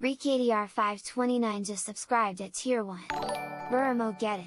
ReKDR529 just subscribed at tier 1. Buramo get it.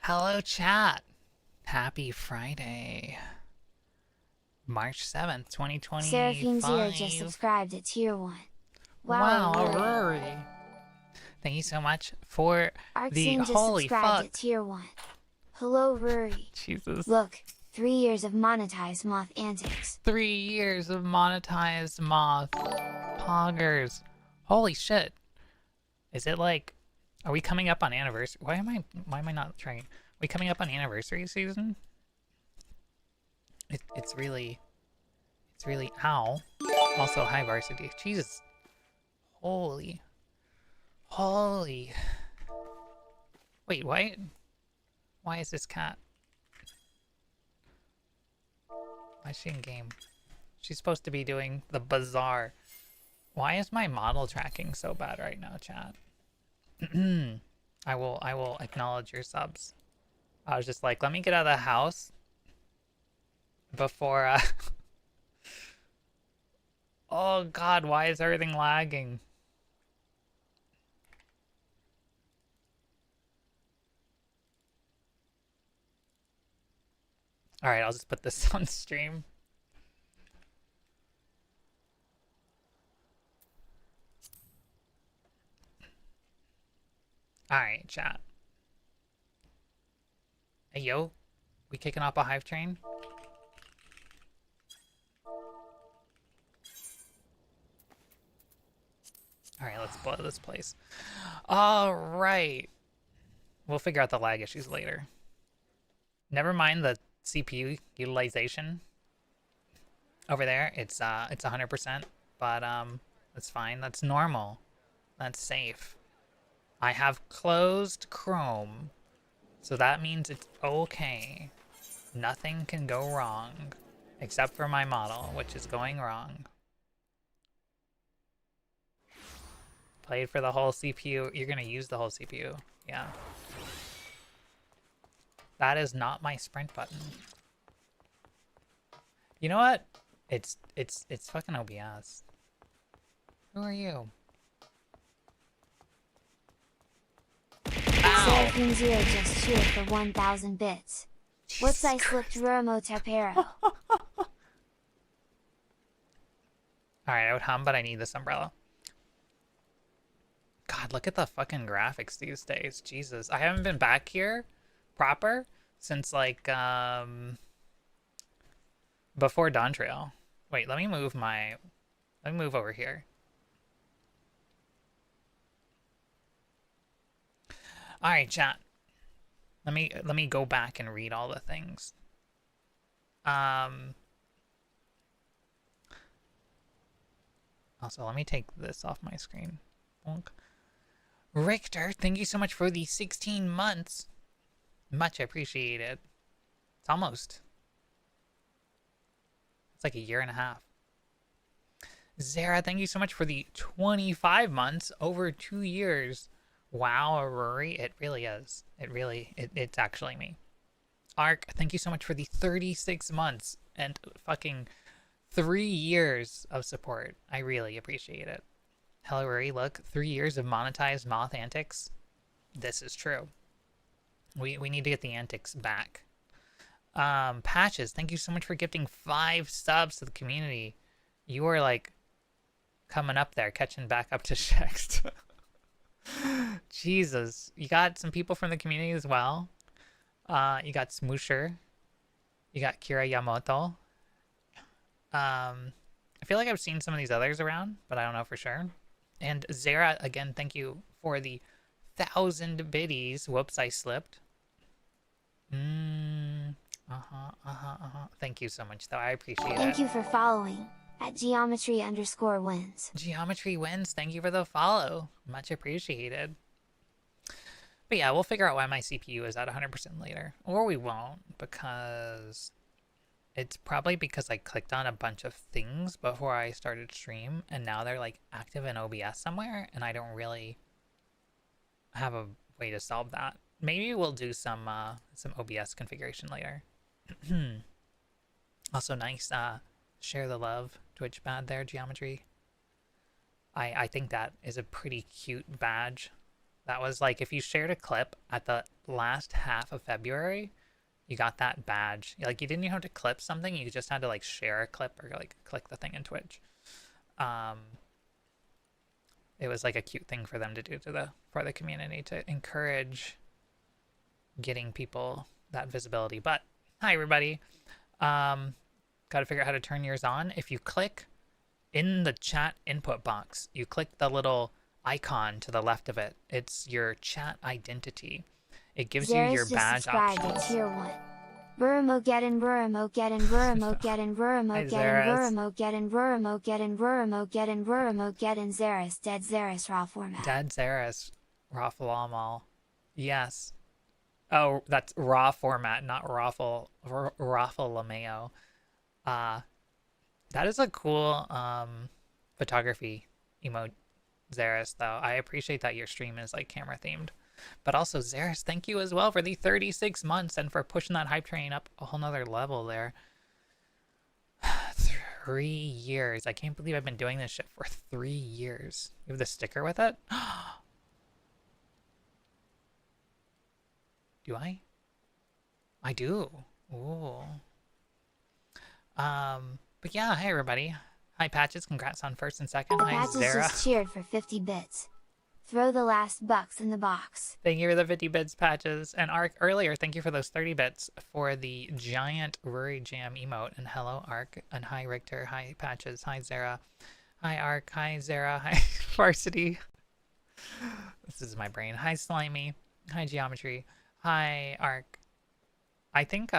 Hello, chat. Happy Friday, March 7th, Seraphine Zero just 2025. subscribed at tier 1. Wow, Wow, Rory. Rory. Thank you so much for the Arxene just holy subscribed at fuck. tier 1. Hello, Rory. Jesus. Look, 3 years of monetized moth antics. 3 years of monetized moth. Poggers. Holy shit. Is it like, are we coming up on anniversary? Why am I not trying? Are we coming up on anniversary season? It's really, ow. Also, hi varsity. Jesus. Holy. Wait, why is this cat? Why is she in game? She's supposed to be doing the bazaar. Why is my model tracking so bad right now, chat? I will acknowledge your subs. I was just like, let me get out of the house before oh god, why is everything lagging? Alright, I'll just put this on stream. Alright, chat. Hey, yo. We kicking off a hive train? Alright, let's blow this place. Alright. We'll figure out the lag issues later. Never mind the CPU utilization. Over there, it's 100%, but that's fine. That's normal. That's safe. I have closed Chrome, so that means it's okay. Nothing can go wrong, except for my model, which is going wrong. Played for the whole CPU. You're gonna use the whole CPU. Yeah. That is not my sprint button. You know what? It's fucking OBS. Who are you? Ow! Seraphim Zero just cheered for 1,000 bits. What's I slipped Rurimo Tapero? Alright, I would hum, but I need this umbrella. God, look at the fucking graphics these days. Jesus. I haven't been back here proper since like before Dawn Trail. Wait, let me move over here. Alright, chat. Let me go back and read all the things. Also, let me take this off my screen. Bonk. Richter, thank you so much for the 16 months. Much appreciated. It's almost. It's like a year and a half. Zara, thank you so much for the 25 months. Over 2 years. Wow, Rory, it really is. It's actually me. Ark, thank you so much for the 36 months and fucking 3 years of support. I really appreciate it. Hello, Rory, look, 3 years of monetized moth antics. This is true. We need to get the antics back. Patches, thank you so much for gifting 5 subs to the community. You are like coming up there, catching back up to Shext. Jesus, you got some people from the community as well. You got Smoosher, you got Kira Yamoto. I feel like I've seen some of these others around, but I don't know for sure. And Zara, again, thank you for the 1,000 biddies. Whoops, I slipped. Thank you so much, though. I appreciate it. Thank you for following at geometry_wins. Geometry wins. Thank you for the follow. Much appreciated. But yeah, we'll figure out why my CPU is at 100% later. Or we won't, because it's probably because I clicked on a bunch of things before I started stream, and now they're like active in OBS somewhere, and I don't really have a way to solve that. Maybe we'll do some OBS configuration later. Also, nice share the love Twitch badge there, Geometry. I think that is a pretty cute badge. That was like, if you shared a clip at the last half of February, you got that badge. Like, you didn't even have to clip something, you just had to like share a clip or like click the thing in Twitch. It was like a cute thing for them to do for the community to encourage getting people that visibility. But hi everybody. Got to figure out how to turn yours on. If you click in the chat input box, you click the little icon to the left of it. It's your chat identity. It gives you your badge options. Tier 1. Buramo-geddon, Buramo-geddon, Buramo-geddon, Buramo-geddon, Buramo-geddon, Buramo-geddon, Buramo-geddon, Buramo-geddon, Zaris, Dead Zaris, raw format. Dead Zaris, raw Falamal. Yes. Oh, that's raw format, not Raffle Lameo. That is a cool photography emote, Zaris, though. I appreciate that your stream is like camera themed. But also, Zaris, thank you as well for the 36 months and for pushing that hype train up a whole nother level there. 3 years. I can't believe I've been doing this shit for 3 years. You have the sticker with it? Do I? I do. Ooh. But yeah, hi everybody. Hi Patches, congrats on first and second. Hi Patches Zara. just cheered for 50 bits. Throw the last bucks in the box. Thank you for the 50 bits, Patches. And Ark, earlier, thank you for those 30 bits for the giant Rory Jam emote. And hello, Ark. And hi, Richter. Hi, Patches. Hi, Zara. Hi, Ark. Hi, Zara. Hi, Varsity. This is my brain. Hi, Slimy. Hi, Geometry. Hi, Ark. I think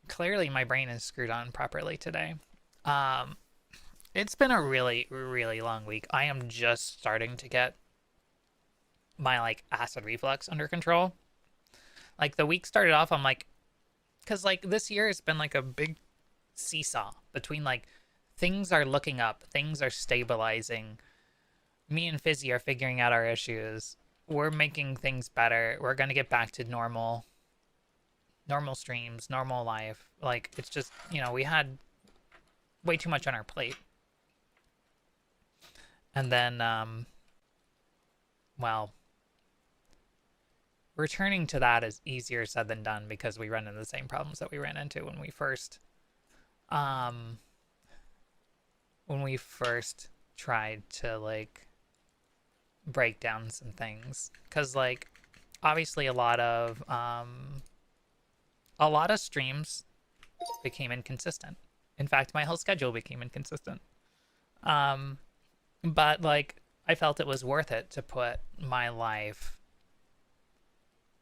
clearly my brain is screwed on properly today. It's been a really, really long week. I am just starting to get my, like, acid reflux under control. Like, the week started off, I'm like... Because, like, this year has been, like, a big seesaw between, like, things are looking up, things are stabilizing. Me and Fizzy are figuring out our issues. we're making things better. We're gonna get back to normal streams, normal life. Like, it's just, you know, we had way too much on our plate. And then, well, returning to that is easier said than done because we run into the same problems that we ran into when we first, tried to, like, break down some things. Because, like, obviously a lot of streams became inconsistent. In fact, my whole schedule became inconsistent. But, like, I felt it was worth it to put my life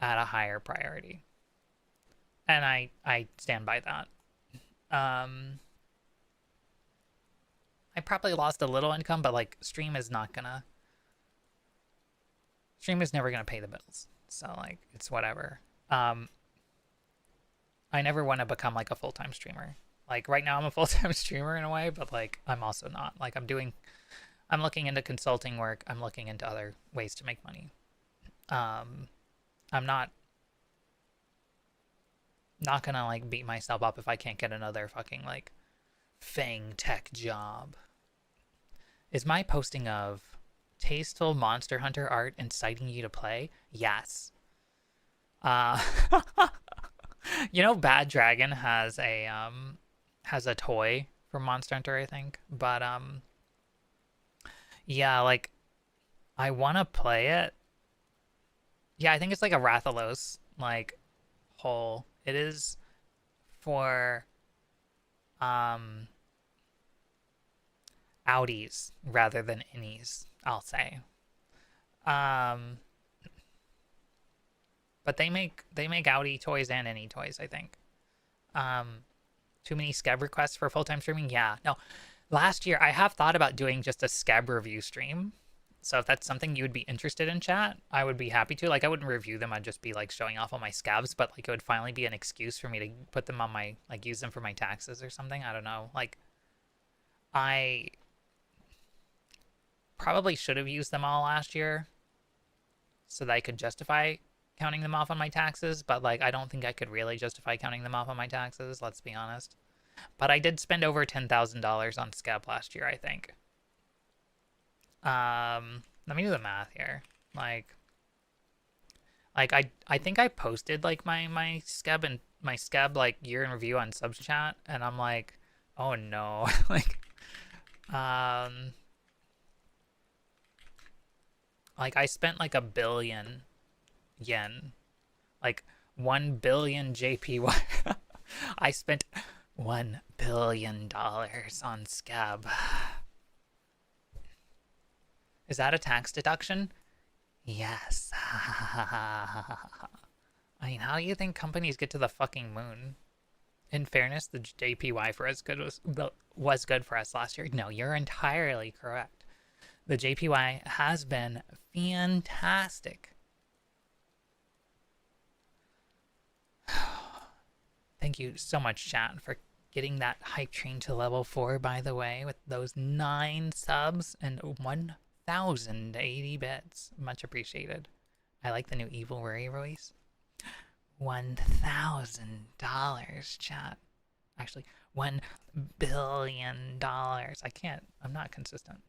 at a higher priority. And I stand by that. I probably lost a little income, but, like, stream is never gonna pay the bills. So, like, it's whatever. I never want to become, like, a full-time streamer. Like, right now I'm a full-time streamer in a way, but, like, I'm also not. Like, I'm looking into consulting work. I'm looking into other ways to make money. I'm not gonna, like, beat myself up if I can't get another fucking, like, Fang tech job. Is my posting of tasteful Monster Hunter art inciting you to play? Yes. You know, Bad Dragon has a toy for Monster Hunter, I think. But yeah, like, I want to play it. Yeah, I think it's like a Rathalos, like, hole. It is for outies rather than innies, I'll say. But they make outie toys and innie toys, I think. Too many scab requests for full-time streaming? Yeah. No. Last year I have thought about doing just a scab review stream. So if that's something you would be interested in, chat, I would be happy to. Like, I wouldn't review them, I'd just be, like, showing off all my scabs, but, like, it would finally be an excuse for me to put them on my, like, use them for my taxes or something. I don't know. Like, I probably should have used them all last year so that I could justify counting them off on my taxes, but, like, I don't think I could really justify counting them off on my taxes, let's be honest. But I did spend over $10,000 on scab last year, I think. Let me do the math here. Like I think I posted, like, my scab like year in review on subs chat, and I'm like, oh no. Like I spent like 1 billion yen, like 1 billion JPY. I spent $1 billion on scab. Is that a tax deduction? Yes. I mean, how do you think companies get to the fucking moon? In fairness, the JPY for us was good for us last year. No, you're entirely correct. The JPY has been fantastic. Thank you so much, chat, for getting that hype train to level 4, by the way, with those 9 subs and 1,080 bits. Much appreciated. I like the new Evil Worry voice. $1,000, chat. Actually, $1 billion. I'm not consistent.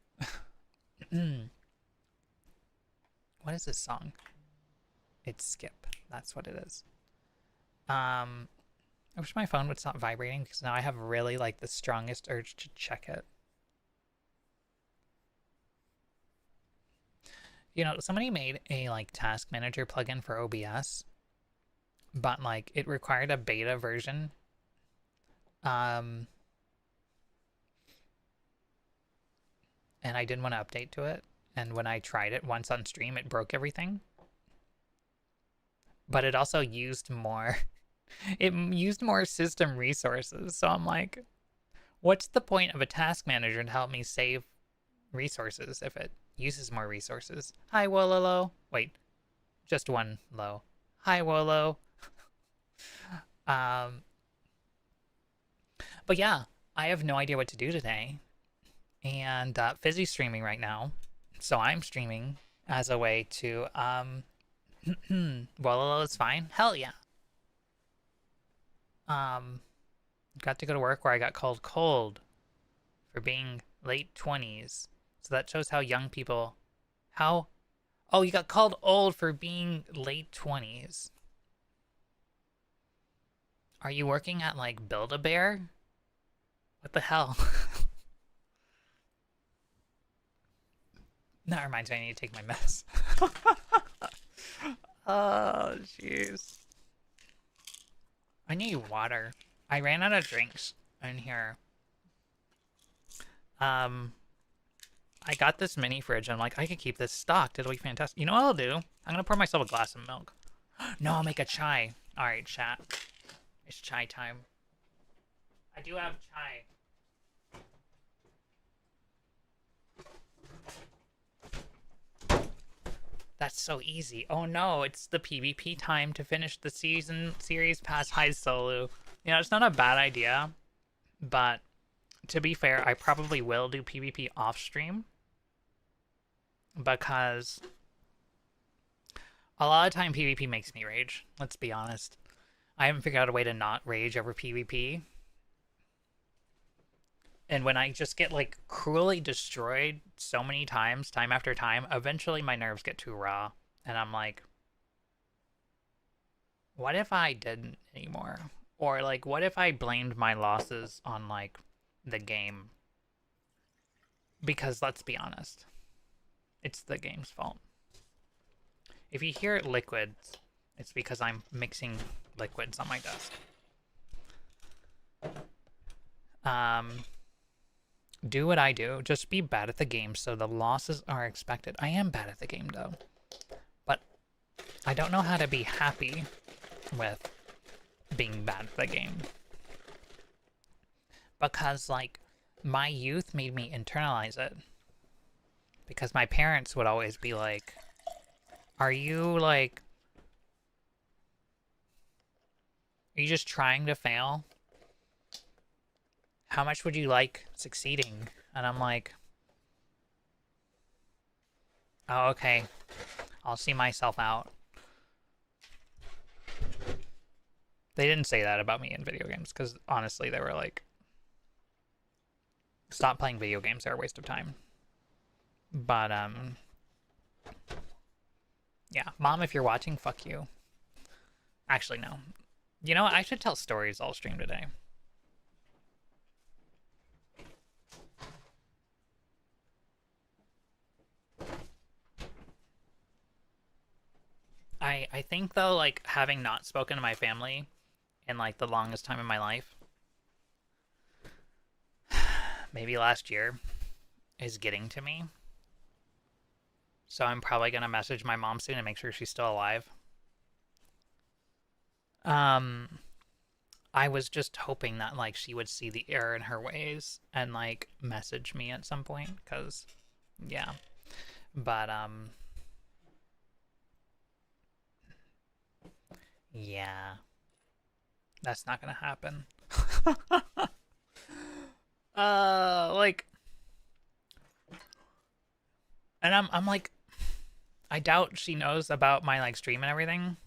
What is this song? It's Skip. That's what it is. I wish my phone would stop vibrating because now I have really, like, the strongest urge to check it. You know, somebody made a, like, task manager plugin for OBS, but, like, it required a beta version. And I didn't want to update to it. And when I tried it once on stream, it broke everything. But it also used more it used more system resources. So I'm like, what's the point of a task manager to help me save resources if it uses more resources? Hi, Wololo. Wait, just one low. Hi, Wolo. But yeah, I have no idea what to do today. And Fizzy's streaming right now. So I'm streaming. as a way to, well, it's fine. Hell yeah. Got to go to work where I got called cold for being late 20s. So that shows how young people, how, oh, you got called old for being late 20s. Are you working at like Build-A-Bear? What the hell? That reminds me, I need to take my meds. Oh, jeez. I need water. I ran out of drinks in here. I got this mini fridge and I'm like, I could keep this stocked. It'll be fantastic. You know what I'll do? I'm gonna pour myself a glass of milk. No, I'll make a chai. Alright, chat. It's chai time. I do have chai. That's so easy. Oh no, it's the PvP time to finish the series pass high solo. You know, it's not a bad idea, but to be fair, I probably will do PvP off stream because a lot of time PvP makes me rage. Let's be honest. I haven't figured out a way to not rage over PvP. And when I just get like cruelly destroyed so many times, time after time, eventually my nerves get too raw. And I'm like, what if I didn't anymore? Or like, what if I blamed my losses on like the game? Because let's be honest, it's the game's fault. If you hear liquids, it's because I'm mixing liquids on my desk. Do what I do. Just be bad at the game so the losses are expected. I am bad at the game, though. But I don't know how to be happy with being bad at the game. Because, like, my youth made me internalize it. Because my parents would always be like, are you, like... Are you just trying to fail? How much would you like succeeding? And I'm like, oh, okay. I'll see myself out. They didn't say that about me in video games, because honestly, they were like, stop playing video games, they're a waste of time. But, yeah. Mom, if you're watching, fuck you. Actually, no. You know what? I should tell stories all stream today. I think, though, like, having not spoken to my family in, like, the longest time in my life, maybe last year, is getting to me. So I'm probably going to message my mom soon and make sure she's still alive. I was just hoping that, like, she would see the error in her ways and, like, message me at some point, because, yeah. But, yeah. That's not gonna happen. Like... And I'm like... I doubt she knows about my, like, stream and everything.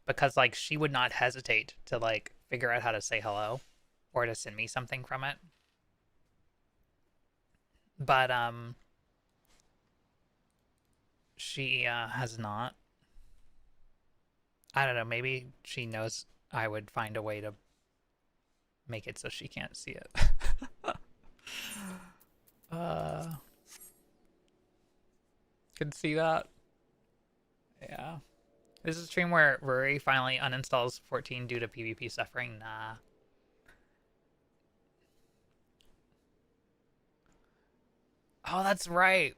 Because, like, she would not hesitate to, like, figure out how to say hello. Or to send me something from it. But, she, has not. I don't know, maybe she knows I would find a way to make it so she can't see it. Could see that. Yeah. This is a stream where Rory finally uninstalls 14 due to PvP suffering. Nah. Oh, that's right.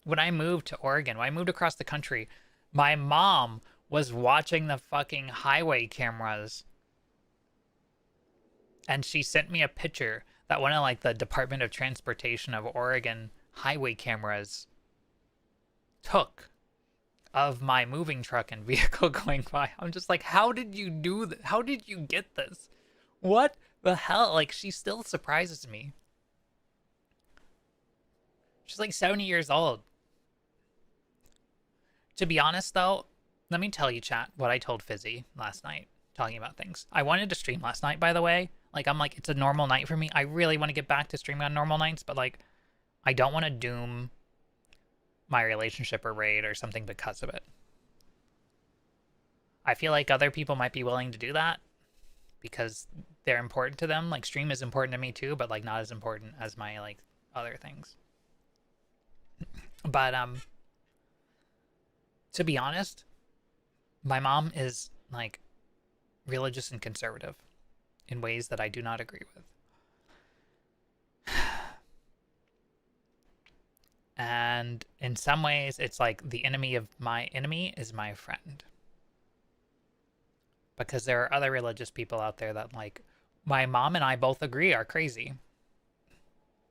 When I moved to Oregon, when I moved across the country, my mom was watching the fucking highway cameras. And she sent me a picture that one of, like, the Department of Transportation of Oregon highway cameras took of my moving truck and vehicle going by. I'm just like, how did you do that? How did you get this? What the hell? Like, she still surprises me. She's like 70 years old. To be honest, though, let me tell you, chat, what I told Fizzy last night, talking about things. I wanted to stream last night, by the way. Like, I'm like, it's a normal night for me. I really want to get back to streaming on normal nights, but, like, I don't want to doom my relationship or raid or something because of it. I feel like other people might be willing to do that because they're important to them. Like, stream is important to me too, but, like, not as important as my, like, other things. But, to be honest, my mom is, like, religious and conservative in ways that I do not agree with. And in some ways, it's like the enemy of my enemy is my friend. Because there are other religious people out there that, like, my mom and I both agree are crazy.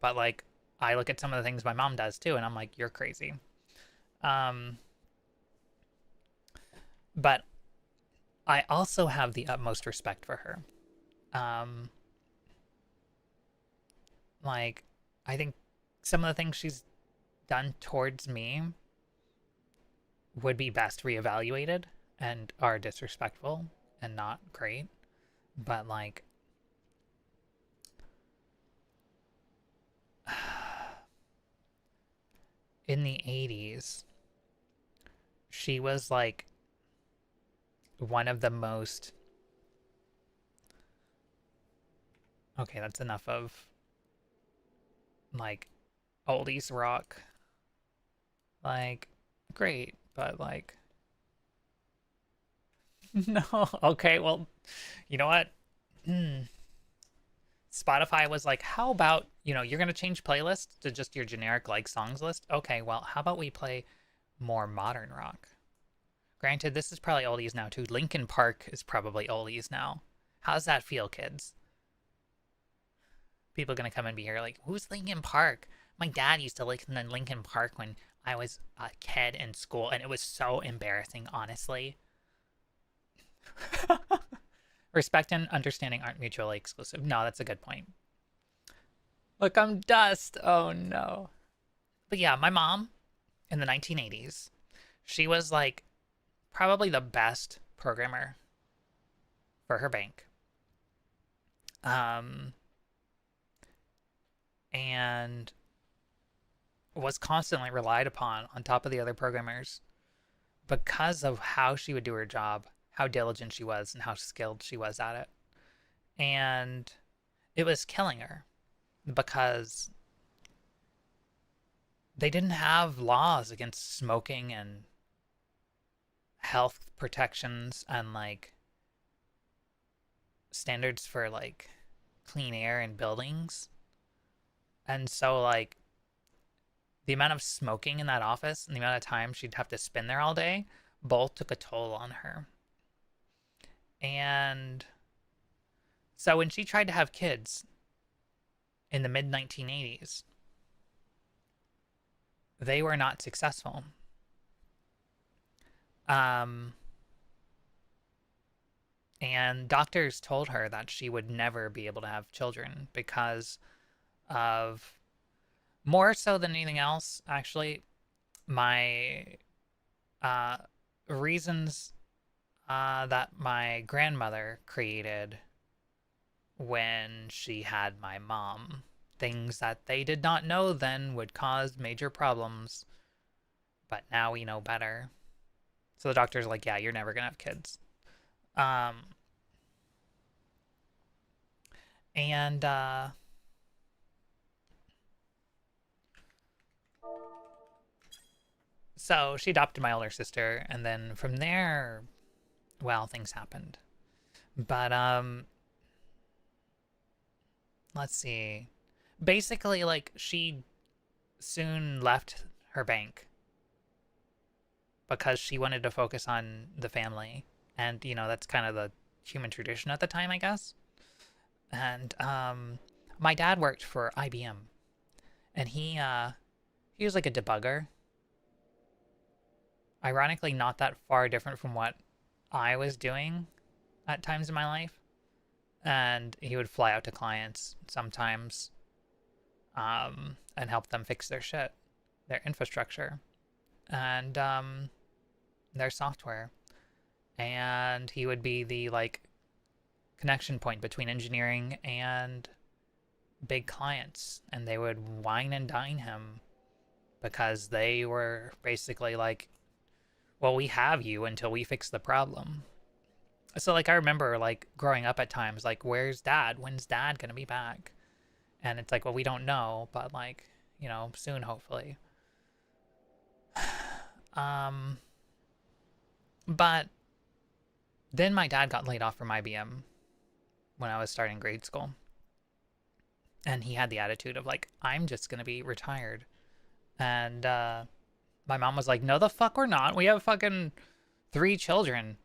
But, like, I look at some of the things my mom does too, and I'm like, you're crazy. But I also have the utmost respect for her. Like, I think some of the things she's done towards me would be best reevaluated and are disrespectful and not great. But, like, in the 80s, she was, like, one of the most... Okay, that's enough of, like, oldies rock. Like, great, but, like... No, okay, well, you know what? Spotify was like, how about, you're going to change playlists to just your generic, like, songs list? Okay, well, how about we play more modern rock? Granted, this is probably oldies now, too. Linkin Park is probably oldies now. How's that feel, kids? People are going to come and be here like, who's Linkin Park? My dad used to listen to Linkin Park when I was a kid in school, and it was so embarrassing, honestly. Respect and understanding aren't mutually exclusive. No, that's a good point. Look, I'm dust. Oh, no. But yeah, my mom in the 1980s, she was, like, probably the best programmer for her bank. And was constantly relied upon on top of the other programmers because of how she would do her job, how diligent she was, and how skilled she was at it. And it was killing her because they didn't have laws against smoking and health protections and, like, standards for, like, clean air in buildings. And so, like, the amount of smoking in that office and the amount of time she'd have to spend there all day both took a toll on her. And so when she tried to have kids in the mid-1980s, they were not successful. And doctors told her that she would never be able to have children because of, more so than anything else, actually, my reasons that my grandmother created when she had my mom. Things that they did not know then would cause major problems, but now we know better. So the doctor's like, yeah, you're never gonna have kids. And so she adopted my older sister, and then from there, well, things happened. But let's see. Basically, like, she soon left her bank because she wanted to focus on the family. And, that's kind of the human tradition at the time, I guess. And my dad worked for IBM. And he was like a debugger. Ironically, not that far different from what I was doing at times in my life. And he would fly out to clients sometimes and help them fix their shit, their infrastructure. And their software. And he would be the like connection point between engineering and big clients, and they would wine and dine him because they were basically like, well, we have you until we fix the problem. So like I remember like growing up at times like, where's dad? When's dad gonna be back? And it's like, well, we don't know, but like, you know, soon hopefully. um but then my dad got laid off from IBM when I was starting grade school. And he had the attitude of like, I'm just gonna be retired. And my mom was like, no the fuck we're not. We have fucking 3 children.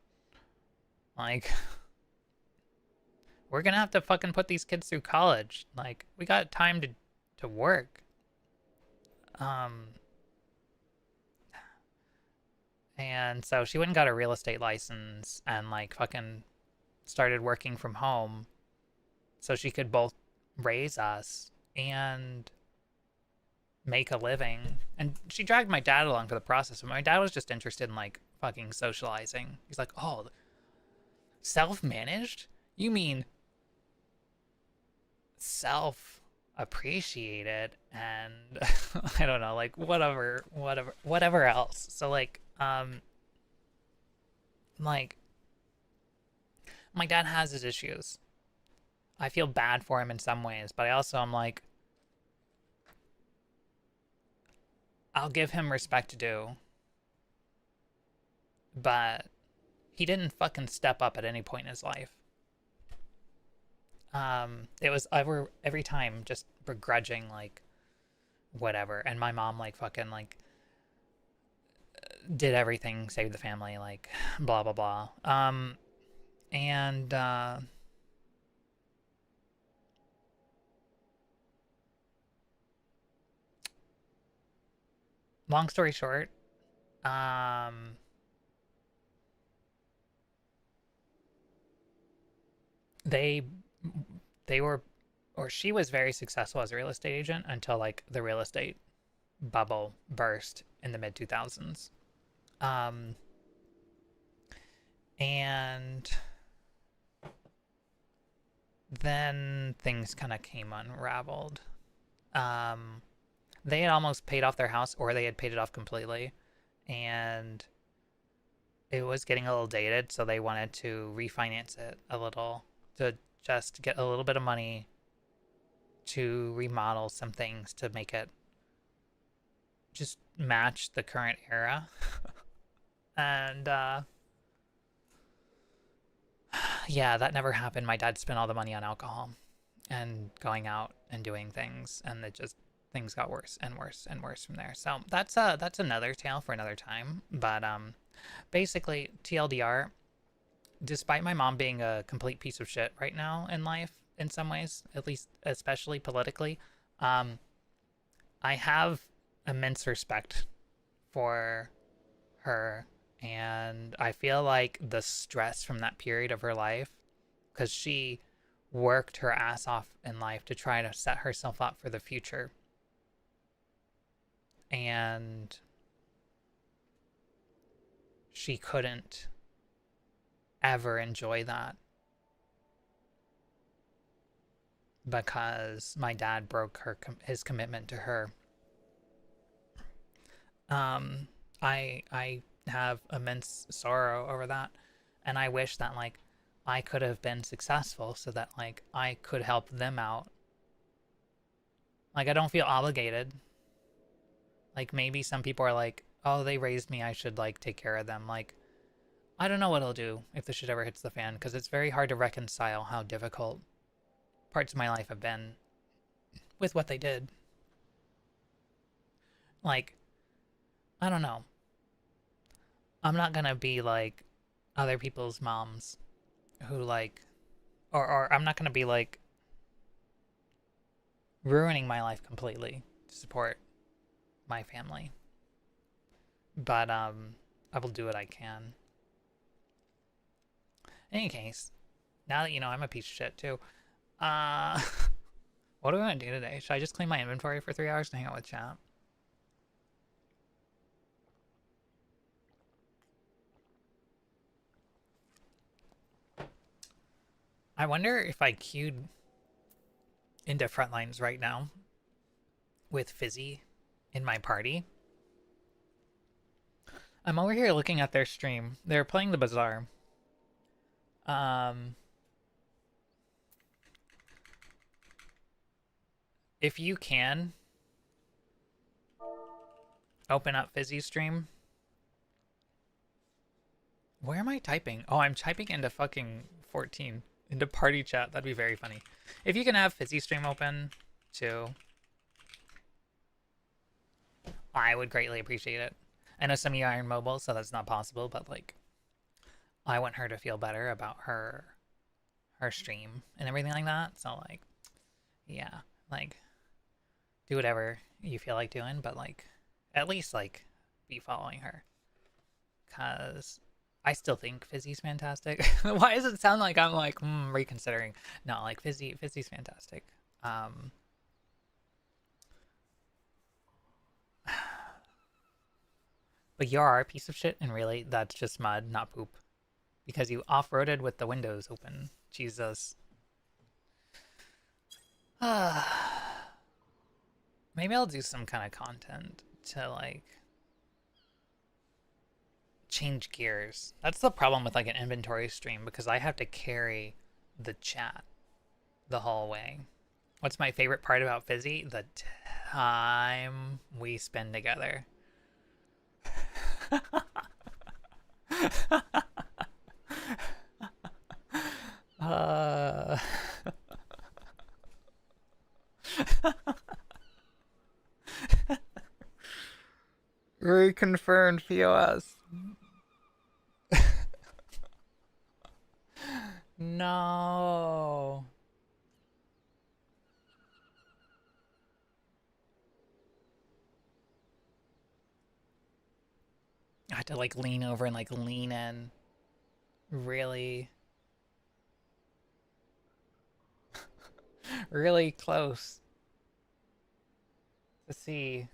Like, we're gonna have to fucking put these kids through college. Like, we got time to work. And so she went and got a real estate license and like fucking started working from home so she could both raise us and make a living. And she dragged my dad along for the process. But my dad was just interested in like fucking socializing. He's like, oh, self-managed? You mean self-appreciated and I don't know, like whatever else. So like my dad has his issues. I feel bad for him in some ways, but I also am like, I'll give him respect due. But he didn't fucking step up at any point in his life. It was every time just begrudging like whatever, and my mom like fucking like did everything, saved the family, like blah blah blah. And long story short, they they were, or she was very successful as a real estate agent until like the real estate bubble burst in the mid 2000s. Um, and then things kind of came unraveled. Um, they had almost paid off their house, or they had paid it off completely, and it was getting a little dated, so they wanted to refinance it a little to just get a little bit of money to remodel some things to make it just match the current era. And yeah, that never happened. My dad spent all the money on alcohol and going out and doing things, and it just, things got worse and worse and worse from there. So that's another tale for another time. But basically, TLDR, despite my mom being a complete piece of shit right now in life, in some ways, at least especially politically, I have immense respect for her, and I feel like the stress from that period of her life, because she worked her ass off in life to try to set herself up for the future, and she couldn't ever enjoy that because my dad broke his commitment to her. I have immense sorrow over that, and I wish that like I could have been successful so that like I could help them out. Like, I don't feel obligated. Like, maybe some people are like, oh, they raised me, I should like take care of them. Like, I don't know what I'll do if the shit ever hits the fan, because it's very hard to reconcile how difficult parts of my life have been with what they did. Like, I don't know. I'm not gonna be like other people's moms who like, or I'm not gonna be like ruining my life completely to support my family. But I will do what I can. In any case, now that you know I'm a piece of shit too, uh, what do we want to do today? Should I just clean my inventory for 3 hours and hang out with chat? I wonder if I queued into Frontlines right now with Fizzy in my party. I'm over here looking at their stream. They're playing the Bazaar. If you can open up Fizzy's stream. Where am I typing? Oh, I'm typing into fucking 14. Into party chat. That'd be very funny. If you can have Fizzy stream open too, I would greatly appreciate it. I know some of you are in mobile, so that's not possible, but like I want her to feel better about her stream and everything like that. So like yeah, like do whatever you feel like doing, but like at least like be following her. Cause I still think Fizzy's fantastic. Why does it sound like I'm like reconsidering? No, like Fizzy's fantastic. But you are a piece of shit, and really, that's just mud, not poop. Because you off-roaded with the windows open. Jesus. Maybe I'll do some kind of content to, like, change gears. That's the problem with, like, an inventory stream, because I have to carry the chat the whole way. What's my favorite part about Fizzy? The time we spend together. Reconfirmed POS. No. I had to like lean over and like lean in. Really. Really close. To see.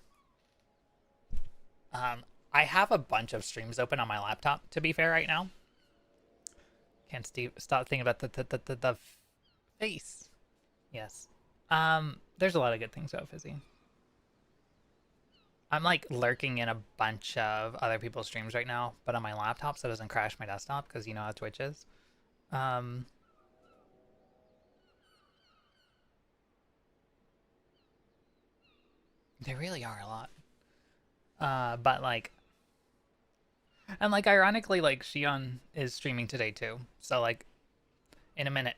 I have a bunch of streams open on my laptop, to be fair, right now. Can't stop thinking about the face. Yes. There's a lot of good things about Fizzy. I'm like lurking in a bunch of other people's streams right now, but on my laptop so it doesn't crash my desktop, because you know how Twitch is. There really are a lot. But like, and like ironically, like Shion is streaming today too. So like, in a minute,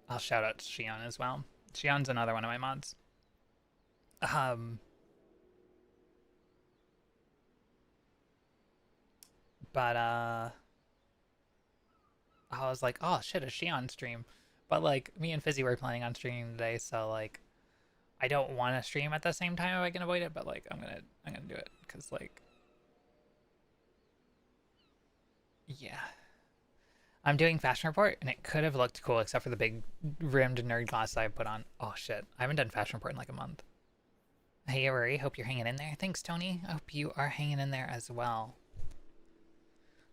I'll shout out to Shion as well. Shion's another one of my mods. But I was like, oh shit, a Shion stream. But like, me and Fizzy were planning on streaming today, so like, I don't want to stream at the same time if I can avoid it. But like, I'm gonna do it because like, yeah. I'm doing Fashion Report, and it could have looked cool except for the big rimmed nerd glasses I put on. Oh shit, I haven't done Fashion Report in like a month. Hey, Rory, hope you're hanging in there. Thanks, Tony. I hope you are hanging in there as well.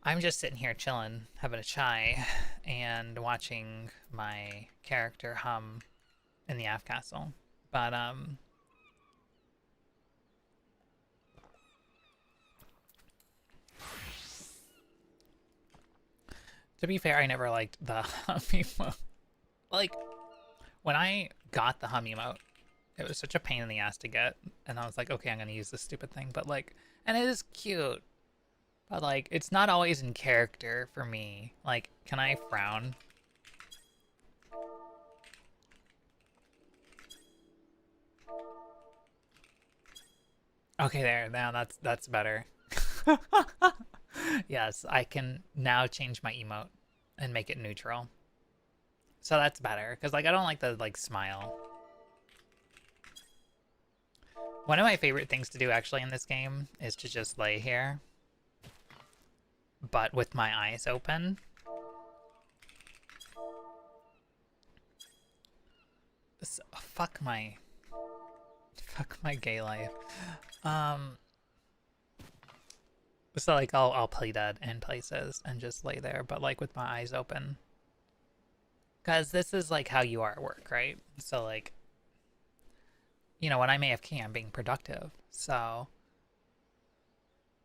I'm just sitting here chilling, having a chai, and watching my character hum in the Af Castle. But, to be fair, I never liked the hum emote. Like, when I got the hum emote, it was such a pain in the ass to get, and I was like, okay, I'm gonna use this stupid thing, but like, and it is cute, but like, it's not always in character for me. Like, can I frown? Okay, there, now that's better. Yes, I can now change my emote and make it neutral. So that's better, because like, I don't like the like smile. One of my favorite things to do actually in this game is to just lay here, but with my eyes open. So, fuck my gay life. So like I'll play dead in places and just lay there, but like with my eyes open. Because this is like how you are at work, right? So like, you know, when I'm AFK, I'm being productive. So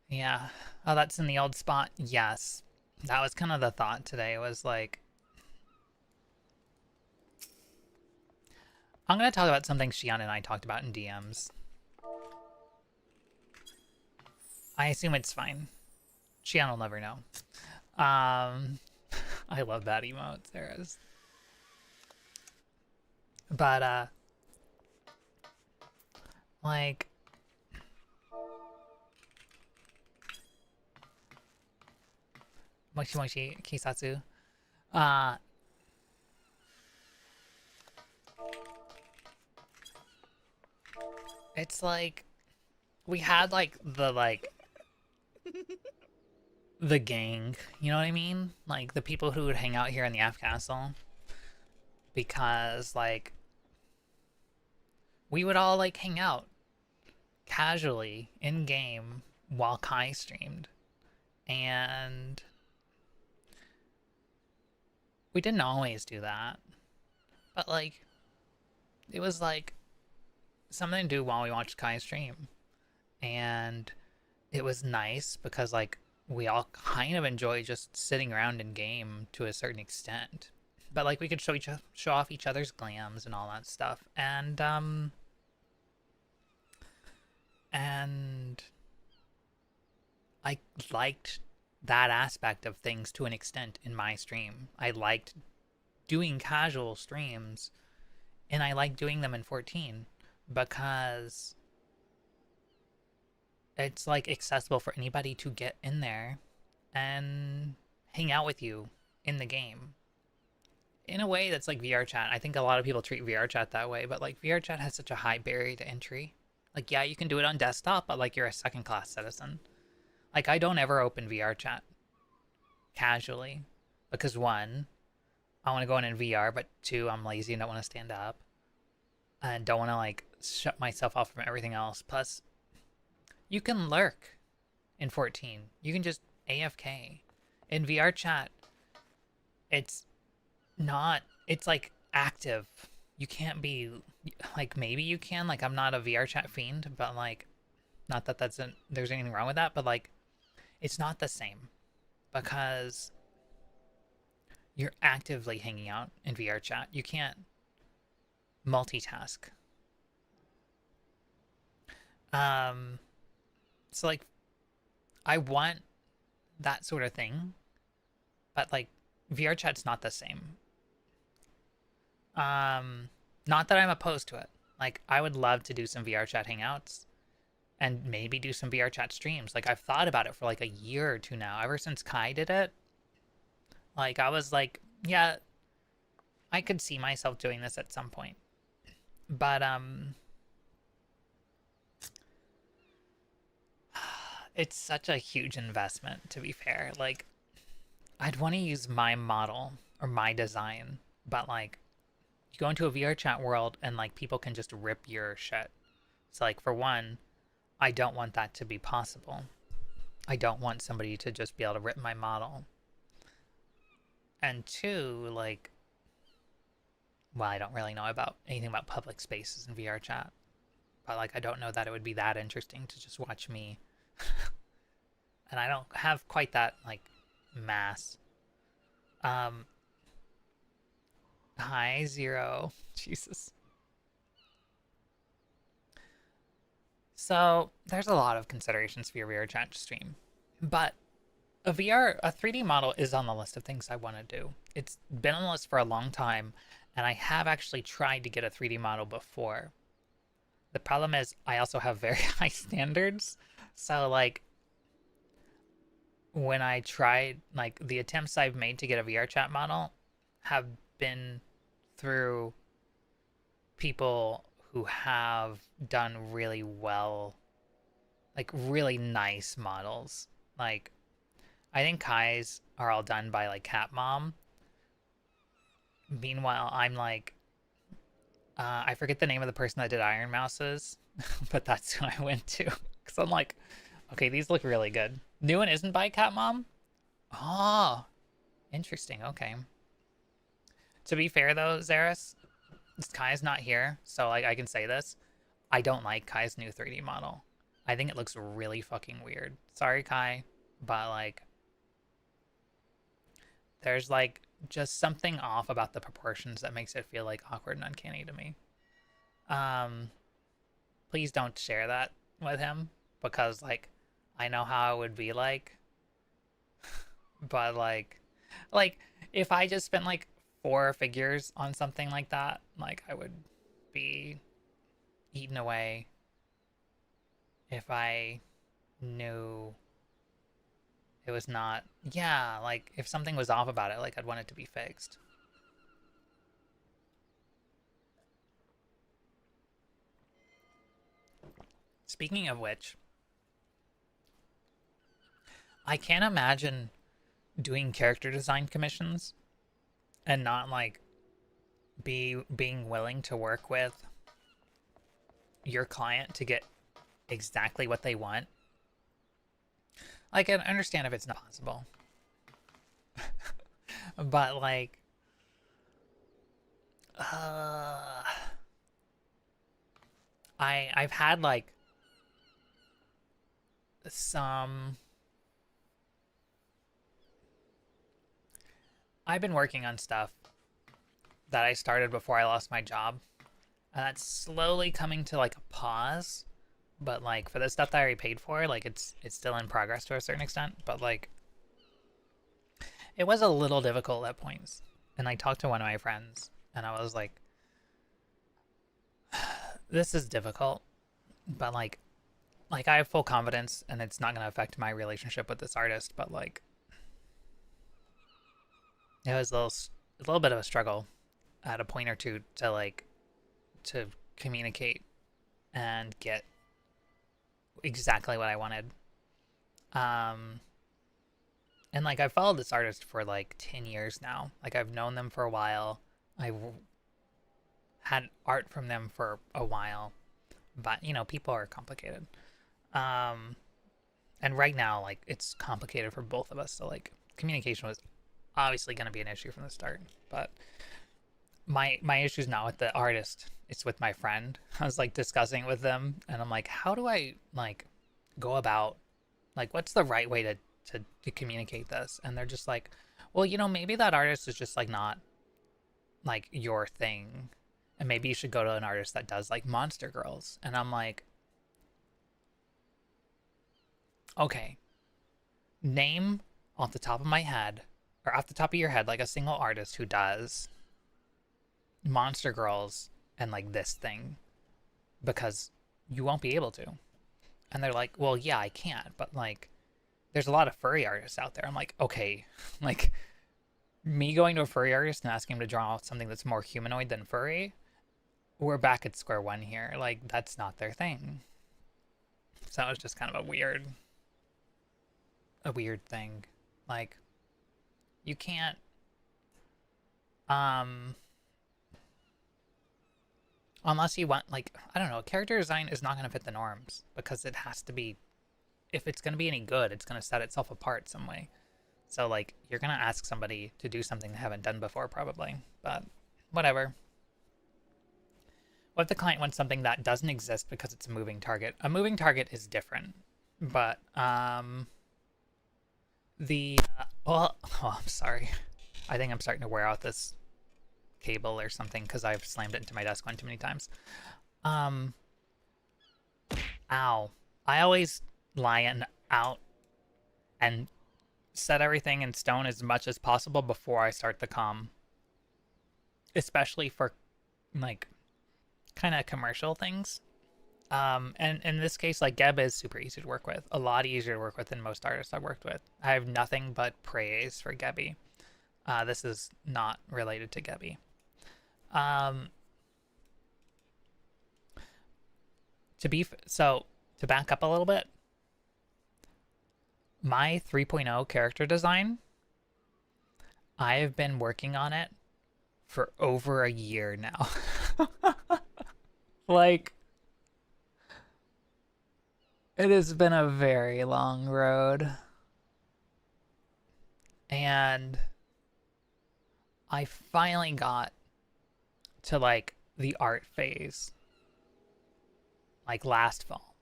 yeah. Oh, that's in the old spot. Yes. That was kind of the thought today, was like, I'm going to talk about something Shion and I talked about in DMs. I assume it's fine. Shion will never know. I love that emote, Sarah's. But, like, Moshi Moshi Kisatsu. Uh, it's like, we had, like, the gang, you know what I mean? Like, the people who would hang out here in the F Castle. Because, like, we would all, like, hang out casually in game while Kai streamed. And we didn't always do that. But, like, it was, like, something to do while we watched Kai stream. And it was nice because, like, we all kind of enjoy just sitting around in game to a certain extent. But, like, we could show off each other's glams and all that stuff. And I liked that aspect of things to an extent in my stream. I liked doing casual streams, and I like doing them in 14 because it's like accessible for anybody to get in there and hang out with you in the game in a way that's like VR chat. I think a lot of people treat VR chat that way, but like VR chat has such a high barrier to entry. Like, yeah, you can do it on desktop, but like you're a second class citizen. Like, I don't ever open VR chat casually because one, I want to go in VR, but two, I'm lazy and don't want to stand up and don't want to like shut myself off from everything else. Plus, you can lurk in 14. You can just AFK. In VR chat, it's not, it's like active. You can't be, like, maybe you can, like, I'm not a VR chat fiend, but like, not that there's anything wrong with that, but like, it's not the same because you're actively hanging out in VR chat. You can't multitask. So like, I want that sort of thing, but like, VR chat's not the same. Not that I'm opposed to it. Like, I would love to do some VR chat hangouts and maybe do some VR chat streams. Like, I've thought about it for like a year or two now. Ever since Kai did it, like, I was like, yeah, I could see myself doing this at some point. But, it's such a huge investment, to be fair. Like, I'd want to use my model or my design, but like, you go into a VR chat world and like people can just rip your shit. So like, for one, I don't want that to be possible. I don't want somebody to just be able to rip my model. And two, like, well, I don't really know about anything about public spaces in VR chat, but like, I don't know that it would be that interesting to just watch me. And I don't have quite that like mass. Hi, Zero. Jesus. So there's a lot of considerations for your VR chat stream, but a 3D model is on the list of things I want to do. It's been on the list for a long time, and I have actually tried to get a 3D model before. The problem is I also have very high standards, so like, when I tried, like, the attempts I've made to get a VR chat model have been through people who have done really well, like really nice models. Like, I think Kai's are all done by like Cat Mom. Meanwhile, I'm like, I forget the name of the person that did Iron Mouses, but that's who I went to. Because I'm like, okay, these look really good. New one isn't by Cat Mom? Oh, interesting. Okay. To be fair though, Zaris, Kai's not here, so like I can say this. I don't like Kai's new 3D model. I think it looks really fucking weird. Sorry, Kai, but like there's like just something off about the proportions that makes it feel like awkward and uncanny to me. Um, please don't share that with him because like I know how it would be like, but like if I just spent like 4 figures on something like that, like I would be eaten away if I knew it was not. Yeah, like if something was off about it, like I'd want it to be fixed. Speaking of which, I can't imagine doing character design commissions and not like being willing to work with your client to get exactly what they want. Like I understand if it's not possible. But like I've had like some I've been working on stuff that I started before I lost my job. And that's slowly coming to like a pause. But like for the stuff that I already paid for, like it's still in progress to a certain extent. But like it was a little difficult at points. And I talked to one of my friends and I was like, this is difficult. But like I have full confidence and it's not gonna affect my relationship with this artist, but like it was a little bit of a struggle at a point or two to like to communicate and get exactly what I wanted. And like I've followed this artist for like 10 years now. Like I've known them for a while. I've had art from them for a while. But you know, people are complicated. Um and right now like it's complicated for both of us. So like communication was obviously going to be an issue from the start. But my issue is not with the artist, it's with my friend. I was like discussing with them and I'm like, how do I like go about like what's the right way to communicate this? And they're just like, well, you know, maybe that artist is just like not like your thing, and maybe you should go to an artist that does like monster girls. And I'm like, okay, name off the top of my head or off the top of your head like a single artist who does monster girls and like this thing, because you won't be able to. And they're like, well, yeah, I can't, but like there's a lot of furry artists out there. I'm like, okay, like me going to a furry artist and asking him to draw something that's more humanoid than furry, we're back at square one here. Like that's not their thing. So that was just kind of a weird thing. Like you can't um unless you want like I don't know, character design is not going to fit the norms because it has to be, if it's going to be any good, it's going to set itself apart some way. So like you're going to ask somebody to do something they haven't done before probably, but whatever. What if the client wants something that doesn't exist because it's a moving target? A moving target is different, but well, oh, I'm sorry. I think I'm starting to wear out this cable or something because I've slammed it into my desk one too many times. Ow. I always lie out and set everything in stone as much as possible before I start the comm. Especially for like kind of commercial things. And in this case, like Geb is super easy to work with. A lot easier to work with than most artists I've worked with. I have nothing but praise for Gebby. This is not related to Gebby. To back up a little bit, my 3.0 character design, I have been working on it for over a year now. Like, it has been a very long road. And I finally got to like the art phase like last fall.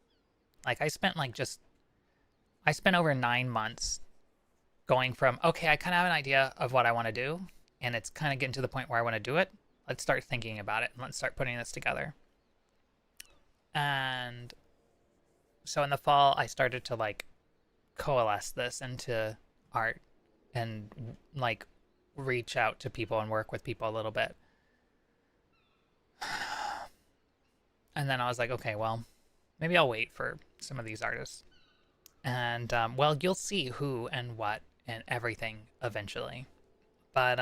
Like I spent over 9 months going from, okay, I kind of have an idea of what I want to do, and it's kind of getting to the point where I want to do it. Let's start thinking about it and let's start putting this together. And so in the fall, I started to like coalesce this into art and like reach out to people and work with people a little bit. And then I was like, okay, well, maybe I'll wait for some of these artists. And, well, you'll see who and what and everything eventually. But,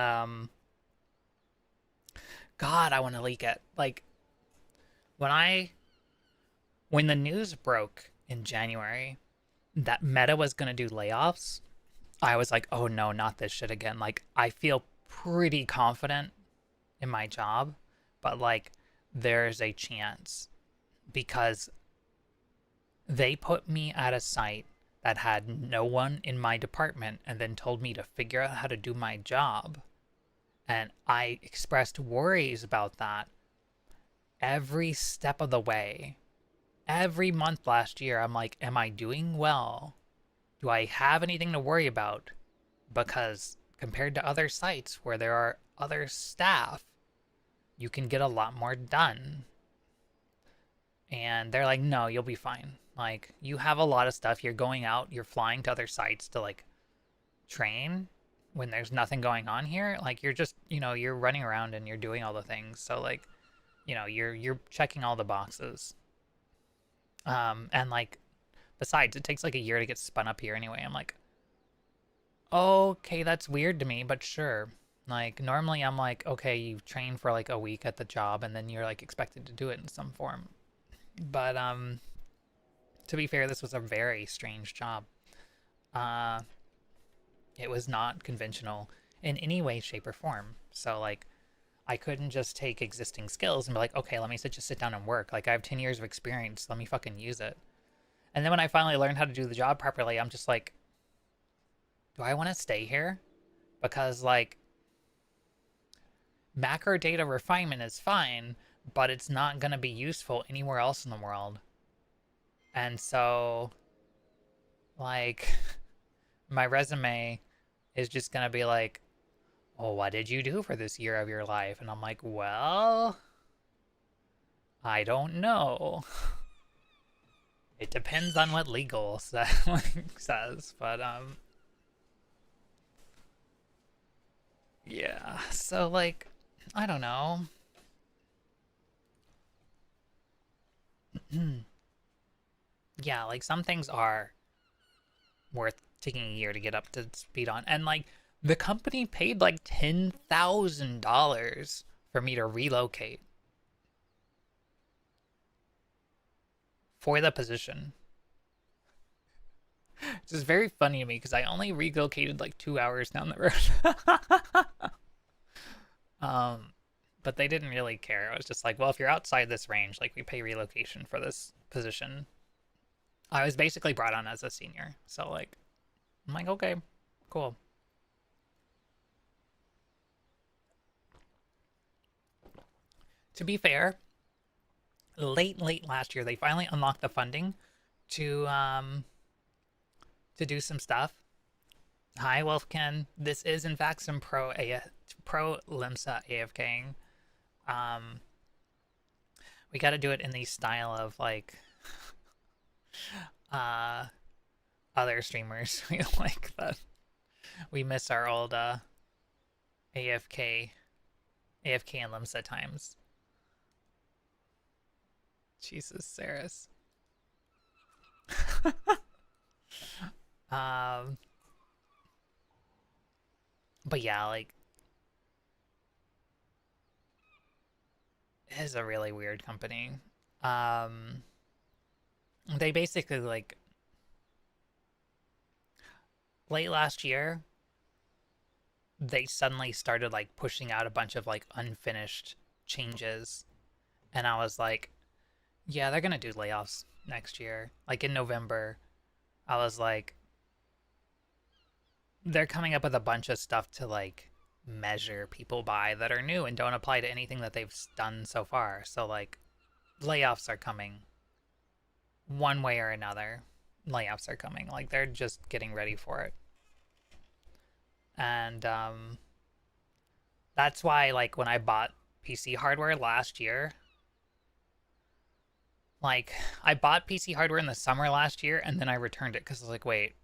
God, I want to leak it. Like, when the news broke in January that Meta was going to do layoffs, I was like, oh no, not this shit again. Like, I feel pretty confident in my job, but like, there's a chance because they put me at a site that had no one in my department and then told me to figure out how to do my job. And I expressed worries about that every step of the way. Every month last year, I'm like, am I doing well? Do I have anything to worry about? Because compared to other sites where there are other staff, you can get a lot more done. And they're like, no, you'll be fine. Like, you have a lot of stuff. You're going out, you're flying to other sites to like train when there's nothing going on here. Like, you're just, you're running around and you're doing all the things. So like, you're checking all the boxes. And like, besides, it takes like a year to get spun up here anyway. I'm like, okay, that's weird to me, but sure. Like, normally I'm like, okay, you train for like a week at the job and then you're like expected to do it in some form. But, to be fair, this was a very strange job. It was not conventional in any way, shape, or form. So, like, I couldn't just take existing skills and be like, okay, let me just sit down and work. Like, I have 10 years of experience. Let me fucking use it. And then when I finally learned how to do the job properly, I'm just like, do I want to stay here? Because, like, macro data refinement is fine, but it's not going to be useful anywhere else in the world. And so, like, my resume is just going to be like, well, what did you do for this year of your life? And I'm like, well, I don't know. It depends on what legal says, but, yeah, so, like, I don't know. Yeah, like, some things are worth taking a year to get up to speed on. And, like, the company paid, like, $10,000 for me to relocate for the position. It's just very funny to me because I only relocated, like, 2 hours down the road. But they didn't really care. I was just like, well, if you're outside this range, like, we pay relocation for this position. I was basically brought on as a senior. So, like, I'm like, okay, cool. To be fair, late last year, they finally unlocked the funding to do some stuff. Hi, Wolfken. This is, in fact, some pro Limsa AFKing. We got to do it in the style of, like, other streamers. We like that. We miss our old AFK and Limsa times. Jesus, Saris. But yeah, like, it is a really weird company. They basically, like, late last year, they suddenly started, like, pushing out a bunch of, like, unfinished changes. And I was like, yeah, they're gonna do layoffs next year. Like, in November, I was like, they're coming up with a bunch of stuff to, like, measure people by that are new and don't apply to anything that they've done so far. So like layoffs are coming one way or another. Layoffs are coming. Like they're just getting ready for it. And that's why like when I bought PC hardware last year, like I bought PC hardware in the summer last year and then I returned it because I was like, wait,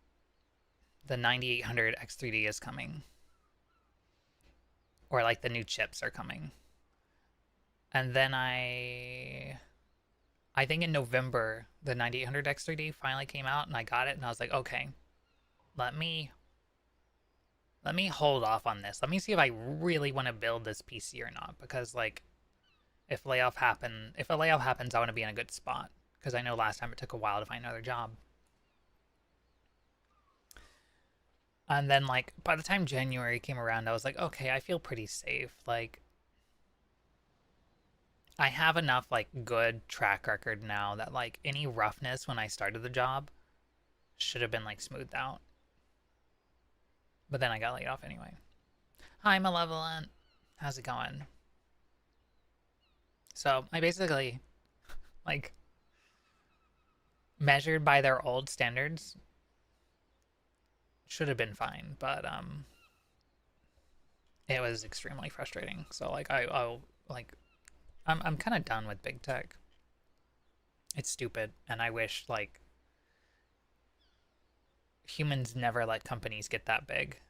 the 9800 X3D is coming. Or like the new chips are coming. And then I think in November the 9800 X3D finally came out and I got it and I was like, okay, let me hold off on this. Let me see if I really want to build this PC or not, because like if a layoff happens, I want to be in a good spot, because I know last time it took a while to find another job. And then like by the time January came around, I was like, okay, I feel pretty safe. Like I have enough like good track record now that like any roughness when I started the job should have been like smoothed out. But then I got laid off anyway. Hi, Malevolent. How's it going? So I basically, like, measured by their old standards, should have been fine, but it was extremely frustrating. So like I'm kind of done with big tech. It's stupid, and I wish like humans never let companies get that big.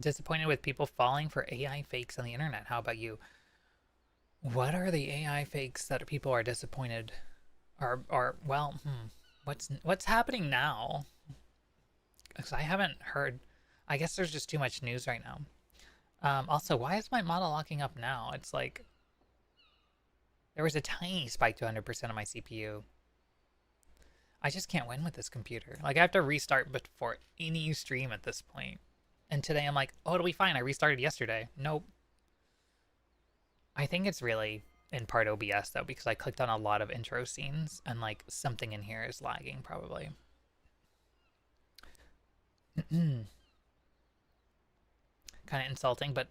Disappointed with people falling for AI fakes on the internet. How about you? What are the AI fakes that people are disappointed? What's happening now? Because I haven't heard. I guess there's just too much news right now. Also, why is my model locking up now? It's like there was a tiny spike to 100% on my CPU. I just can't win with this computer. Like I have to restart before any stream at this point. And today I'm like, oh, it'll be fine. I restarted yesterday. Nope. I think it's really in part OBS though, because I clicked on a lot of intro scenes and like something in here is lagging probably. Kind of insulting, but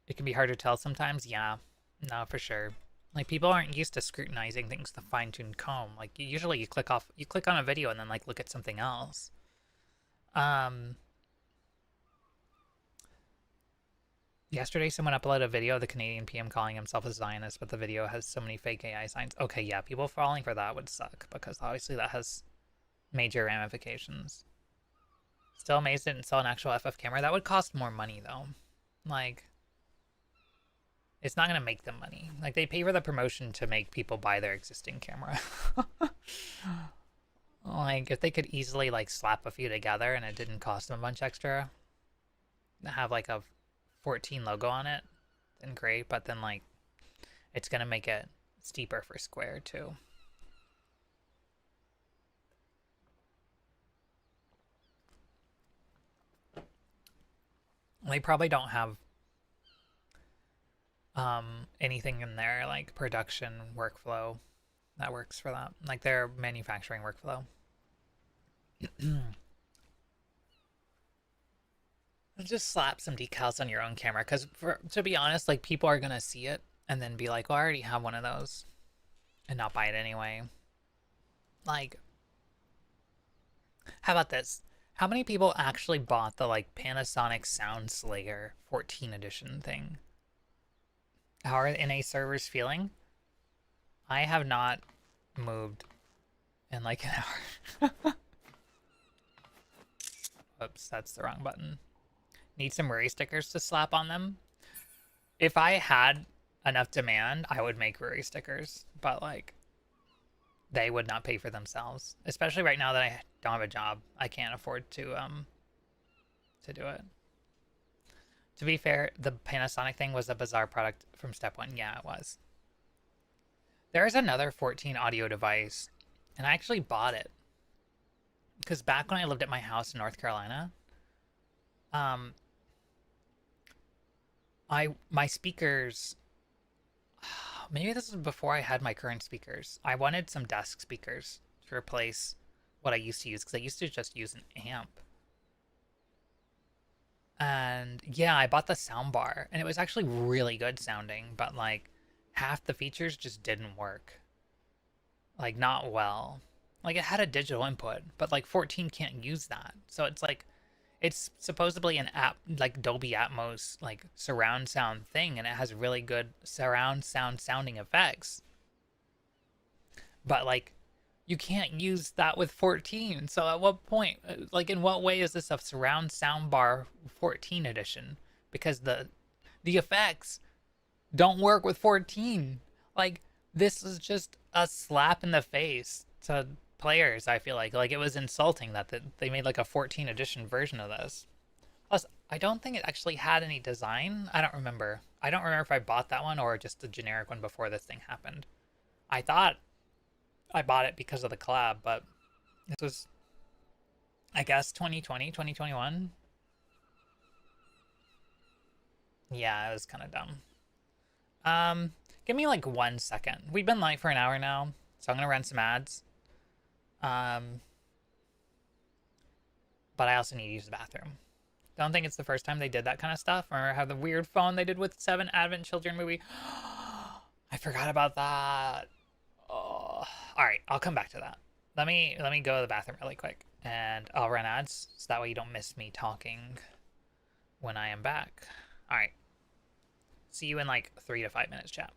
it can be hard to tell sometimes. Yeah, no, for sure. Like people aren't used to scrutinizing things with a fine-tuned comb. Like usually you click on a video and then like look at something else. Yesterday someone uploaded a video of the Canadian PM calling himself a Zionist, but the video has so many fake AI signs. Okay, yeah, people falling for that would suck, because obviously that has major ramifications. Still amazed it didn't sell an actual FF camera. That would cost more money though. Like, it's not gonna make them money. Like they pay for the promotion to make people buy their existing camera. Like if they could easily like slap a few together and it didn't cost them a bunch extra, have like a 14 logo on it, then great. But then like it's gonna make it steeper for Square too. They probably don't have anything in their like production workflow that works for that, like their manufacturing workflow. Just slap some decals on your own camera, because to be honest, like people are gonna see it and then be like, well, I already have one of those, and not buy it anyway. Like, how about this? How many people actually bought the like Panasonic Sound Slayer 14 edition thing? How are NA servers feeling? I have not moved in like an hour. Oops, that's the wrong button. Need some worry stickers to slap on them. If I had enough demand, I would make worry stickers, but like they would not pay for themselves. Especially right now that I don't have a job. I can't afford to do it. To be fair, the Panasonic thing was a bizarre product from step one. Yeah, it was. There's another 14 audio device, and I actually bought it because back when I lived at my house in North Carolina, my speakers, maybe this was before I had my current speakers. I wanted some desk speakers to replace what I used to use, because I used to just use an amp. And yeah, I bought the soundbar, and it was actually really good sounding, but like half the features just didn't work. Like not well. Like it had a digital input, but like 14 can't use that. So it's like it's supposedly an app like Dolby Atmos like surround sound thing, and it has really good surround sound sounding effects. But like you can't use that with 14. So at what point, like in what way is this a surround soundbar 14 edition? Because the effects don't work with 14. Like this is just a slap in the face to players. I feel like it was insulting that they made like a 14 edition version of this. Plus, I don't think it actually had any design. I don't remember. I don't remember if I bought that one or just a generic one before this thing happened. I thought I bought it because of the collab, but this was, I guess, 2020, 2021. Yeah, it was kind of dumb. Give me like 1 second. We've been live for an hour now, so I'm gonna run some ads. Um, but I also need to use the bathroom. Don't think it's the first time they did that kind of stuff, or have the weird phone they did with Seven Advent Children movie. I forgot about that. Oh. All right, I'll come back to that. Let me go to the bathroom really quick, and I'll run ads so that way you don't miss me talking when I am back. All right. See you in like 3 to 5 minutes, chat.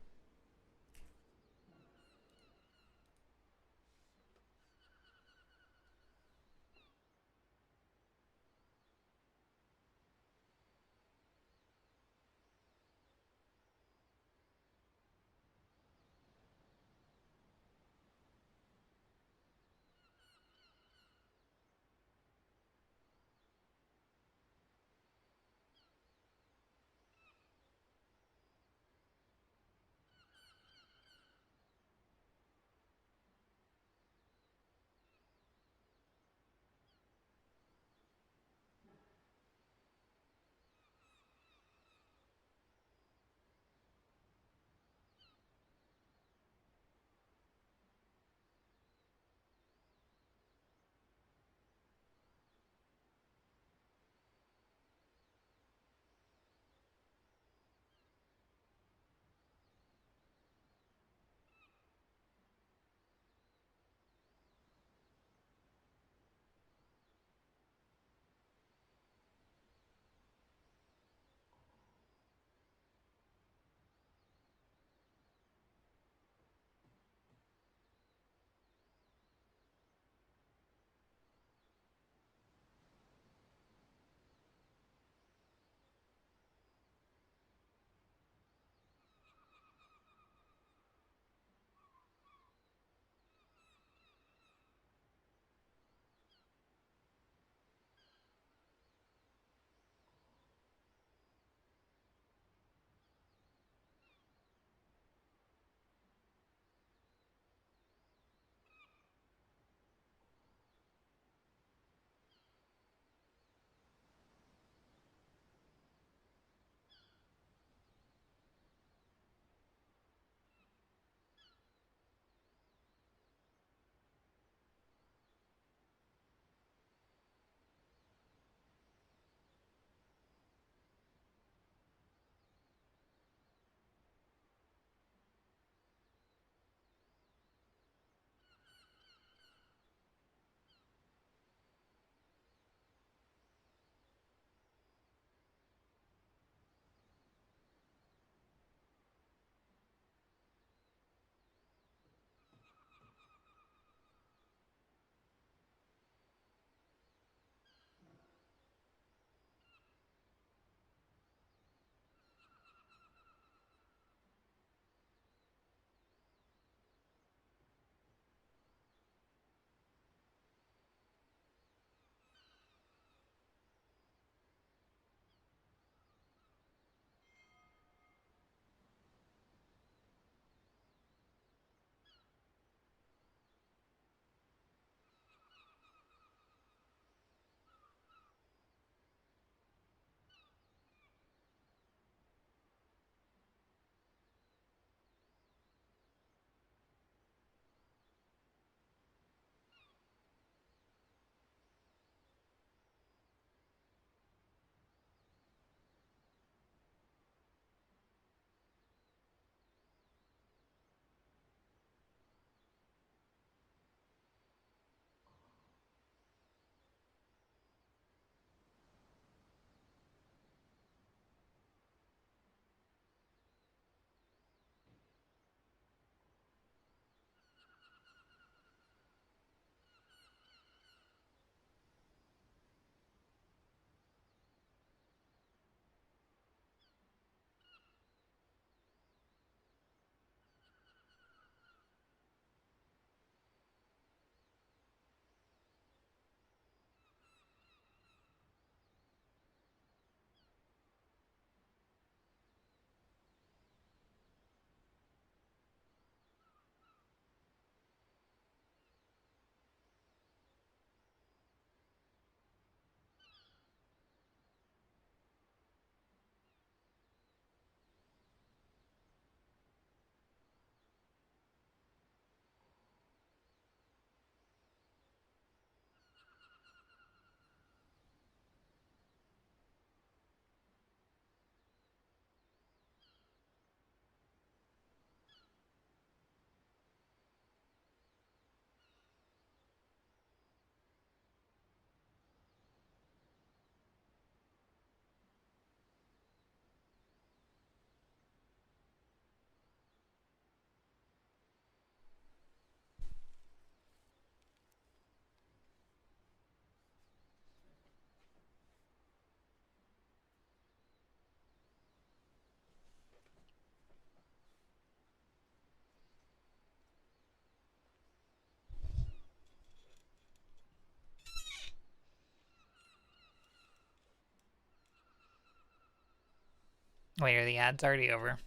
Wait, are the ads already over?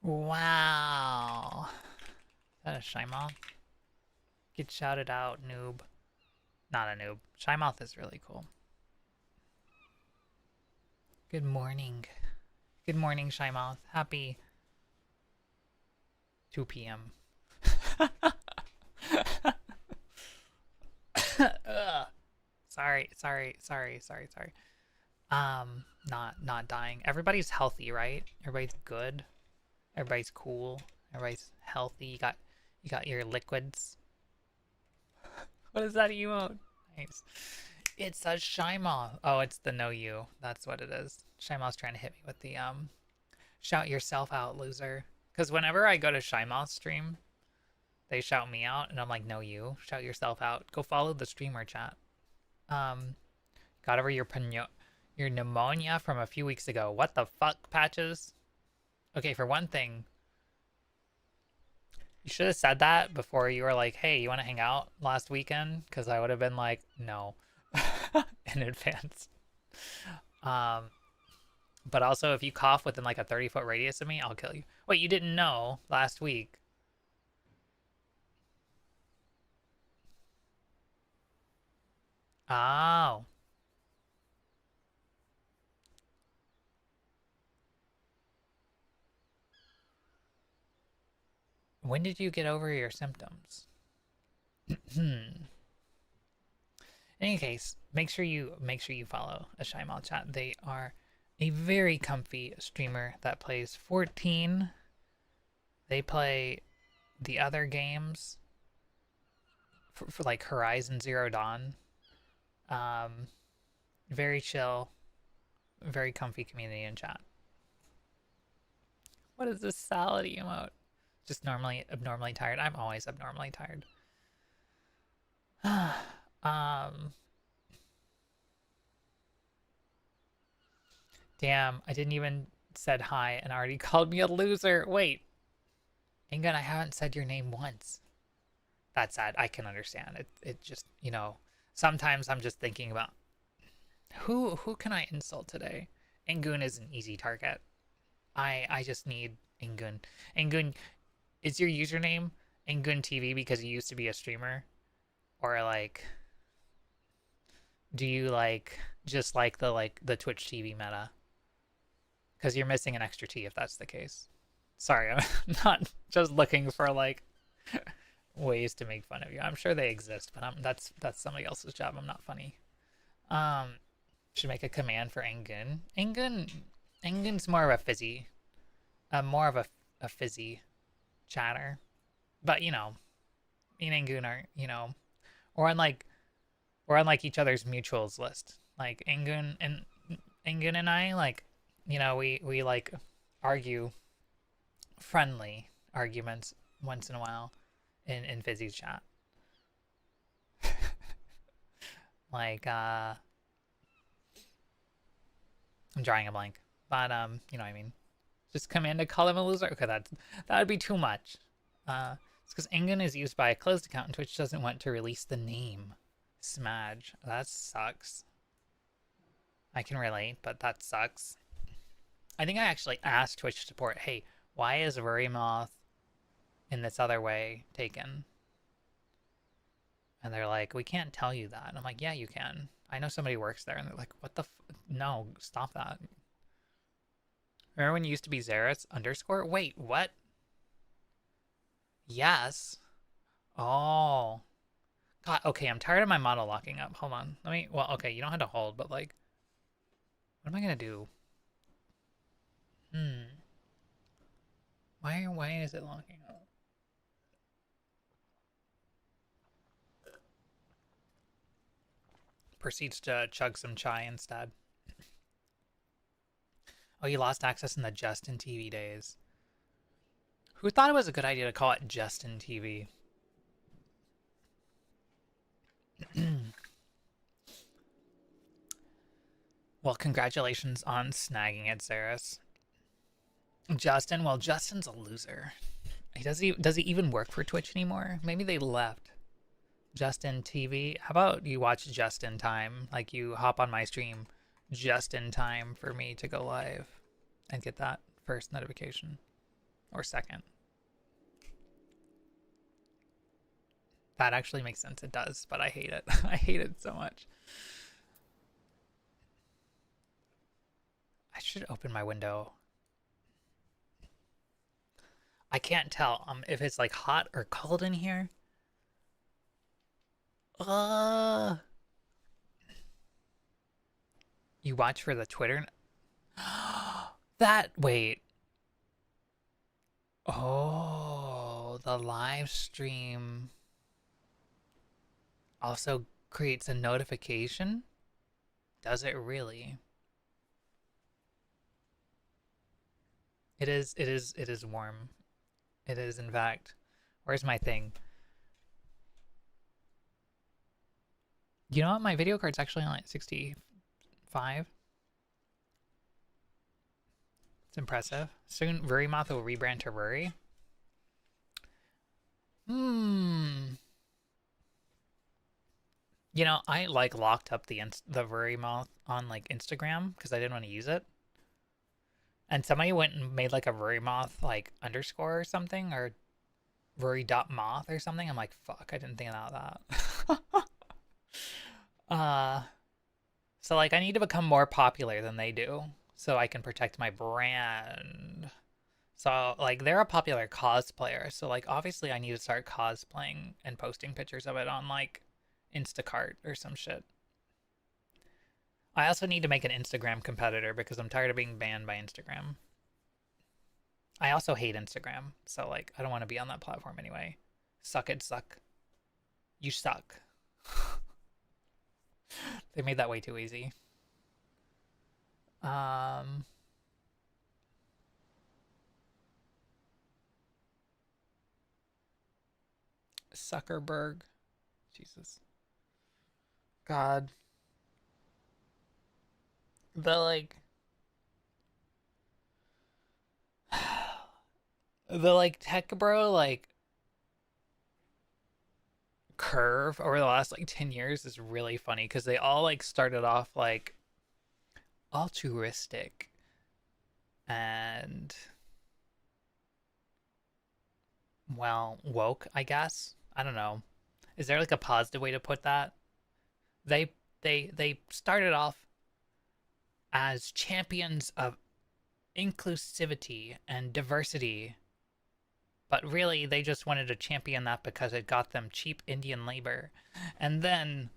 Wow. Is that a Shymoth? Get shouted out, noob. Not a noob. Shymoth is really cool. Good morning. Good morning, Shymoth. Happy 2 p.m. Sorry. Not dying. Everybody's healthy, right? Everybody's good. Everybody's cool. Everybody's healthy. You got your liquids. What is that emote? Nice. It's a Shymoth. Oh, it's the no you. That's what it is. Shymoth's trying to hit me with the shout yourself out, loser. Because whenever I go to Shymoth stream, they shout me out, and I'm like, no you. Shout yourself out. Go follow the streamer chat. Got over your pneumonia from a few weeks ago. What the fuck, Patches? Okay, for one thing, you should have said that before you were like, hey, you want to hang out last weekend? Because I would have been like, no, in advance. But also, if you cough within like a 30-foot radius of me, I'll kill you. Wait, you didn't know last week? Oh. When did you get over your symptoms? In any case, make sure you follow a Shymal chat. They are a very comfy streamer that plays 14. They play the other games for like Horizon Zero Dawn. Very chill, very comfy community in chat. What is this salad emote? Just abnormally tired. I'm always abnormally tired. Damn, I didn't even said hi and already called me a loser. Wait. Ingun, I haven't said your name once. That's sad. I can understand. It just, you know, sometimes I'm just thinking about who can I insult today? Ingun is an easy target. I just need Ingun. Ingun, is your username Ingun TV because you used to be a streamer? Or like do you like just like the Twitch TV meta? Because you're missing an extra T if that's the case. Sorry, I'm not just looking for like ways to make fun of you. I'm sure they exist, but that's somebody else's job. I'm not funny. Should make a command for Engun. Engun's more of a fizzy, more of a fizzy chatter. But you know, me and Engun are, you know, we're on like each other's mutuals list. Like Engun and I, like, you know, we like argue friendly arguments once in a while in Fizzy's chat. Like I'm drawing a blank. But you know what I mean. Just command to call him a loser? Okay, that would be too much. It's because Engun is used by a closed account and Twitch doesn't want to release the name. Smudge. That sucks. I can relate, but that sucks. I think I actually asked Twitch support, hey, why is Moth in this other way taken? And they're like, we can't tell you that. And I'm like, yeah, you can. I know somebody works there. And they're like, what the no, stop that. Remember when you used to be Xeris _? Wait, what? Yes. Oh. God, okay, I'm tired of my model locking up. Hold on. Well, okay, you don't have to hold, but like, what am I gonna do? Why is it locking up? Proceeds to chug some chai instead. Oh, you lost access in the Justin TV days. Who thought it was a good idea to call it Justin TV? Well, congratulations on snagging it, Saris. Justin, well, Justin's a loser. Does he even work for Twitch anymore? Maybe they left. Justin TV. How about you watch just in time? Like you hop on my stream just in time for me to go live. and get that first notification. Or second. That actually makes sense. It does, but I hate it. I hate it so much. I should open my window. I can't tell if it's like hot or cold in here. You watch for the Twitter? Wait. Oh, the live stream also creates a notification? Does it really? It is warm. It is, in fact. Where's my thing? You know what? My video card's actually only at 65. It's impressive. Soon, Rurimoth will rebrand to Ruri. You know, I like locked up the Rurimoth on like Instagram because I didn't want to use it. And somebody went and made like a Rurimoth like underscore or something, or Ruri.moth or something. I'm like, fuck, I didn't think about that. So like I need to become more popular than they do so I can protect my brand. So like they're a popular cosplayer, so like obviously I need to start cosplaying and posting pictures of it on like Instacart or some shit. I also need to make an Instagram competitor because I'm tired of being banned by Instagram. I also hate Instagram, so like I don't want to be on that platform anyway. Suck it, suck. You suck. They made that way too easy. Zuckerberg. Jesus. God. The like the like tech bro like curve over the last like 10 years is really funny because they all like started off like altruistic and well woke, I guess. I don't know. Is there like a positive way to put that? They started off as champions of inclusivity and diversity, but really they just wanted to champion that because it got them cheap Indian labor. And then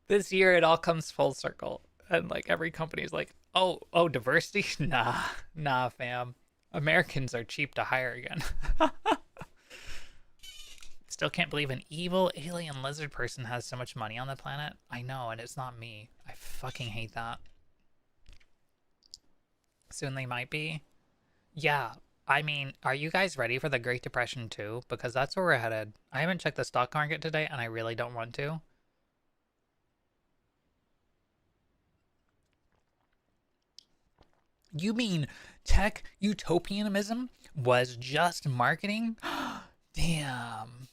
this year it all comes full circle and like every company's like, oh diversity. Nah fam, Americans are cheap to hire again. Still can't believe an evil alien lizard person has so much money on the planet. I know, and it's not me. I fucking hate that. Soon they might be. Yeah, I mean, are you guys ready for the Great Depression too? Because that's where we're headed. I haven't checked the stock market today, and I really don't want to. You mean tech utopianism was just marketing? Damn.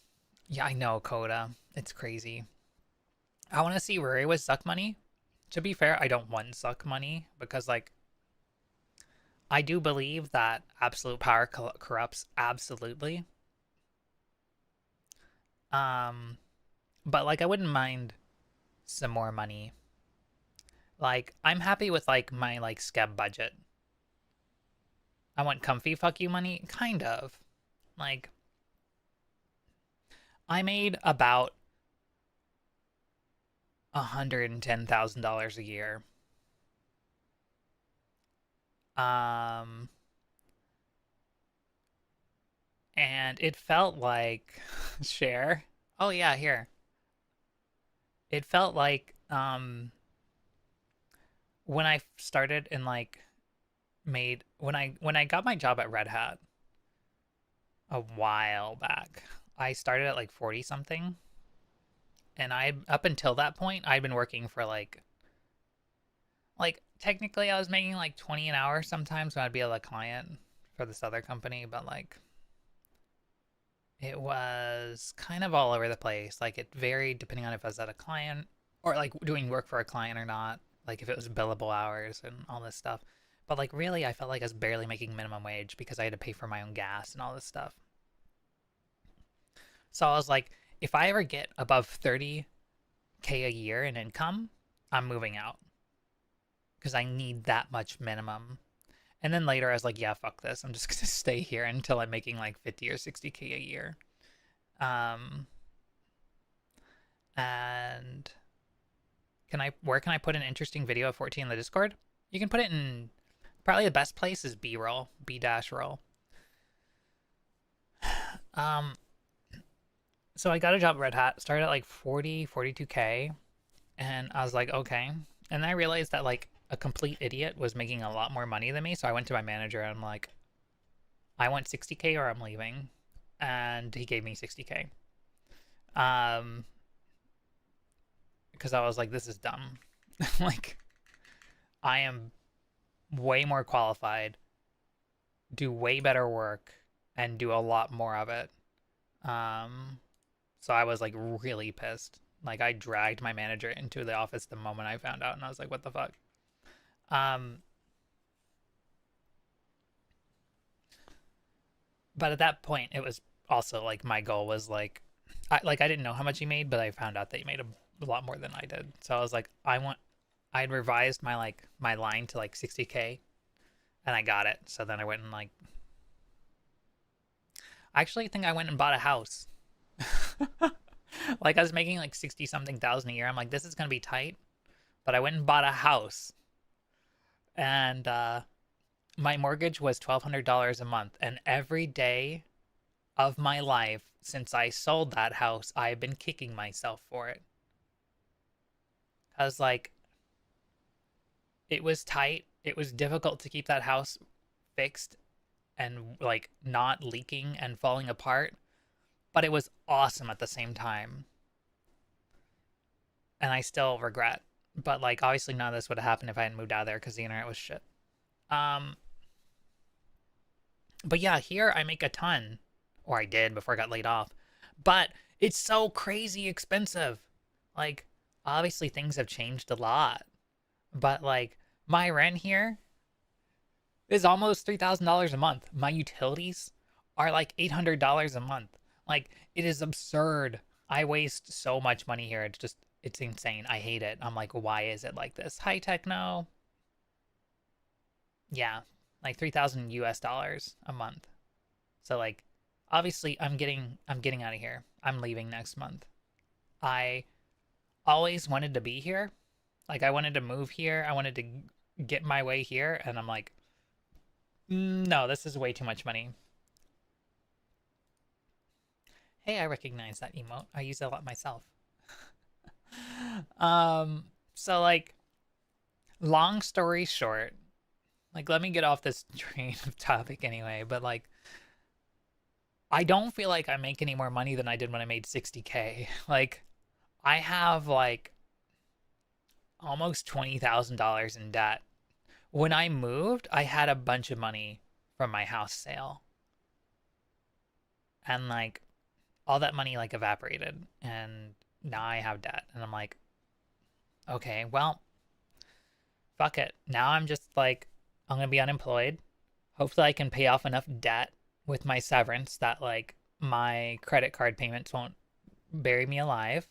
Yeah, I know, Coda. It's crazy. I want to see Ruri with suck money. To be fair, I don't want suck money because, like, I do believe that absolute power corrupts absolutely. But like, I wouldn't mind some more money. Like, I'm happy with like my like scab budget. I want comfy fuck you money, kind of. Like, I made about $110,000 a year. And it felt like share. Oh yeah, here. It felt like when I started and like made when I got my job at Red Hat a while back. I started at like 40 something. And I up until that point I'd been working for like technically I was making like 20 an hour sometimes when I'd be a client for this other company, but like it was kind of all over the place. Like it varied depending on if I was at a client or like doing work for a client or not. like if it was billable hours and all this stuff. But like really, I felt like I was barely making minimum wage because I had to pay for my own gas and all this stuff. So I was like, if I ever get above 30K a year in income, I'm moving out because I need that much minimum. And then later I was like, yeah, fuck this. I'm just going to stay here until I'm making like 50 or 60K a year. And where can I put an interesting video of 14 in the Discord? You can put it in, probably the best place is B-roll, B-roll. So I got a job at Red Hat, started at like 42K, and I was like, okay. And then I realized that like a complete idiot was making a lot more money than me, so I went to my manager and I'm like, I want 60K or I'm leaving. And he gave me 60K. Because I was like, this is dumb. Like, I am way more qualified, do way better work, and do a lot more of it. So I was like really pissed. Like I dragged my manager into the office the moment I found out, and I was like, what the fuck? But at that point, it was also like my goal was like, I didn't know how much he made, but I found out that he made a lot more than I did. So I was like, I'd revised my line to like 60K, and I got it. So then I went and like, I actually think I went and bought a house. Like I was making like 60 something thousand a year. I'm like, this is gonna be tight, but I went and bought a house, and my mortgage was $1,200 a month, and every day of my life since I sold that house, I've been kicking myself for it. I was like, it was tight. It was difficult to keep that house fixed and like not leaking and falling apart, but it was awesome at the same time. And I still regret. But like obviously none of this would have happened if I hadn't moved out of there because the internet was shit. But yeah, here I make a ton. Or I did before I got laid off. But it's so crazy expensive. Like, obviously things have changed a lot. But like my rent here is almost $3,000 a month. My utilities are like $800 a month. Like, it is absurd. I waste so much money here. It's insane. I hate it. I'm like, why is it like this? Hi, techno. Yeah, like 3,000 US dollars a month. So like, obviously I'm getting out of here. I'm leaving next month. I always wanted to be here. Like I wanted to move here. I wanted to get my way here, and I'm like, no, this is way too much money. Hey, I recognize that emote. I use it a lot myself. So like, long story short, like let me get off this train of topic anyway, but like I don't feel like I make any more money than I did when I made 60K. Like I have like almost $20,000 in debt. When I moved, I had a bunch of money from my house sale. And like all that money like evaporated, and now I have debt, and I'm like, okay, well, fuck it. Now I'm just like, I'm gonna be unemployed. Hopefully I can pay off enough debt with my severance that like my credit card payments won't bury me alive.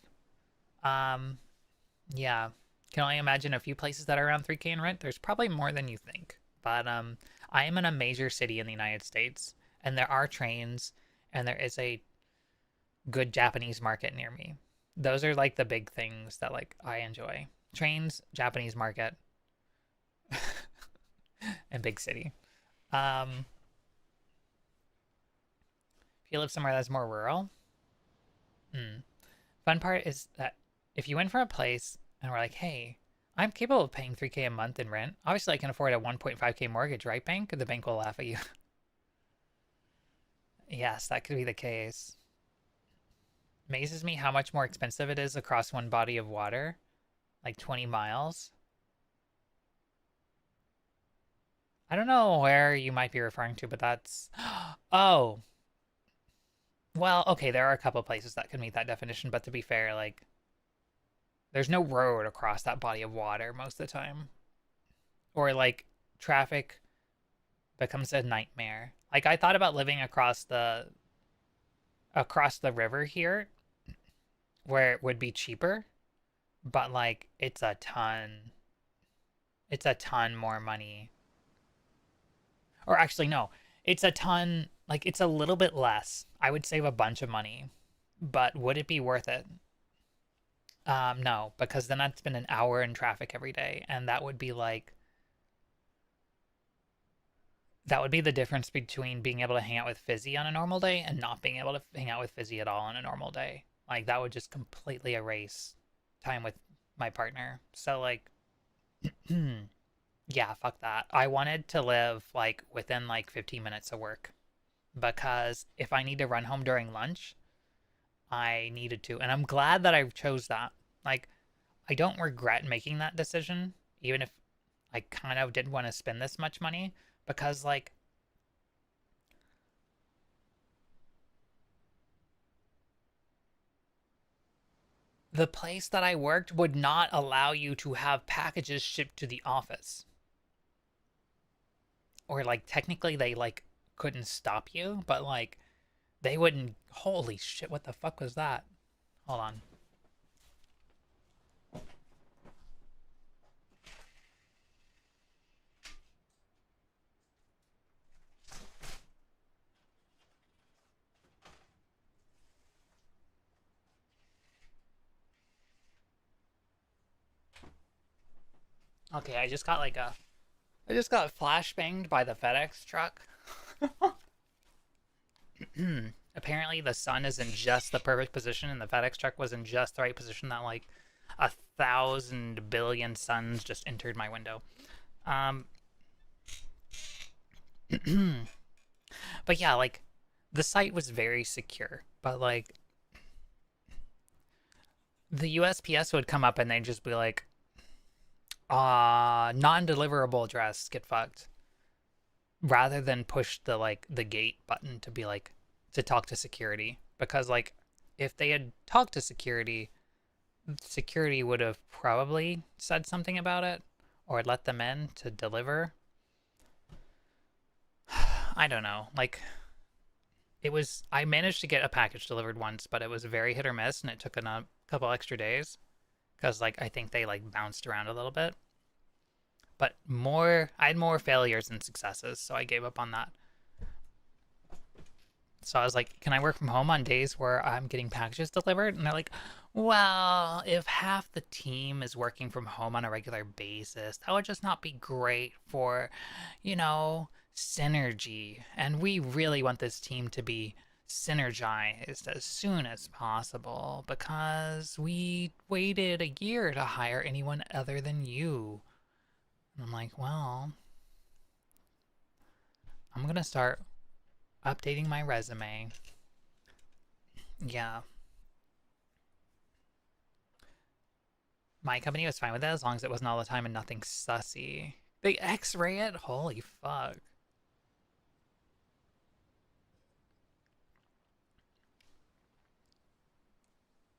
Yeah. Can only imagine a few places that are around 3K in rent. There's probably more than you think. But I am in a major city in the United States, and there are trains, and there is a good Japanese market near me. Those are like the big things that like I enjoy. Trains, Japanese market, and big city. If you live somewhere that's more rural, fun part is that if you went for a place and we're like, hey, I'm capable of paying 3K a month in rent. Obviously, I can afford a 1.5K mortgage, right, bank? The bank will laugh at you. Yes, that could be the case. Amazes me how much more expensive it is across one body of water, like 20 miles. I don't know where you might be referring to, but that's... Oh. Well, okay, there are a couple places that could meet that definition, but to be fair, like... There's no road across that body of water most of the time. Or like traffic becomes a nightmare. Like I thought about living across the river here where it would be cheaper, but like it's a ton more money. Or actually no, it's a ton, like it's a little bit less. I would save a bunch of money, but would it be worth it? No, because then I'd spend an hour in traffic every day, and that would be the difference between being able to hang out with Fizzy on a normal day and not being able to hang out with Fizzy at all on a normal day. Like that would just completely erase time with my partner. So like yeah, fuck that. I wanted to live like within like 15 minutes of work because if I need to run home during lunch, I needed to. And I'm glad that I chose that. Like I don't regret making that decision even if I kind of didn't want to spend this much money because like the place that I worked would not allow you to have packages shipped to the office. Or like technically they like couldn't stop you, but like they wouldn't. Holy shit, what the fuck was that? Hold on. Okay, I just got flashbanged by the FedEx truck. Apparently the sun is in just the perfect position and the FedEx truck was in just the right position that like 1,000 billion suns just entered my window. Um but yeah, like the site was very secure, but like the USPS would come up and they'd just be like, non-deliverable address, get fucked. Rather than push the gate button to be like to talk to security. Because like if they had talked to security, security would have probably said something about it or let them in to deliver. I don't know. Like I managed to get a package delivered once, but it was very hit or miss and it took a couple extra days because like I think they like bounced around a little bit. But I had more failures than successes, so I gave up on that. So I was like, can I work from home on days where I'm getting packages delivered? And they're like, well, if half the team is working from home on a regular basis, that would just not be great for, synergy. And we really want this team to be synergized as soon as possible because we waited a year to hire anyone other than you. And I'm like, well, I'm going to start updating my resume. Yeah. My company was fine with it as long as it wasn't all the time and nothing sussy. They x-ray it? Holy fuck.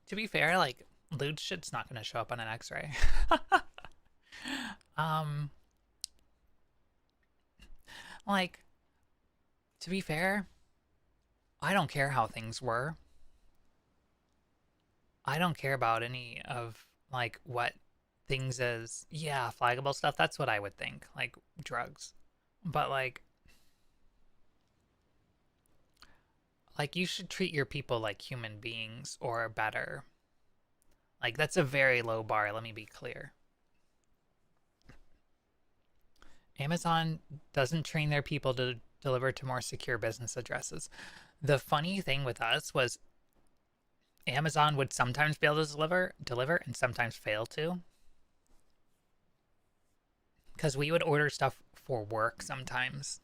To be fair, like, lewd shit's not gonna show up on an x-ray. um, like, to be fair, I don't care how things were. I don't care about any of like what things as flaggable stuff. That's what I would think, like drugs. But like you should treat your people like human beings or better. Like that's a very low bar, let me be clear. Amazon doesn't train their people to deliver to more secure business addresses. The funny thing with us was Amazon would sometimes be able to deliver and sometimes fail to. Because we would order stuff for work sometimes.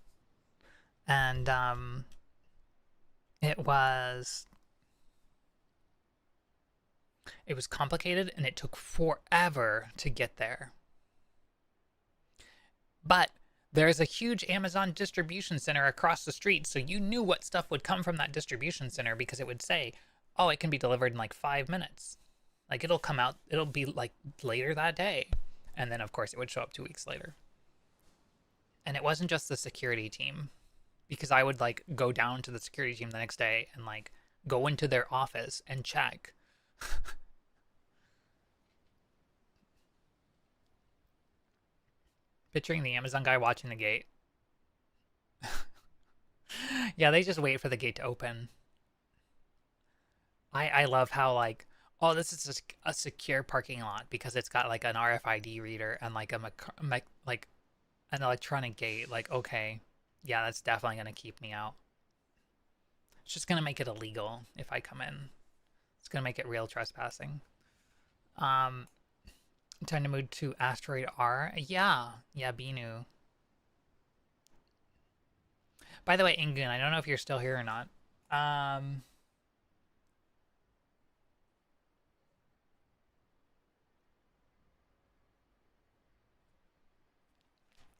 And it was complicated and it took forever to get there. But there's a huge Amazon distribution center across the street, so you knew what stuff would come from that distribution center because it would say, oh, it can be delivered in like 5 minutes. Like it'll come out, it'll be like later that day. And then of course it would show up 2 weeks later. And it wasn't just the security team, because I would like go down to the security team the next day and like go into their office and check. Picturing the Amazon guy watching the gate. Yeah, they just wait for the gate to open. I love how like, oh, this is a secure parking lot because it's got like an RFID reader and like like an electronic gate. Like, okay, yeah, that's definitely gonna keep me out. It's just gonna make it illegal if I come in. It's gonna make it real trespassing. Um, Time to move to Asteroid R. Yeah, yeah, Binu. By the way, Ingun, I don't know if you're still here or not.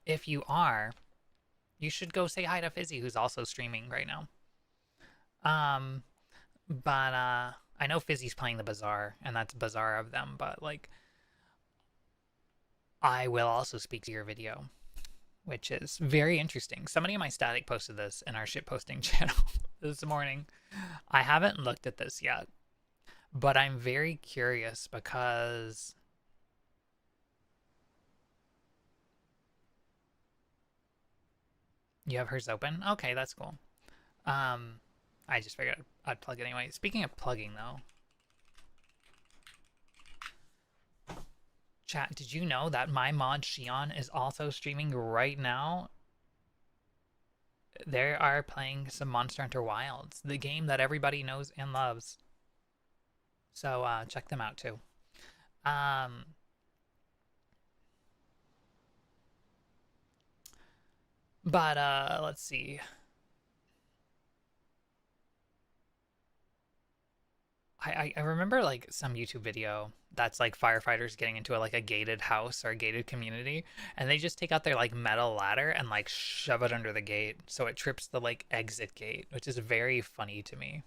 If you are, you should go say hi to Fizzy, who's also streaming right now. But I know Fizzy's playing the Bazaar, and that's bizarre of them, but like, I will also speak to your video, which is very interesting. Somebody in my static posted this in our shitposting channel this morning. I haven't looked at this yet, but I'm very curious because you have hers open. Okay, that's cool. I just figured I'd plug it anyway. Speaking of plugging, though, chat, did you know that my mod Shion is also streaming right now? They are playing some Monster Hunter Wilds, the game that everybody knows and loves. So check them out too. But let's see. I remember like some YouTube video that's like firefighters getting into like a gated house or a gated community, and they just take out their like metal ladder and like shove it under the gate so it trips the like exit gate, which is very funny to me.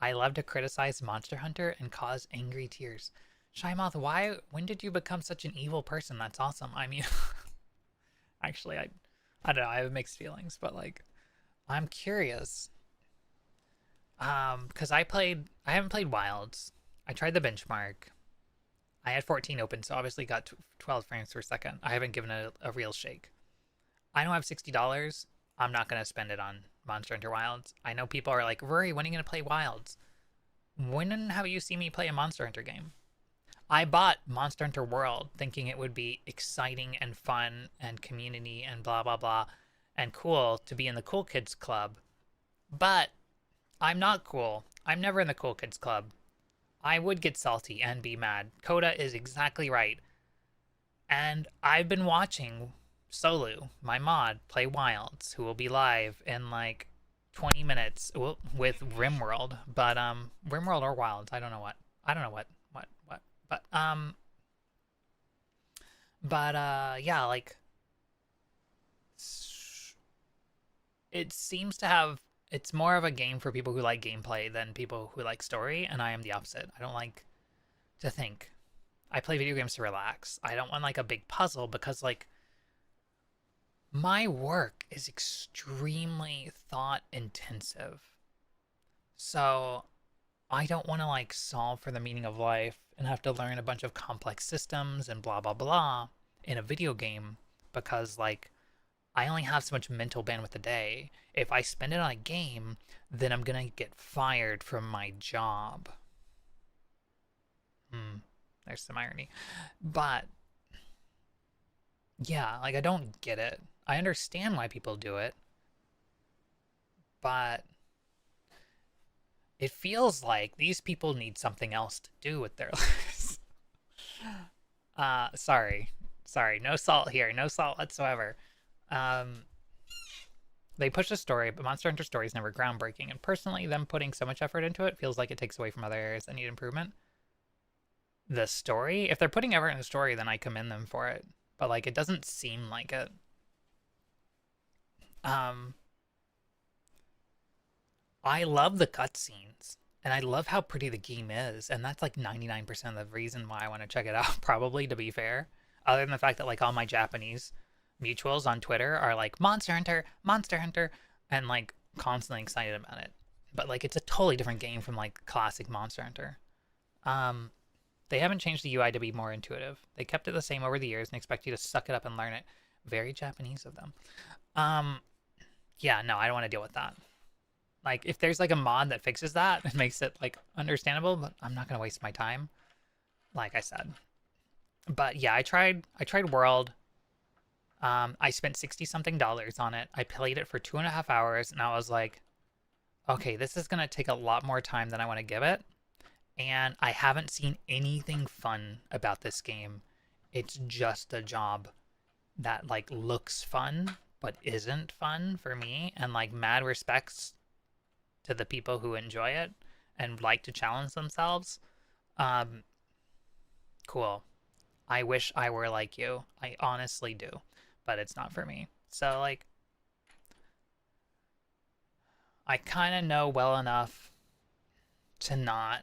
I love to criticize Monster Hunter and cause angry tears. Shymoth, when did you become such an evil person? That's awesome. I mean, actually, I don't know. I have mixed feelings, but like, I'm curious. Because I haven't played Wilds. I tried the benchmark. I had 14 open, so obviously got 12 frames per second. I haven't given it a real shake. I don't have $60. I'm not gonna spend it on Monster Hunter Wilds. I know people are like, Rory, when are you gonna play Wilds? When have you seen me play a Monster Hunter game? I bought Monster Hunter World thinking it would be exciting and fun and community and blah blah blah and cool to be in the cool kids club. But I'm not cool. I'm never in the cool kids club. I would get salty and be mad. Coda is exactly right. And I've been watching Solu, my mod, play Wilds, who will be live in like 20 minutes with Rimworld. But Rimworld or Wilds, I don't know what. I don't know what. But yeah, like it seems to have, it's more of a game for people who like gameplay than people who like story, and I am the opposite. I don't like to think. I play video games to relax. I don't want like a big puzzle because like my work is extremely thought intensive. So I don't want to like solve for the meaning of life and have to learn a bunch of complex systems and blah blah blah in a video game, because like I only have so much mental bandwidth a day. If I spend it on a game, then I'm gonna get fired from my job. There's some irony. But yeah, like I don't get it. I understand why people do it, but it feels like these people need something else to do with their lives. Sorry. No salt here. No salt whatsoever. They push a story, but Monster Hunter story is never groundbreaking, and personally, them putting so much effort into it feels like it takes away from other areas that need improvement. The story? If they're putting effort in the story, then I commend them for it. But like, it doesn't seem like it. I love the cutscenes. And I love how pretty the game is, and that's like 99% of the reason why I want to check it out, probably, to be fair. Other than the fact that like all my Japanese mutuals on Twitter are like Monster Hunter, and like constantly excited about it. But like it's a totally different game from like classic Monster Hunter. Um, they haven't changed the UI to be more intuitive. They kept it the same over the years and expect you to suck it up and learn it. Very Japanese of them. Um, yeah, no, I don't want to deal with that. Like, if there's like a mod that fixes that and makes it like understandable, but I'm not gonna waste my time. Like I said. But yeah, I tried World. I spent 60 something dollars on it. I played it for 2.5 hours, and I was like, okay, this is gonna take a lot more time than I want to give it. And I haven't seen anything fun about this game. It's just a job that like looks fun but isn't fun for me. And like mad respects to the people who enjoy it and like to challenge themselves. Um, cool. I wish I were like you. I honestly do, but it's not for me. So like, I kind of know well enough to not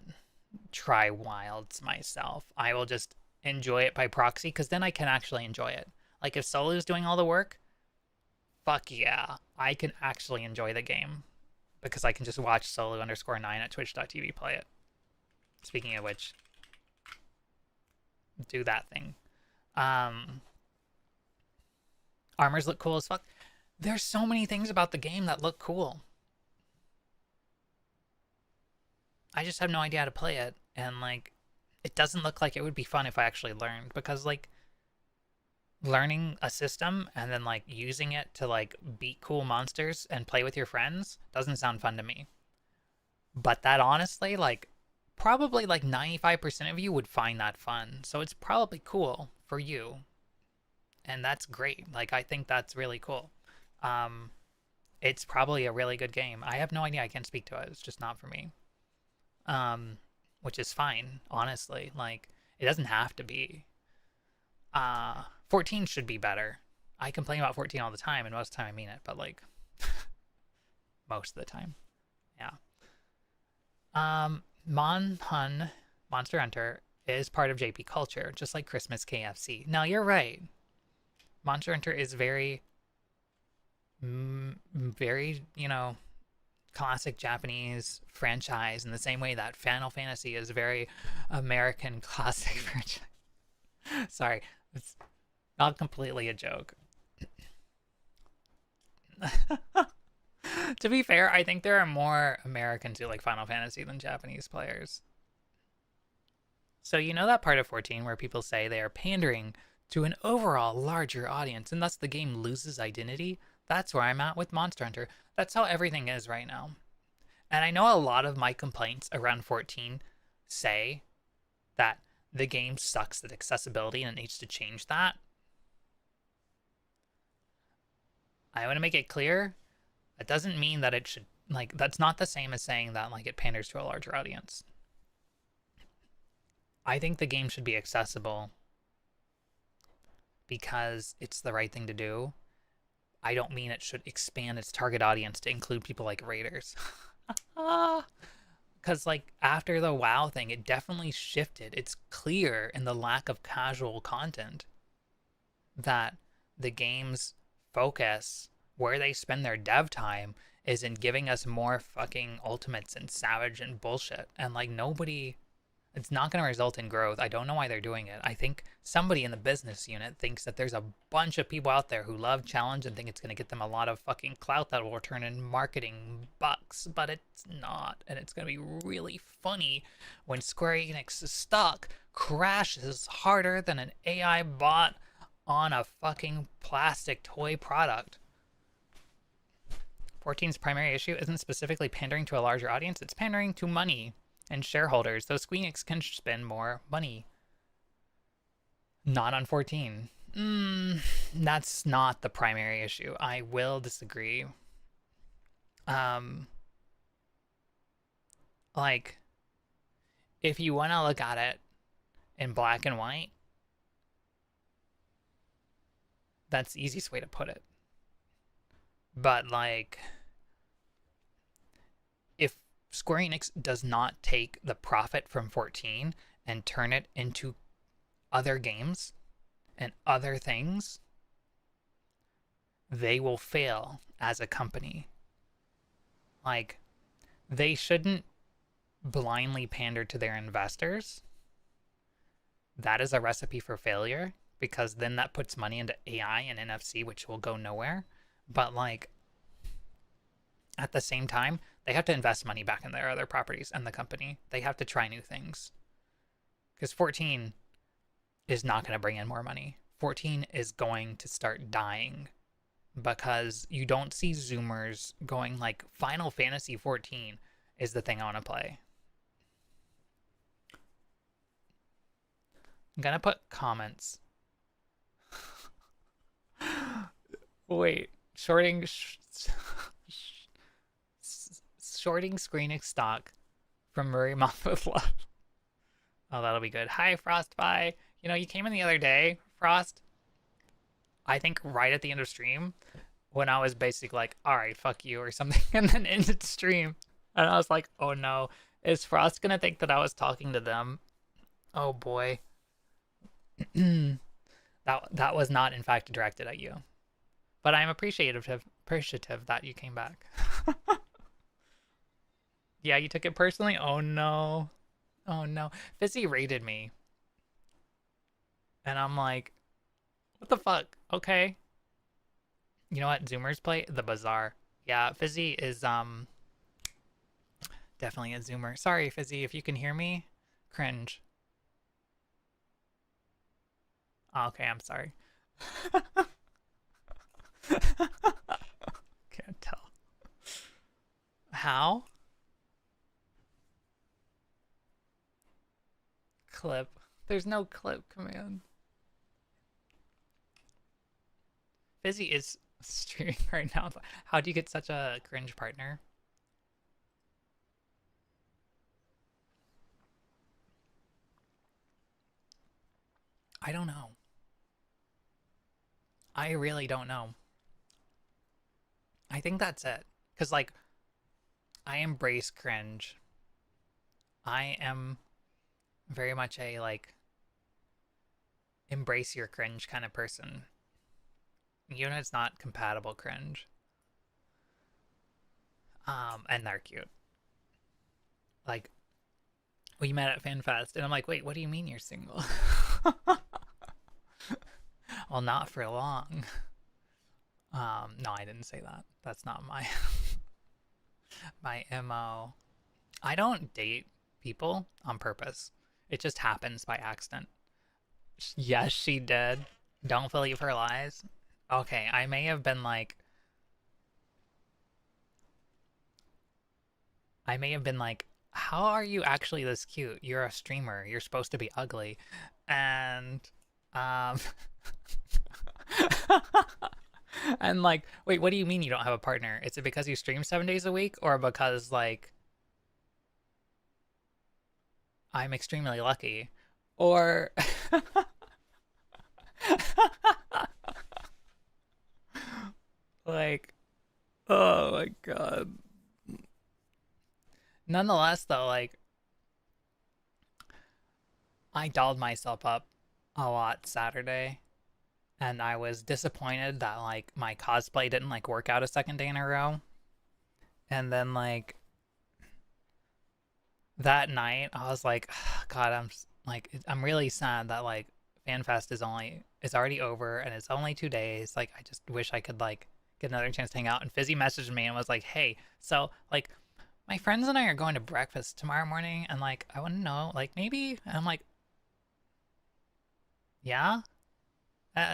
try wilds myself. I will just enjoy it by proxy because then I can actually enjoy it. Like if Solo is doing all the work, fuck yeah, I can actually enjoy the game because I can just watch Solo_9 at twitch.tv play it. Speaking of which, do that thing. Armors look cool as fuck. There's so many things about the game that look cool. I just have no idea how to play it, and like, it doesn't look like it would be fun if I actually learned, because like, learning a system and then like using it to like beat cool monsters and play with your friends doesn't sound fun to me. But that honestly, like, probably like 95% of you would find that fun. So it's probably cool for you. And that's great. Like, I think that's really cool. Um, it's probably a really good game. I have no idea. I can't speak to it. It's just not for me. Um, which is fine, honestly. Like, it doesn't have to be. 14 should be better. I complain about 14 all the time, and most of the time I mean it, but like, most of the time. Yeah. Monster Hunter is part of JP culture, just like Christmas KFC. Now you're right. Monster Hunter is very, very, classic Japanese franchise in the same way that Final Fantasy is very American classic franchise. Sorry, it's not completely a joke. To be fair, I think there are more Americans who like Final Fantasy than Japanese players. So you know that part of 14 where people say they are pandering to an overall larger audience and thus the game loses identity? That's where I'm at with Monster Hunter. That's how everything is right now. And I know a lot of my complaints around 14 say that the game sucks at accessibility and it needs to change that. I want to make it clear that doesn't mean that it should, like, that's not the same as saying that like it panders to a larger audience. I think the game should be accessible because it's the right thing to do. I don't mean it should expand its target audience to include people like raiders. Because like after the WoW thing, it definitely shifted. It's clear in the lack of casual content that the game's focus, where they spend their dev time, is in giving us more fucking ultimates and savage and bullshit. And like nobody, it's not going to result in growth. I don't know why they're doing it. I think somebody in the business unit thinks that there's a bunch of people out there who love challenge and think it's going to get them a lot of fucking clout that will return in marketing bucks, but it's not. And it's going to be really funny when Square Enix's stock crashes harder than an AI bot on a fucking plastic toy product. 14's primary issue isn't specifically pandering to a larger audience, it's pandering to money and shareholders, though Squeenix can spend more money. Not on 14. That's not the primary issue. I will disagree. Like, if you want to look at it in black and white, that's the easiest way to put it. But like, if Square Enix does not take the profit from 14 and turn it into other games and other things, they will fail as a company. Like, they shouldn't blindly pander to their investors. That is a recipe for failure, because then that puts money into AI and NFC, which will go nowhere. But like, at the same time, they have to invest money back in their other properties and the company. They have to try new things. Because 14 is not going to bring in more money. 14 is going to start dying because you don't see Zoomers going like, Final Fantasy 14 is the thing I want to play. I'm going to put comments. Wait, shorting Screenix stock from Murray Moth with Love. Oh, that'll be good. Hi, Frostby. You know, you came in the other day, Frost. I think right at the end of stream, when I was basically like, all right, fuck you or something, and then ended stream. And I was like, oh no, is Frost gonna think that I was talking to them? Oh boy. that was not in fact directed at you. But I'm appreciative that you came back. Yeah, you took it personally? Oh no. Oh no. Fizzy raided me. And I'm like, what the fuck? Okay. You know what Zoomers play? The Bazaar. Yeah, Fizzy is definitely a Zoomer. Sorry, Fizzy, if you can hear me. Cringe. Oh, okay, I'm sorry. Can't tell. How? Clip. There's no clip command. Fizzy is streaming right now. How do you get such a cringe partner? I don't know. I really don't know. I think that's it. Because, like, I embrace cringe. I am very much a, like, embrace your cringe kind of person. Even if it's not compatible cringe. And they're cute. Like, we met at FanFest, and I'm like, wait, what do you mean you're single? Well, not for long. No, I didn't say that. That's not my my MO. I don't date people on purpose. It just happens by accident. Yes, she did. Don't believe her lies. Okay, I may have been like, how are you actually this cute? You're a streamer. You're supposed to be ugly. And um and like, wait, what do you mean you don't have a partner? Is it because you stream 7 days a week, or because like I'm extremely lucky? Or like, oh my god. Nonetheless though, like, I dolled myself up a lot Saturday, and I was disappointed that like my cosplay didn't like work out a second day in a row. And then like that night I was like, god, I'm really sad that like FanFest is already over and it's only 2 days. Like, I just wish I could like get another chance to hang out. And Fizzy messaged me and was like, hey, so like my friends and I are going to breakfast tomorrow morning, and like I want to know, like, maybe. And I'm like, yeah,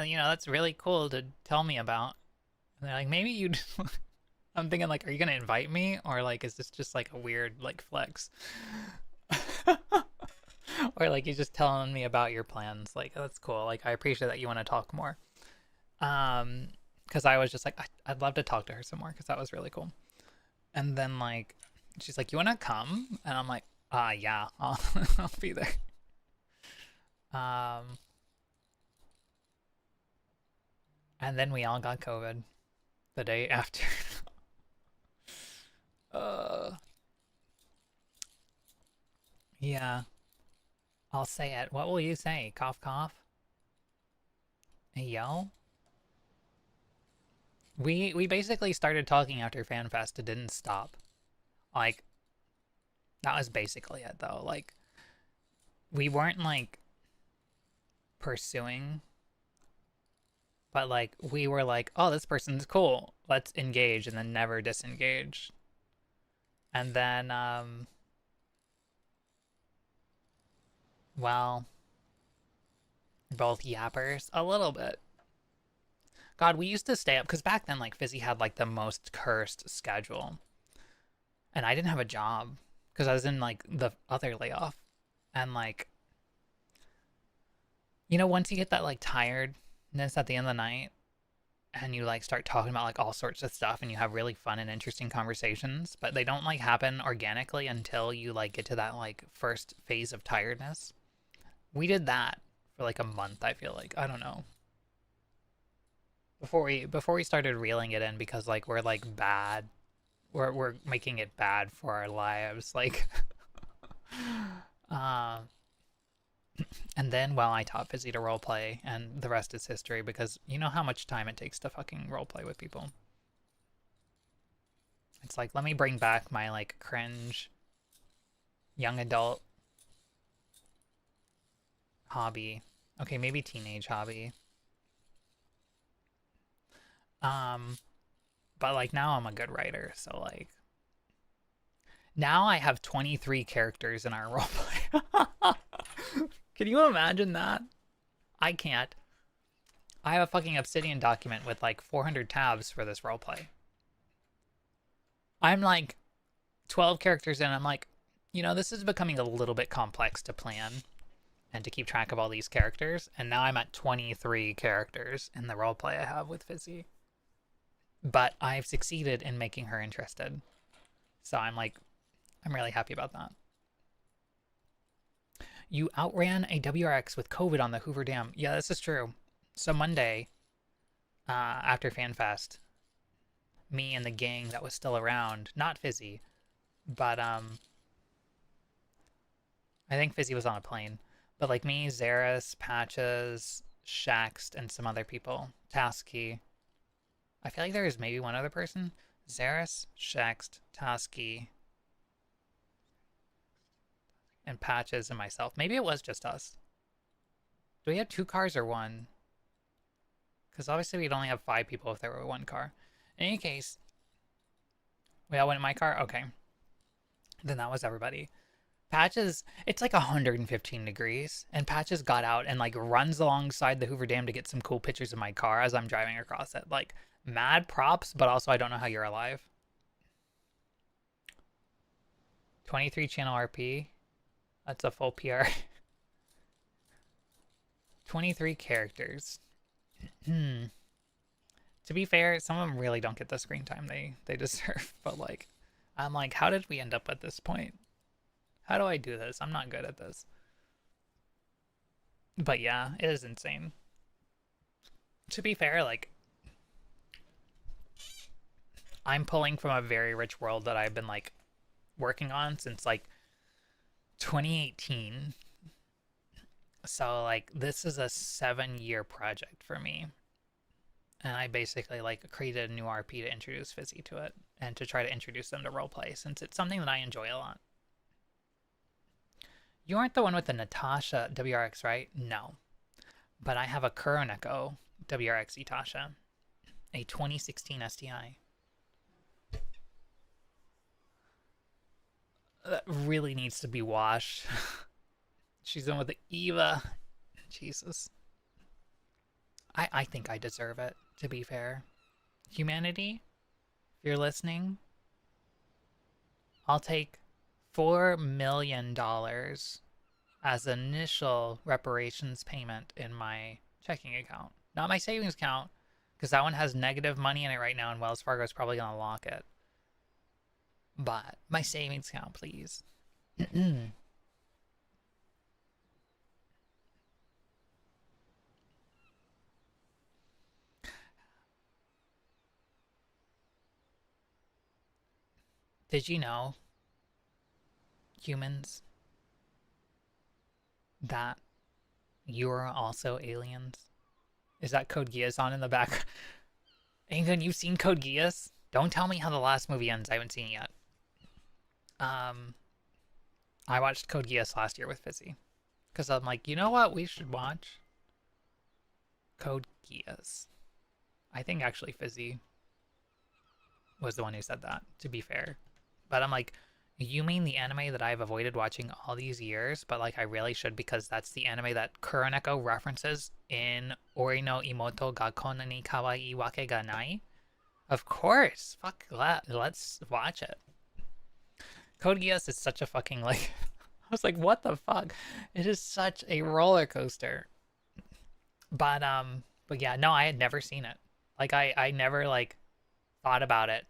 you know, that's really cool to tell me about. And they're like, maybe you. I'm thinking like, are you gonna invite me, or like, is this just like a weird like flex? Or like, you're just telling me about your plans. Like, that's cool. Like, I appreciate that you want to talk more. Because I was just like, I'd love to talk to her some more, because that was really cool. And then like, she's like, you want to come? And I'm like, yeah, I'll be there. And then we all got COVID the day after. uh Yeah, I'll say it. What will you say? Cough, cough? A yell? We basically started talking after FanFest. It didn't stop. Like, that was basically it, though. Like, we weren't, like, pursuing, but, like, we were like, oh, this person's cool. Let's engage, and then never disengage. And then, well, both yappers. A little bit. God, we used to stay up, because back then, like, Fizzy had, like, the most cursed schedule. And I didn't have a job, because I was in, like, the other layoff. And, like, you know, once you get that, like, tiredness at the end of the night, and you, like, start talking about, like, all sorts of stuff, and you have really fun and interesting conversations, but they don't, like, happen organically until you, like, get to that, like, first phase of tiredness. We did that for, like, a month, I feel like. I don't know. Before we started reeling it in, because, like, we're, like, bad. We're making it bad for our lives. Like, uh, and then, well, I taught Fizzy to roleplay, and the rest is history, because you know how much time it takes to fucking roleplay with people. It's like, let me bring back my, like, cringe young adult hobby. Okay, maybe teenage hobby. Um, but, like, now I'm a good writer, so, like, now I have 23 characters in our roleplay. Can you imagine that? I can't. I have a fucking Obsidian document with, like, 400 tabs for this roleplay. I'm, like, 12 characters in. I'm like, you know, this is becoming a little bit complex to plan and to keep track of all these characters. And now I'm at 23 characters in the roleplay I have with Fizzy. But I've succeeded in making her interested. So I'm like, I'm really happy about that. You outran a WRX with COVID on the Hoover Dam. Yeah, this is true. So Monday, after FanFest, me and the gang that was still around, not Fizzy, but I think Fizzy was on a plane. But like me, Zaris, Patches, Shaxed, and some other people. Tasky. I feel like there is maybe one other person. Zaris, Shaxed, Tasky, and Patches and myself. Maybe it was just us. Do we have 2 cars or 1? Because obviously we'd only have 5 people if there were 1 car. In any case, we all went in my car? Okay. Then that was everybody. Patches, it's like 115 degrees, and Patches got out and, like, runs alongside the Hoover Dam to get some cool pictures of my car as I'm driving across it. Like, mad props, but also I don't know how you're alive. 23 channel RP. That's a full PR. 23 characters. To be fair, some of them really don't get the screen time they deserve, but, like, I'm like, how did we end up at this point? How do I do this? I'm not good at this. But yeah, it is insane. To be fair, like, I'm pulling from a very rich world that I've been, like, working on since, like, 2018. So, like, this is a 7-year project for me. And I basically, like, created a new RP to introduce Fizzy to it and to try to introduce them to roleplay, since it's something that I enjoy a lot. You aren't the one with the Natasha WRX, right? No. But I have a Kuroneko WRX Itasha, a 2016 STI. That really needs to be washed. She's in with the Eva. Jesus. I think I deserve it, to be fair. Humanity, if you're listening, I'll take $4 million as initial reparations payment in my checking account. Not my savings account, because that one has negative money in it right now, and Wells Fargo is probably going to lock it. But my savings account, please. Did you know, humans, that you're also aliens? Is that Code Geass on in the back? Aingan, you've seen Code Geass? Don't tell me how the last movie ends. I haven't seen it yet. I watched Code Geass last year with Fizzy. Because I'm like, you know what we should watch? Code Geass. I think actually Fizzy was the one who said that, to be fair. But I'm like, you mean the anime that I've avoided watching all these years, but like I really should because that's the anime that Kuroneko references in Ori no Imoto ga konna ni kawaii wake ga nai? Of course! Fuck, let's watch it. Code Geass is such a fucking like... I was like, what the fuck? It is such a roller coaster. But yeah, no, I had never seen it. Like I never like thought about it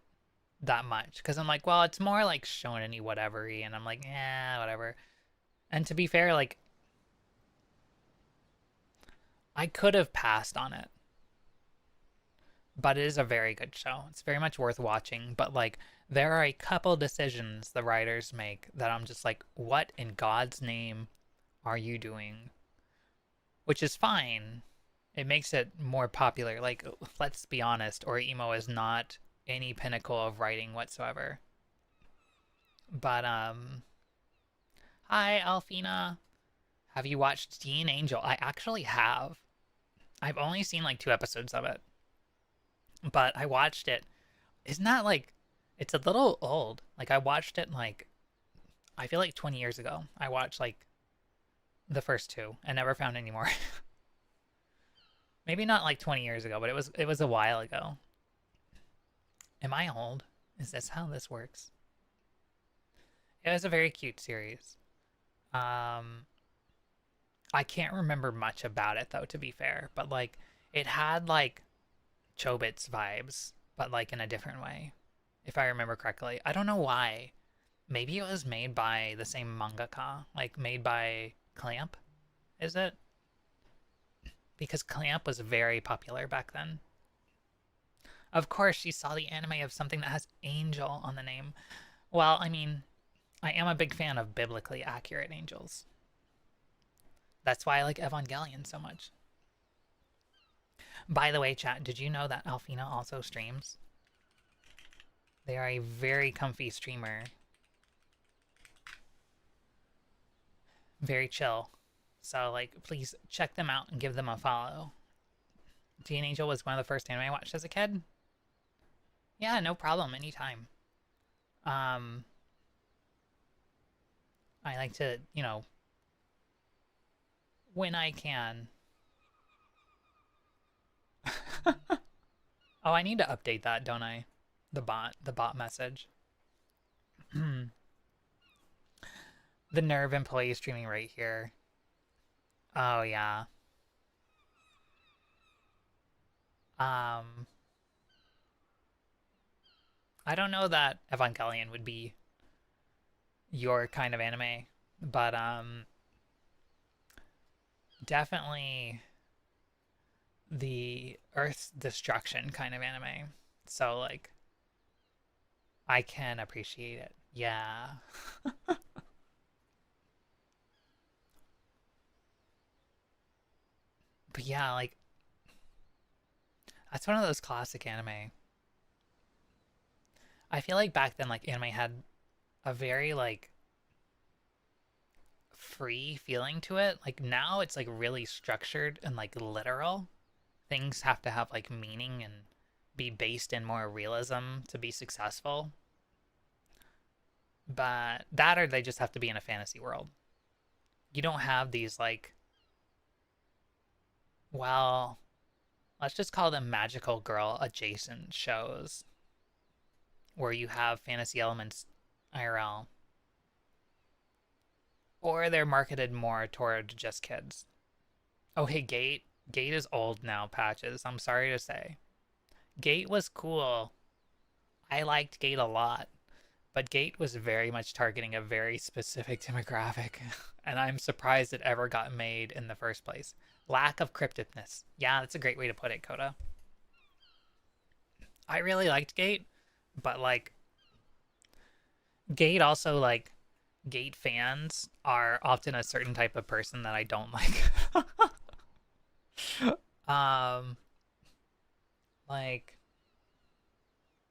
that much because I'm like, well, it's more like shonen-y whatever-y, and I'm like, yeah, whatever. And to be fair, like I could have passed on it, but it is a very good show. It's very much worth watching. But like, there are a couple decisions the writers make that I'm just like, what in God's name are you doing? Which is fine. It makes it more popular. Like, let's be honest, Emo is not any pinnacle of writing whatsoever. But hi Alfina. Have you watched Teen Angel? I actually have. I've only seen like 2 episodes of it. But I watched it. Isn't that like, it's a little old. Like I watched it like, I feel like 20 years ago. I watched like the first 2 and never found any more. Maybe not like 20 years ago, but it was a while ago. Am I old? Is this how this works? It was a very cute series. I can't remember much about it though, to be fair, but like it had like Chobits vibes, but like in a different way, if I remember correctly. I don't know why. Maybe it was made by the same mangaka, like made by Clamp, is it? Because Clamp was very popular back then. Of course, she saw the anime of something that has angel on the name. Well, I mean, I am a big fan of biblically accurate angels. That's why I like Evangelion so much. By the way, chat, did you know that Alfina also streams? They are a very comfy streamer. Very chill. So, like, please check them out and give them a follow. Teen Angel was one of the first anime I watched as a kid. Yeah, no problem, anytime. I like to, you know, when I can. Oh, I need to update that, don't I? The bot message. The Nerve employee streaming right here. Oh, yeah. I don't know that Evangelion would be your kind of anime, but definitely the Earth's destruction kind of anime. So like I can appreciate it. Yeah. But yeah, like that's one of those classic anime. I feel like back then like anime had a very like free feeling to it. Like now it's like really structured and like literal. Things have to have like meaning and be based in more realism to be successful. But that or they just have to be in a fantasy world. You don't have these like, well, let's just call them magical girl adjacent shows where you have fantasy elements IRL. Or they're marketed more toward just kids. Oh, hey, Gate. Gate is old now, Patches. I'm sorry to say. Gate was cool. I liked Gate a lot. But Gate was very much targeting a very specific demographic. And I'm surprised it ever got made in the first place. Lack of crypticness. Yeah, that's a great way to put it, Coda. I really liked Gate. But, like, Gate also, like, Gate fans are often a certain type of person that I don't like. um, like,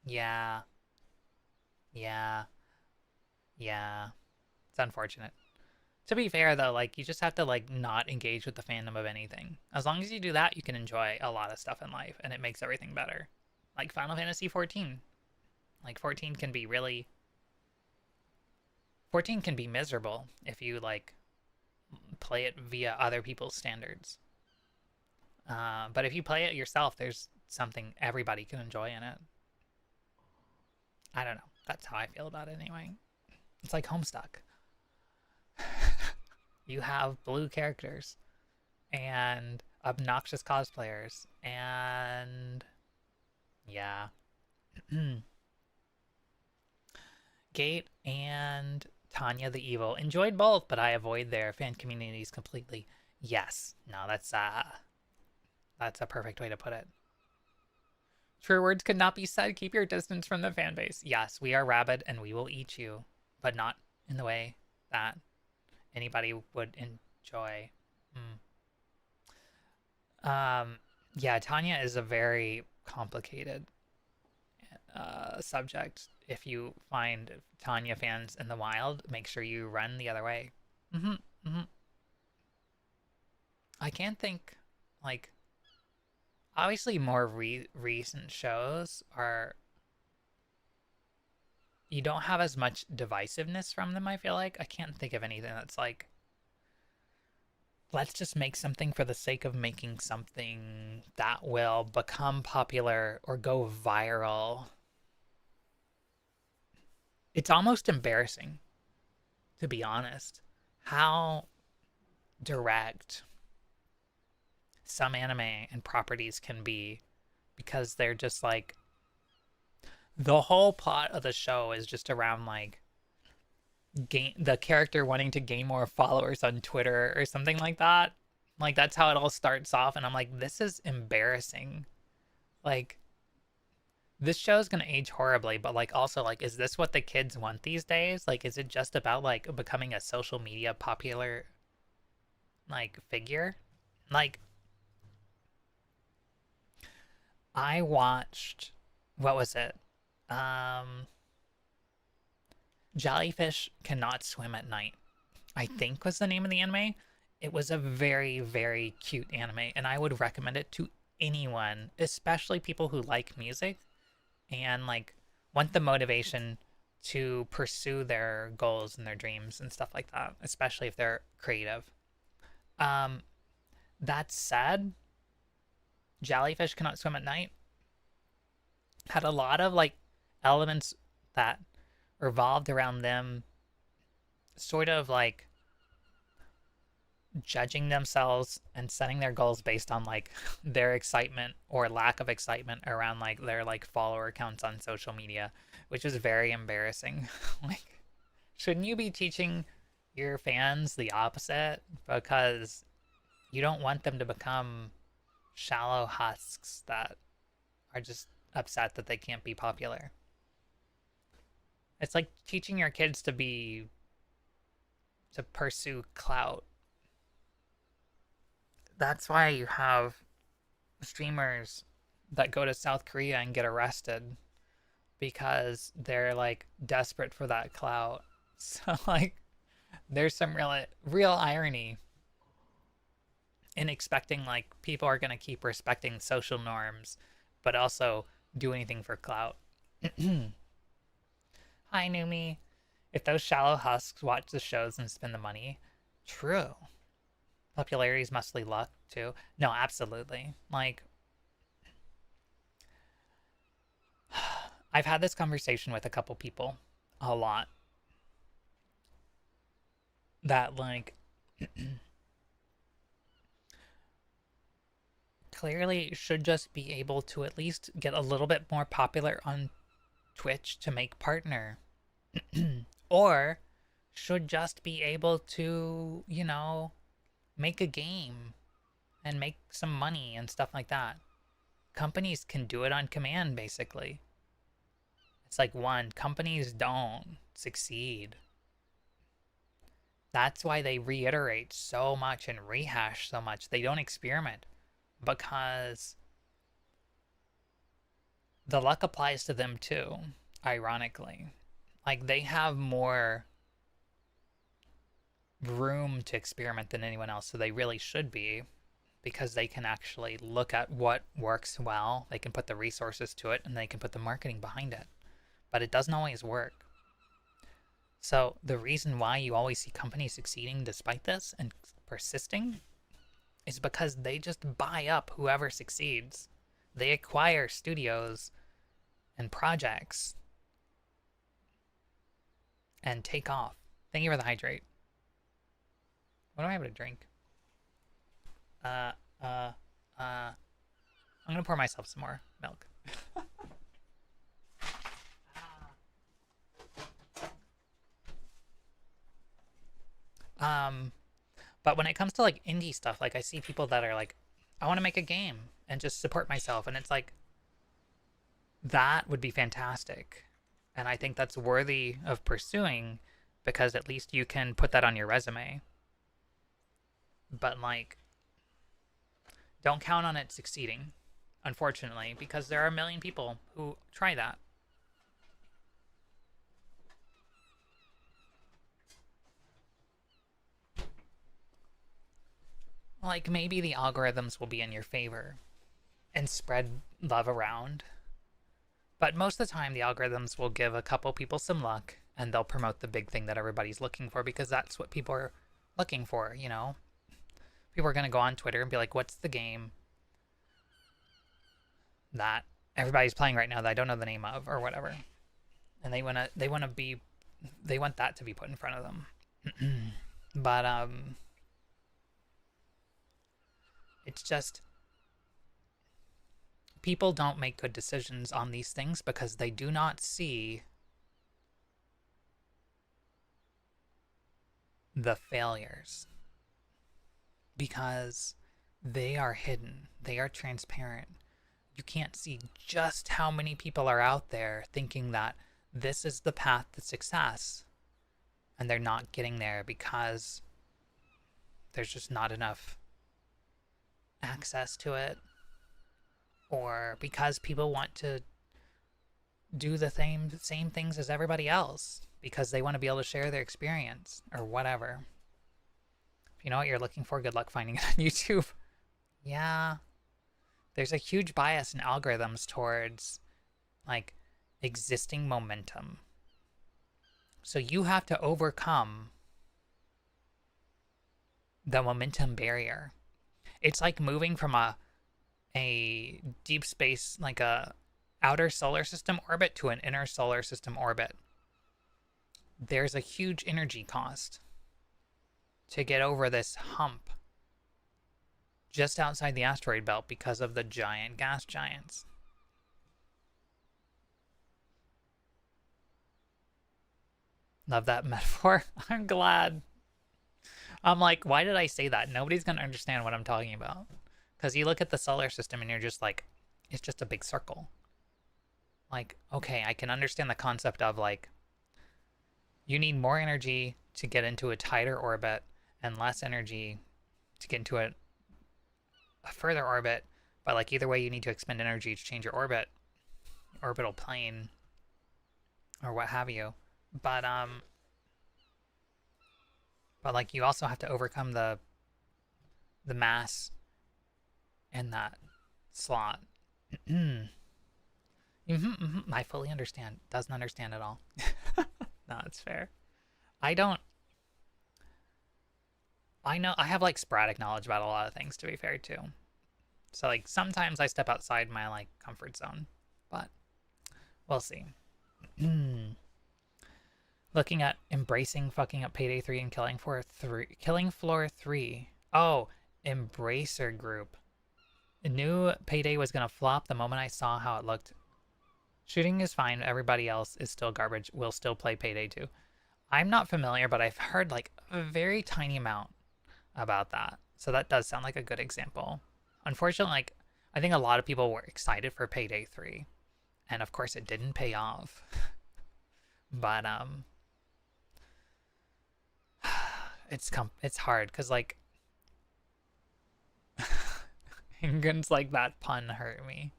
yeah, yeah, yeah. It's unfortunate. To be fair though, like you just have to like not engage with the fandom of anything. As long as you do that, you can enjoy a lot of stuff in life and it makes everything better. Like Final Fantasy 14. Like 14 can be really 14 can be miserable if you like play it via other people's standards. But if you play it yourself, there's something everybody can enjoy in it. I don't know. That's how I feel about it anyway. It's like Homestuck. You have blue characters and obnoxious cosplayers and yeah. Gate and Tanya the Evil enjoyed both, but I avoid their fan communities completely. Yes. No, that's a perfect way to put it. True words could not be said. Keep your distance from the fan base. Yes, we are rabid and we will eat you, but not in the way that anybody would enjoy. Yeah, Tanya is a very complicated subject. If you find Tanya fans in the wild, make sure you run the other way. Mm-hmm, mm-hmm. I can't think, like, obviously more recent shows are, you don't have as much divisiveness from them, I feel like. I can't think of anything that's like, let's just make something for the sake of making something that will become popular or go viral. It's almost embarrassing, to be honest, how direct some anime and properties can be, because they're just like, the whole plot of the show is just around like the character wanting to gain more followers on Twitter or something like that. Like that's how it all starts off, and I'm like, this is embarrassing. Like this show is gonna age horribly, but like also like, is this what the kids want these days? Like, is it just about like becoming a social media popular like figure? Like, I watched, what was it? Um, Jellyfish Cannot Swim at Night, I think was the name of the anime. It was a very, very cute anime, and I would recommend it to anyone, especially people who like music and like want the motivation to pursue their goals and their dreams and stuff like that, especially if they're creative. Um, that said, Jellyfish Cannot Swim at Night had a lot of like elements that revolved around them sort of like judging themselves and setting their goals based on like their excitement or lack of excitement around like their like follower counts on social media, which is very embarrassing. Like, shouldn't you be teaching your fans the opposite? Because you don't want them to become shallow husks that are just upset that they can't be popular. It's like teaching your kids to pursue clout. That's why you have streamers that go to South Korea and get arrested, because they're like desperate for that clout. So like there's some real irony in expecting like people are going to keep respecting social norms but also do anything for clout. Hi Numi. If those shallow husks watch the shows and spend the money, true. Popularity is mostly luck too. No, absolutely. Like, I've had this conversation with a couple people a lot that like clearly should just be able to at least get a little bit more popular on Twitch to make partner. Or should just be able to, you know, make a game and make some money and stuff like that. Companies can do it on command, basically. It's like, one, companies don't succeed That's why they reiterate so much and rehash so much. They don't experiment because the luck applies to them too, ironically. Like, they have more room to experiment than anyone else, so they really should be, because they can actually look at what works well, they can put the resources to it, and they can put the marketing behind it. But it doesn't always work. So the reason why you always see companies succeeding despite this and persisting is because they just buy up whoever succeeds. They acquire studios and projects and take off. Thank you for the hydrate. What do I have to drink? I'm gonna pour myself some more milk. But when it comes to like indie stuff, like I see people that are like, I want to make a game and just support myself, and it's like, that would be fantastic. And I think that's worthy of pursuing, because at least you can put that on your resume. But like, don't count on it succeeding, unfortunately, because there are a million people who try that. Like, maybe the algorithms will be in your favor and spread love around. But most of the time, the algorithms will give a couple people some luck, and they'll promote the big thing that everybody's looking for, because that's what people are looking for, you know? People are going to go on Twitter and be like, what's the game that everybody's playing right now that I don't know the name of, or whatever? And they want that to be put in front of them. But, it's just, people don't make good decisions on these things because they do not see the failures, because they are hidden, they are transparent. You can't see just how many people are out there thinking that this is the path to success, and they're not getting there because there's just not enough access to it, or because people want to do the same things as everybody else because they want to be able to share their experience or whatever. If you know what you're looking for, good luck finding it on YouTube. Yeah, there's a huge bias in algorithms towards like existing momentum, so you have to overcome the momentum barrier. It's like moving from a deep space, like a outer solar system orbit, to an inner solar system orbit. There's a huge energy cost to get over this hump just outside the asteroid belt because of the giant gas giants. Love that metaphor. I'm glad. I'm like, why did I say that? Nobody's going to understand what I'm talking about. Because you look at the solar system and you're just like, it's just a big circle. Like, okay, I can understand the concept of like, you need more energy to get into a tighter orbit and less energy to get into a further orbit. But like, either way, you need to expend energy to change your orbit, orbital plane, or what have you. But like, you also have to overcome the mass in that slot. I fully understand. Doesn't understand at all. No, it's fair. I know I have like sporadic knowledge about a lot of things, to be fair too. So like, sometimes I step outside my like comfort zone, but we'll see. Looking at embracing fucking up Payday 3 and Killing Floor 3. Oh, Embracer Group. A new Payday was gonna flop the moment I saw how it looked. Shooting is fine, everybody else is still garbage. We'll still play Payday 2. I'm not familiar, but I've heard like a very tiny amount about that. So that does sound like a good example. Unfortunately, like, I think a lot of people were excited for Payday 3. And of course it didn't pay off. But it's hard because like Ingun's like that pun hurt me.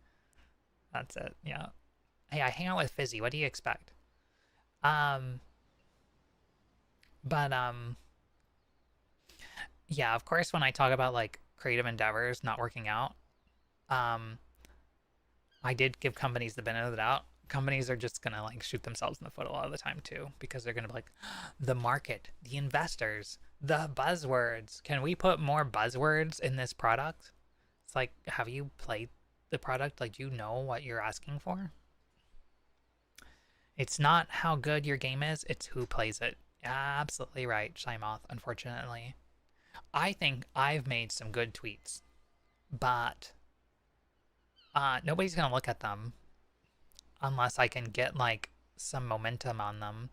That's it. Yeah. Hey, I hang out with Fizzy. What do you expect? Um, but yeah. Of course, when I talk about like creative endeavors not working out, um, I did give companies the benefit of the doubt. Companies are just gonna like shoot themselves in the foot a lot of the time too, because they're gonna be like, the market, the investors, the buzzwords. Can we put more buzzwords in this product? It's like, have you played the product? Like, do you know what you're asking for? It's not how good your game is, it's who plays it. Absolutely right, Shymoth, unfortunately. I think I've made some good tweets, but nobody's gonna look at them unless I can get like some momentum on them.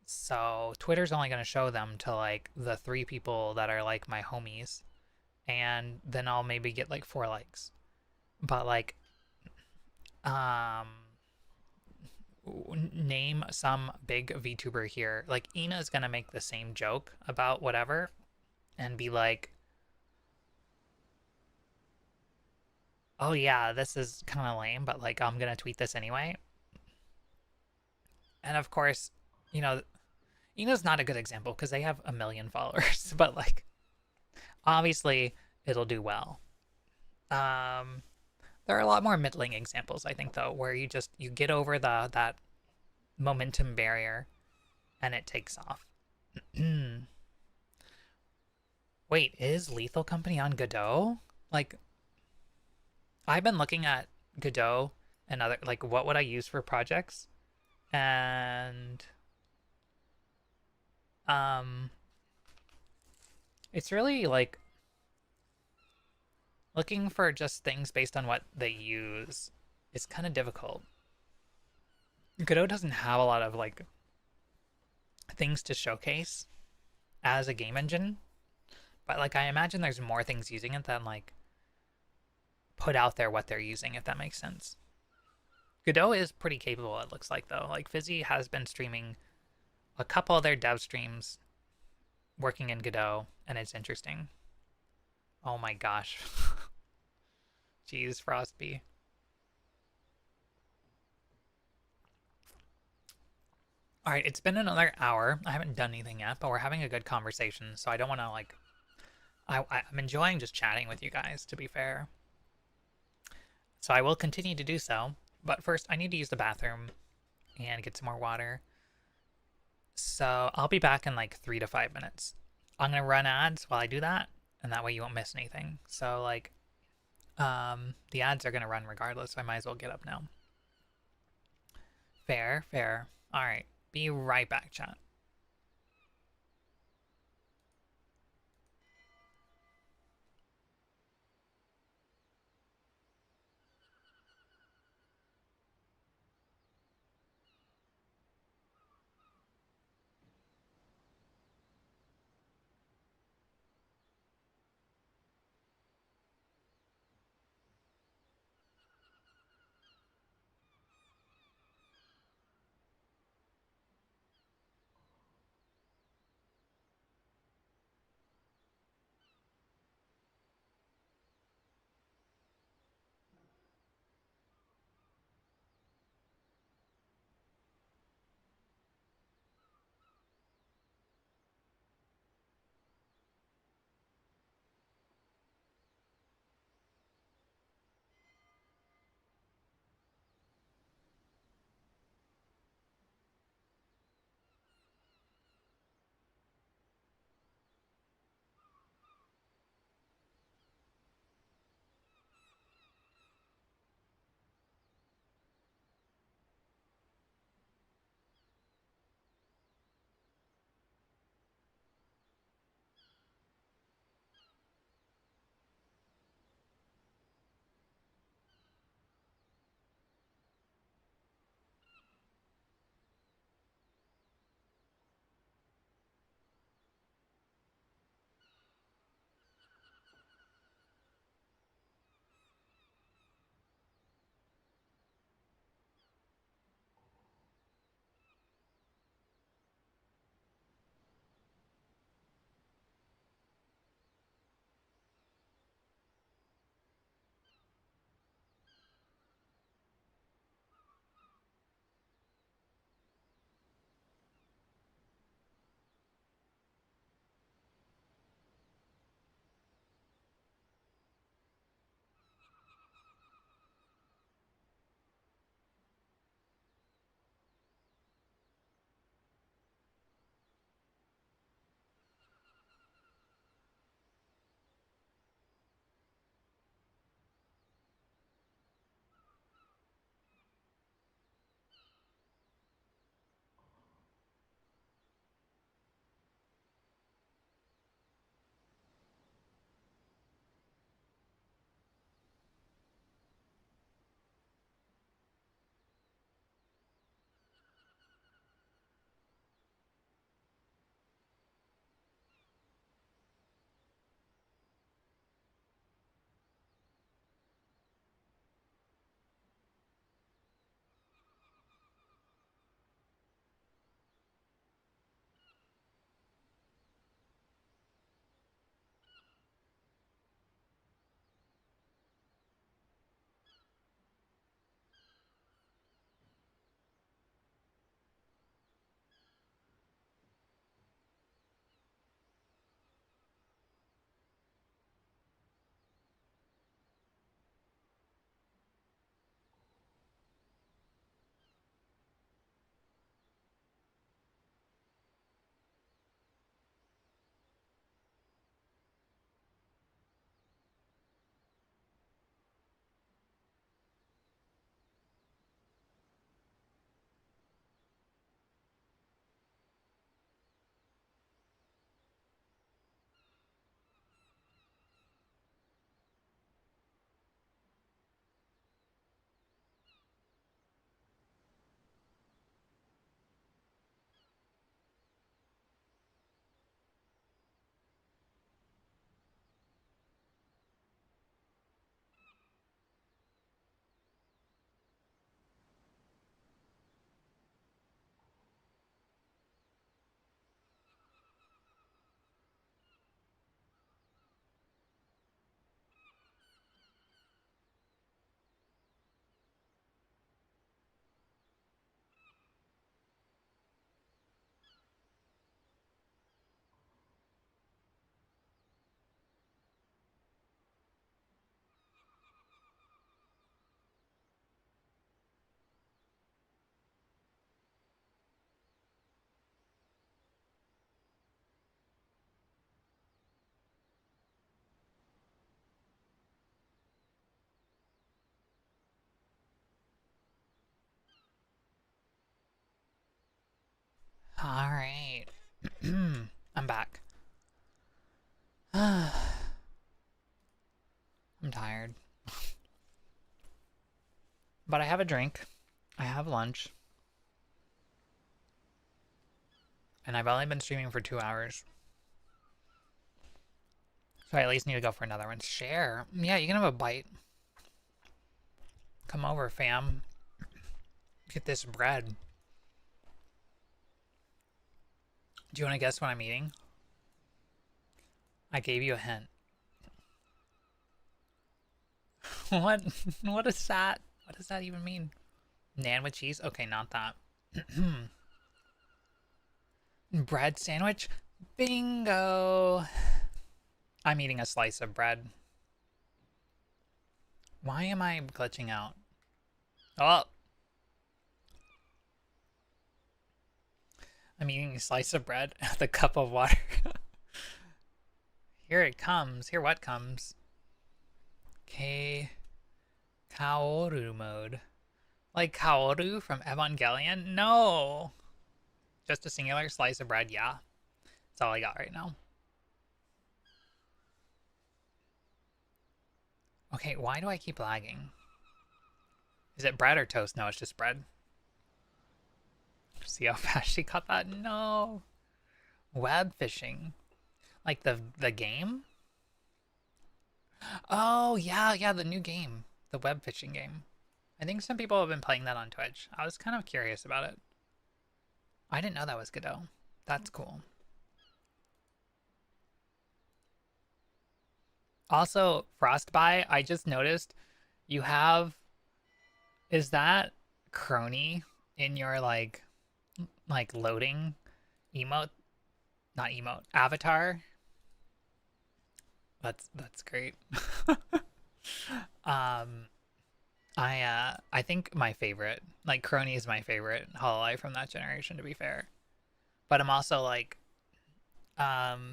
So Twitter's only gonna show them to like the 3 people that are like my homies, and then I'll maybe get like 4 likes. But like, um, name some big VTuber here. Like Ina's gonna make the same joke about whatever, and be like, "Oh yeah, this is kind of lame, but like I'm gonna tweet this anyway." And of course, you know, Ina's not a good example because they have a million followers, but like obviously it'll do well. Um, there are a lot more middling examples, I think, though, where you get over the that momentum barrier and it takes off. Wait, is Lethal Company on Godot? Like, I've been looking at Godot and other like what would I use for projects, and um, it's really like looking for just things based on what they use is kind of difficult. Godot doesn't have a lot of like things to showcase as a game engine, but like I imagine there's more things using it than like put out there what they're using, if that makes sense. Godot is pretty capable, it looks like, though. Like Fizzy has been streaming a couple of their dev streams working in Godot, and it's interesting. Oh my gosh. Jeez, Frostby. All right, it's been another hour. I haven't done anything yet, but we're having a good conversation, so I don't want to like. I'm enjoying just chatting with you guys, to be fair. So I will continue to do so, but first I need to use the bathroom and get some more water. So I'll be back in like 3 to 5 minutes. I'm gonna run ads while I do that, and that way you won't miss anything. So like, the ads are gonna run regardless, so I might as well get up now. Fair, fair. All right, be right back, chat. Alright. I'm back. I'm tired. But I have a drink. I have lunch. And I've only been streaming for 2 hours. So I at least need to go for another one. Share. Yeah, you can have a bite. Come over, fam. Get this bread. Do you want to guess what I'm eating? I gave you a hint. What? What is that? What does that even mean? Naan with cheese? Okay, not that. Bread sandwich? Bingo! I'm eating a slice of bread. Why am I glitching out? Oh! I'm eating a slice of bread with a cup of water. Here it comes. Here what comes? Okay. Kaoru mode. Like Kaoru from Evangelion? No! Just a singular slice of bread, yeah. That's all I got right now. Okay, why do I keep lagging? Is it bread or toast? No, it's just bread. See how fast she caught that? No! Web fishing. Like the game? Oh, yeah, the new game. The web fishing game. I think some people have been playing that on Twitch. I was kind of curious about it. I didn't know that was Godot. That's cool. Also, Frostbite, I just noticed you have... Is that crony in your, like loading emote? Not emote. Avatar? That's great. I think my favorite, like Crony is my favorite Hololive from that generation, to be fair. But I'm also like, hey,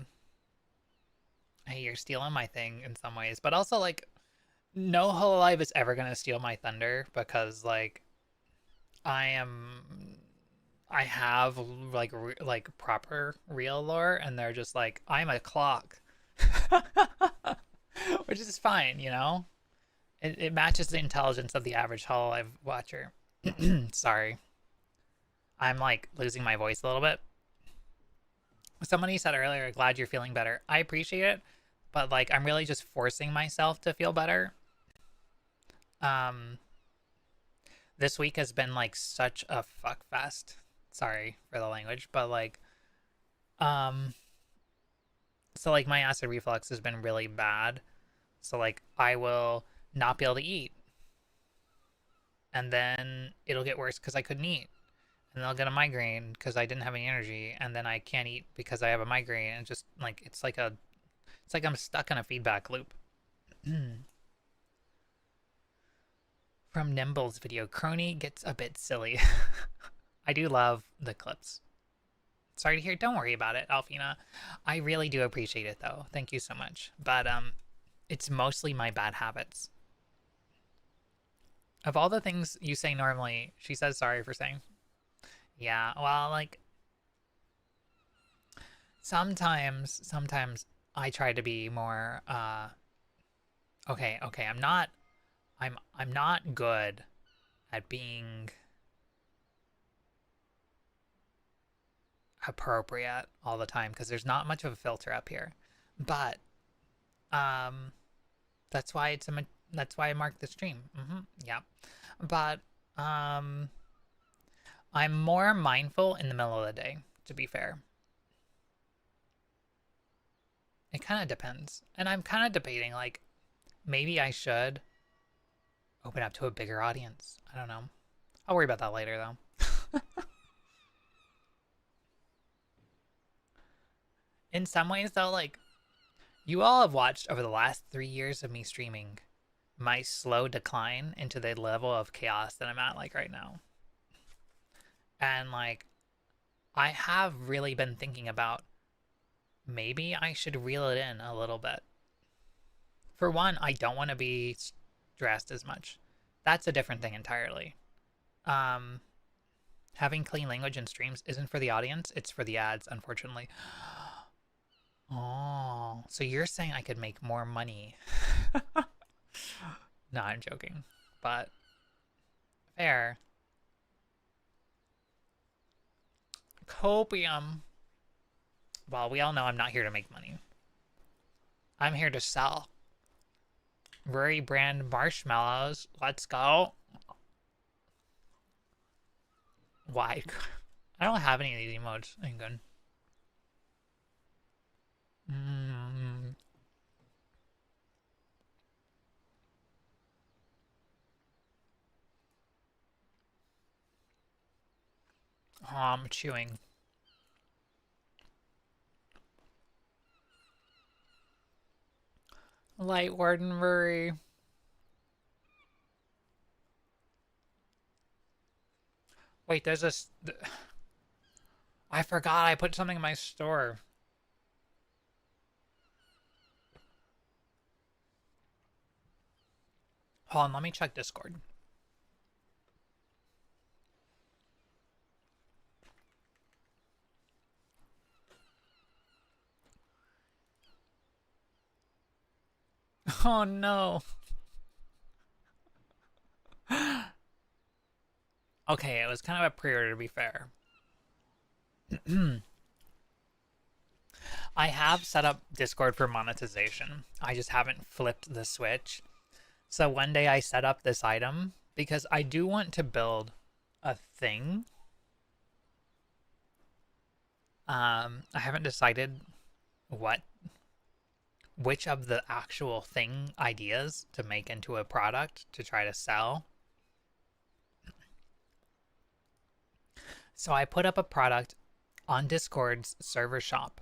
you're stealing my thing in some ways. But also like, no Hololive is ever gonna steal my thunder because like, I have like proper real lore, and they're just like, I'm a clock, which is fine, you know. It matches the intelligence of the average Hololive watcher. Sorry. I'm like losing my voice a little bit. Somebody said earlier, glad you're feeling better. I appreciate it, but like I'm really just forcing myself to feel better. This week has been like such a fuck fest. Sorry for the language, but like so like my acid reflux has been really bad. So like I will not be able to eat. And then it'll get worse because I couldn't eat. And then I'll get a migraine because I didn't have any energy. And then I can't eat because I have a migraine. And just like, it's like I'm stuck in a feedback loop. From Nimble's video, Crony gets a bit silly. I do love the clips. Sorry to hear. Don't worry about it, Alfina. I really do appreciate it though. Thank you so much. But it's mostly my bad habits. Of all the things you say normally, she says sorry for saying. Yeah, well, like sometimes I try to be more okay, I'm not good at being appropriate all the time because there's not much of a filter up here. But that's why that's why I marked the stream. Yeah. But I'm more mindful in the middle of the day, to be fair. It kind of depends. And I'm kind of debating, like, maybe I should open up to a bigger audience. I don't know. I'll worry about that later, though. In some ways, though, like, you all have watched over the last 3 years of me streaming my slow decline into the level of chaos that I'm at, like, right now. And, like, I have really been thinking about maybe I should reel it in a little bit. For one, I don't want to be stressed as much. That's a different thing entirely. Have Having clean language in streams isn't for the audience, it's for the ads, unfortunately. Oh, so you're saying I could make more money. No, I'm joking. But fair. Copium. Well, we all know I'm not here to make money. I'm here to sell. Ruri brand marshmallows. Let's go. Why? I don't have any of these emotes. I'm good. Oh, I'm chewing. Light Warden Ruri. Wait, there's this. I forgot I put something in my store. Hold on, let me check Discord. Oh no. Okay, it was kind of a pre-order to be fair. I have set up Discord for monetization. I just haven't flipped the switch. So one day I set up this item because I do want to build a thing. I haven't decided which of the actual thing ideas to make into a product to try to sell. So I put up a product on Discord's server shop.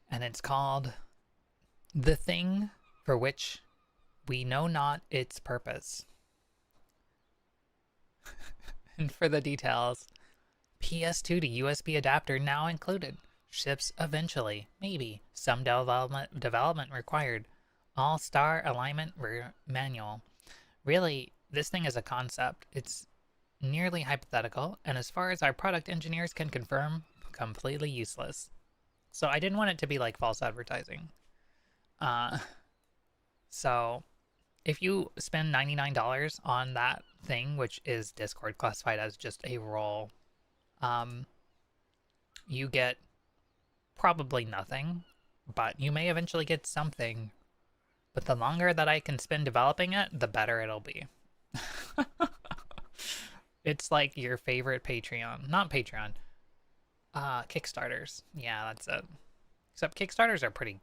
And it's called The Thing for Which We Know Not Its Purpose. And for the details, PS2 to USB adapter now included. Ships eventually. Maybe. Some development required. All-star alignment manual. Really, this thing is a concept. It's nearly hypothetical, and as far as our product engineers can confirm, completely useless. So I didn't want it to be like false advertising. So if you spend $99 on that thing, which is Discord classified as just a role, you get probably nothing, but you may eventually get something. But the longer that I can spend developing it, the better it'll be. It's like your favorite Patreon. Not Patreon. Kickstarters. Yeah, that's it. Except Kickstarters are pretty...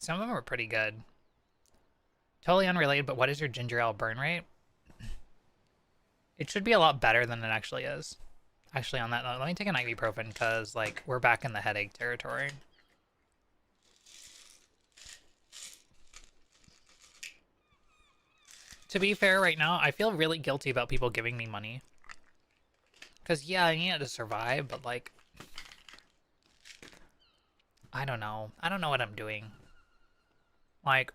Some of them are pretty good. Totally unrelated, but what is your ginger ale burn rate? It should be a lot better than it actually is. Actually, on that note, let me take an ibuprofen, because, like, we're back in the headache territory. To be fair, right now, I feel really guilty about people giving me money. Because, yeah, I need it to survive, but, like... I don't know. I don't know what I'm doing. Like,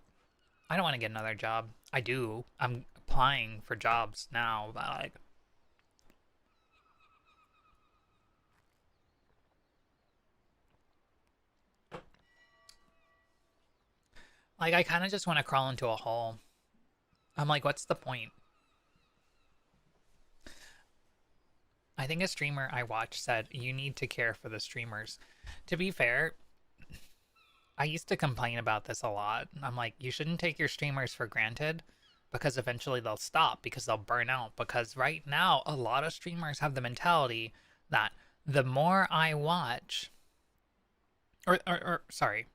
I don't want to get another job. I do. I'm applying for jobs now, but, like... Like, I kind of just want to crawl into a hole. I'm like, what's the point? I think a streamer I watched said, you need to care for the streamers. To be fair, I used to complain about this a lot. I'm like, you shouldn't take your streamers for granted because eventually they'll stop because they'll burn out. Because right now, a lot of streamers have the mentality that the more I watch, sorry,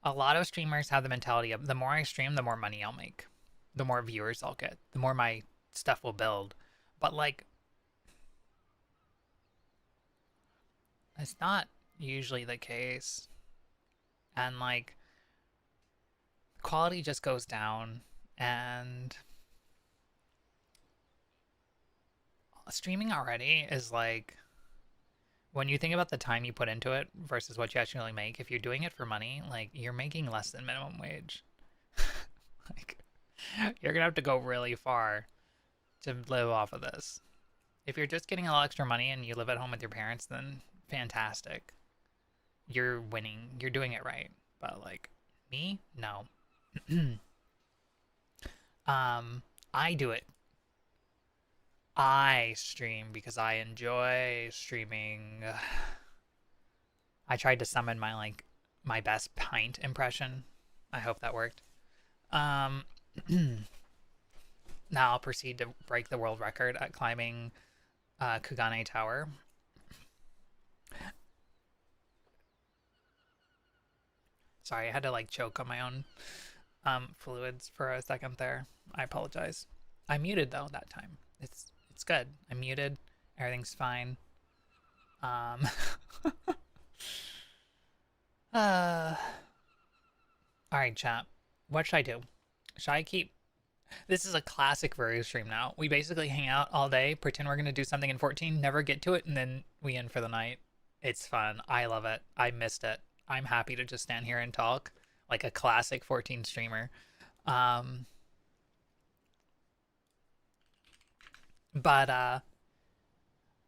a lot of streamers have the mentality of the more I stream, the more money I'll make. The more viewers I'll get. The more my stuff will build. But, like, it's not usually the case. And, like, quality just goes down. And streaming already is, like, when you think about the time you put into it versus what you actually make, if you're doing it for money, like, you're making less than minimum wage. Like, you're gonna have to go really far to live off of this. If you're just getting a little extra money and you live at home with your parents, then fantastic. You're winning. You're doing it right. But like me, no. I do it. I stream because I enjoy streaming. I tried to summon my best pint impression. I hope that worked. Now I'll proceed to break the world record at climbing Kugane Tower. Sorry, I had to like choke on my own fluids for a second there. I apologize. I muted though that time. It's good. I muted. Everything's fine. All right, chat. What should I do? Should I keep? This is a classic Vuru stream now. We basically hang out all day, pretend we're gonna do something in 14, never get to it, and then we end for the night. It's fun. I love it. I missed it. I'm happy to just stand here and talk like a classic 14 streamer. But I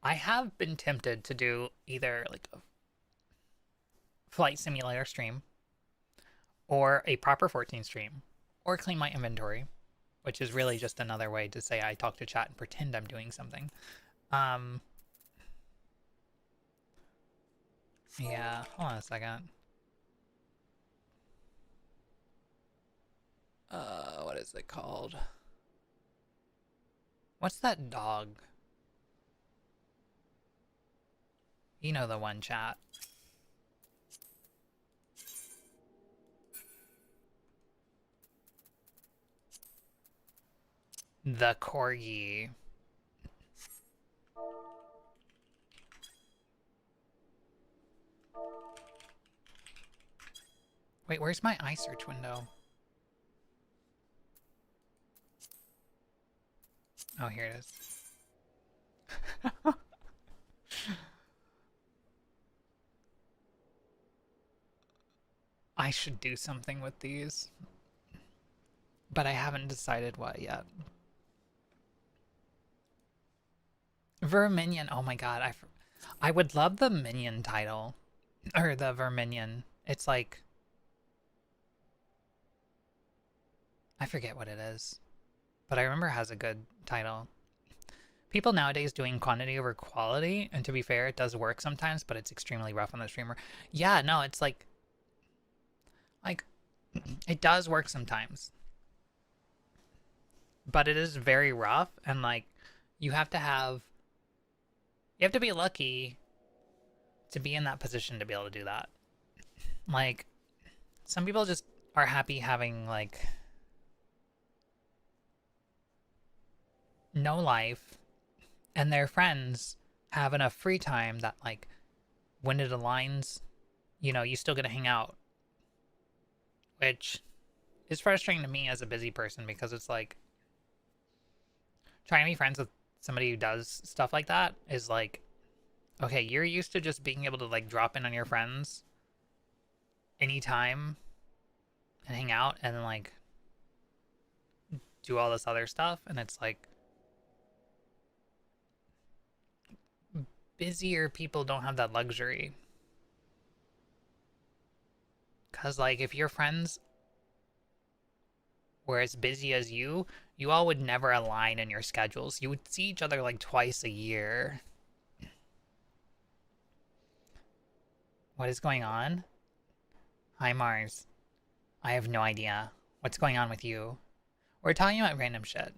have been tempted to do either like a flight simulator stream or a proper 14 stream or clean my inventory, which is really just another way to say I talk to chat and pretend I'm doing something. Yeah, hold on a second. What is it called? What's that dog? You know the one, chat. The corgi. Wait, where's my iSearch window? Oh, here it is. I should do something with these, but I haven't decided what yet. Verminion. Oh my god, I would love the minion title, or the Verminion. It's like, I forget what it is, but I remember it has a good title. People nowadays doing quantity over quality, and to be fair, it does work sometimes, but it's extremely rough on the streamer. Yeah, no, it's like it does work sometimes, but it is very rough, and like you have to be lucky to be in that position to be able to do that. Like, some people just are happy having like no life, and their friends have enough free time that like when it aligns, you know, you still get to hang out, which is frustrating to me as a busy person, because it's like trying to be friends with somebody who does stuff like that is like, okay, you're used to just being able to like drop in on your friends anytime and hang out and then like do all this other stuff, and it's like busier people don't have that luxury. Because like if your friends were as busy as you all would never align in your schedules. You would see each other like twice a year. What is going on? Hi, Mars. I have no idea. What's going on with you? We're talking about random shit.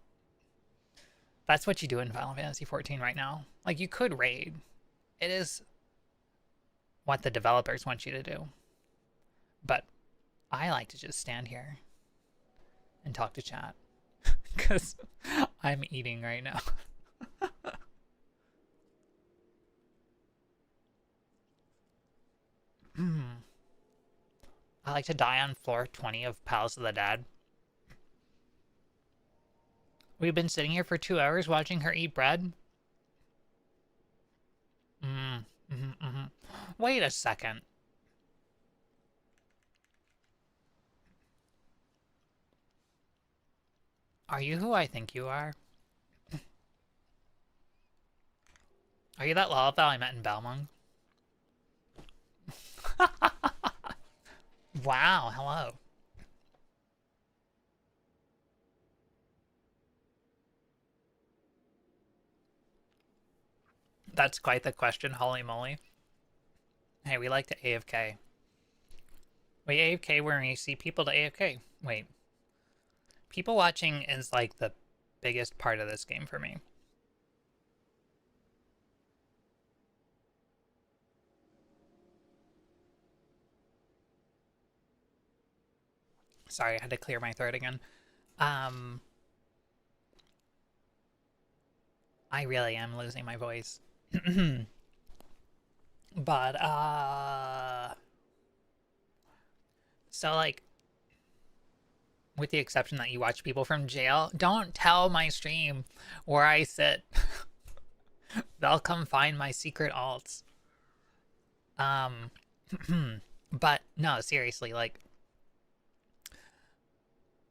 That's what you do in Final Fantasy XIV right now. Like, you could raid. It is what the developers want you to do. But I like to just stand here and talk to chat. Because I'm eating right now. I like to die on floor 20 of Palace of the Dead. We've been sitting here for 2 hours watching her eat bread. Wait a second. Are you who I think you are? Are you that Lalafell I met in Balmung? Wow, hello. That's quite the question, holy moly. Hey, we like to AFK. Wait, AFK where you see people to AFK. Wait. People watching is like the biggest part of this game for me. Sorry, I had to clear my throat again. I really am losing my voice. But, so, like, with the exception that you watch people from jail, don't tell my stream where I sit. They'll come find my secret alts. But, no, seriously, like,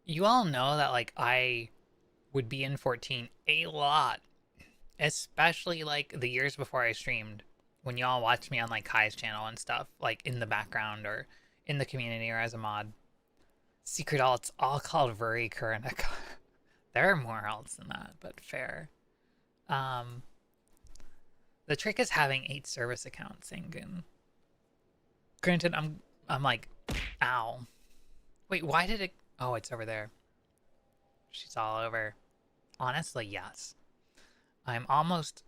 you all know that, like, I would be in 14 a lot. Especially, like, the years before I streamed. When y'all watched me on, like, Kai's channel and stuff. Like, in the background or in the community or as a mod. Secret alts, all called Vuri Kuranika. There are more alts than that, but fair. The trick is having 8 service accounts, Ingun. Granted, I'm like, ow. Wait, why did it... Oh, it's over there. She's all over. Honestly, yes. I'm almost...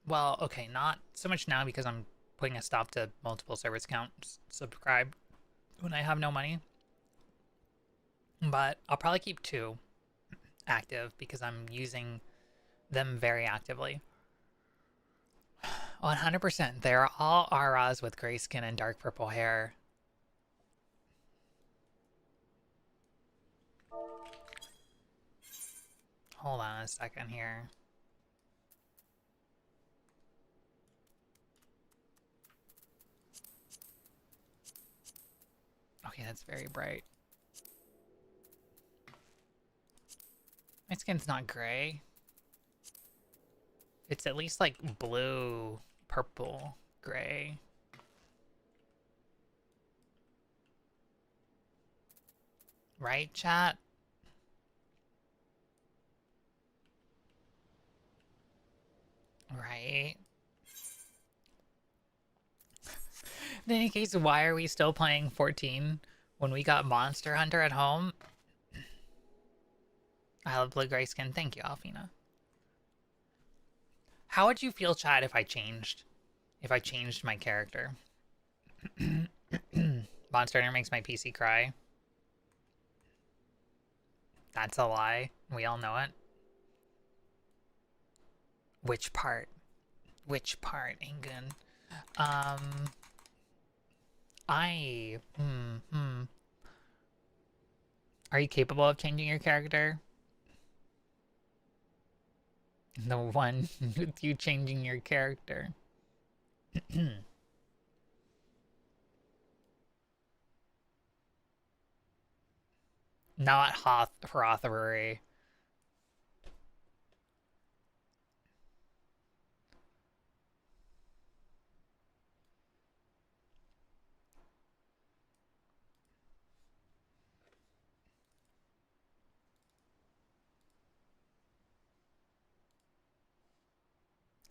Well, okay, not so much now because I'm putting a stop to multiple service accounts subscribe when I have no money. But I'll probably keep 2 active because I'm using them very actively. 100%. They're all Aras with gray skin and dark purple hair. Hold on a second here. Okay, that's very bright. My skin's not gray. It's at least like blue, purple, gray. Right, chat? Right. In any case, why are we still playing 14 when we got Monster Hunter at home? I love blue gray skin. Thank you, Alfina. How would you feel, chat, if I changed my character? Monster Hunter makes my PC cry. That's a lie. We all know it. Which part? Which part, Ingun? Are you capable of changing your character? The one with you changing your character. Not Hrothbury.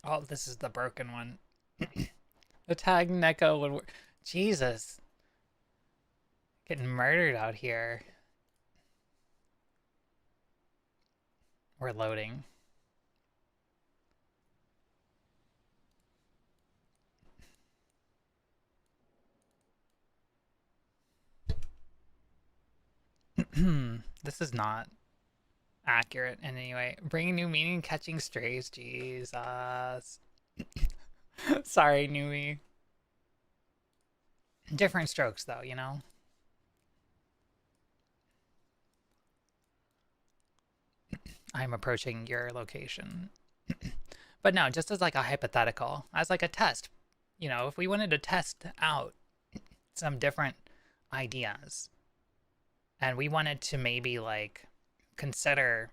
Oh, this is the broken one. The tag Neko would work. Jesus. Getting murdered out here. We're loading. This is not accurate in any way. Bringing new meaning, catching strays. Jesus. Sorry, newbie. Different strokes, though, you know? I'm approaching your location. But no, just as like a hypothetical, as like a test. You know, if we wanted to test out some different ideas and we wanted to maybe like consider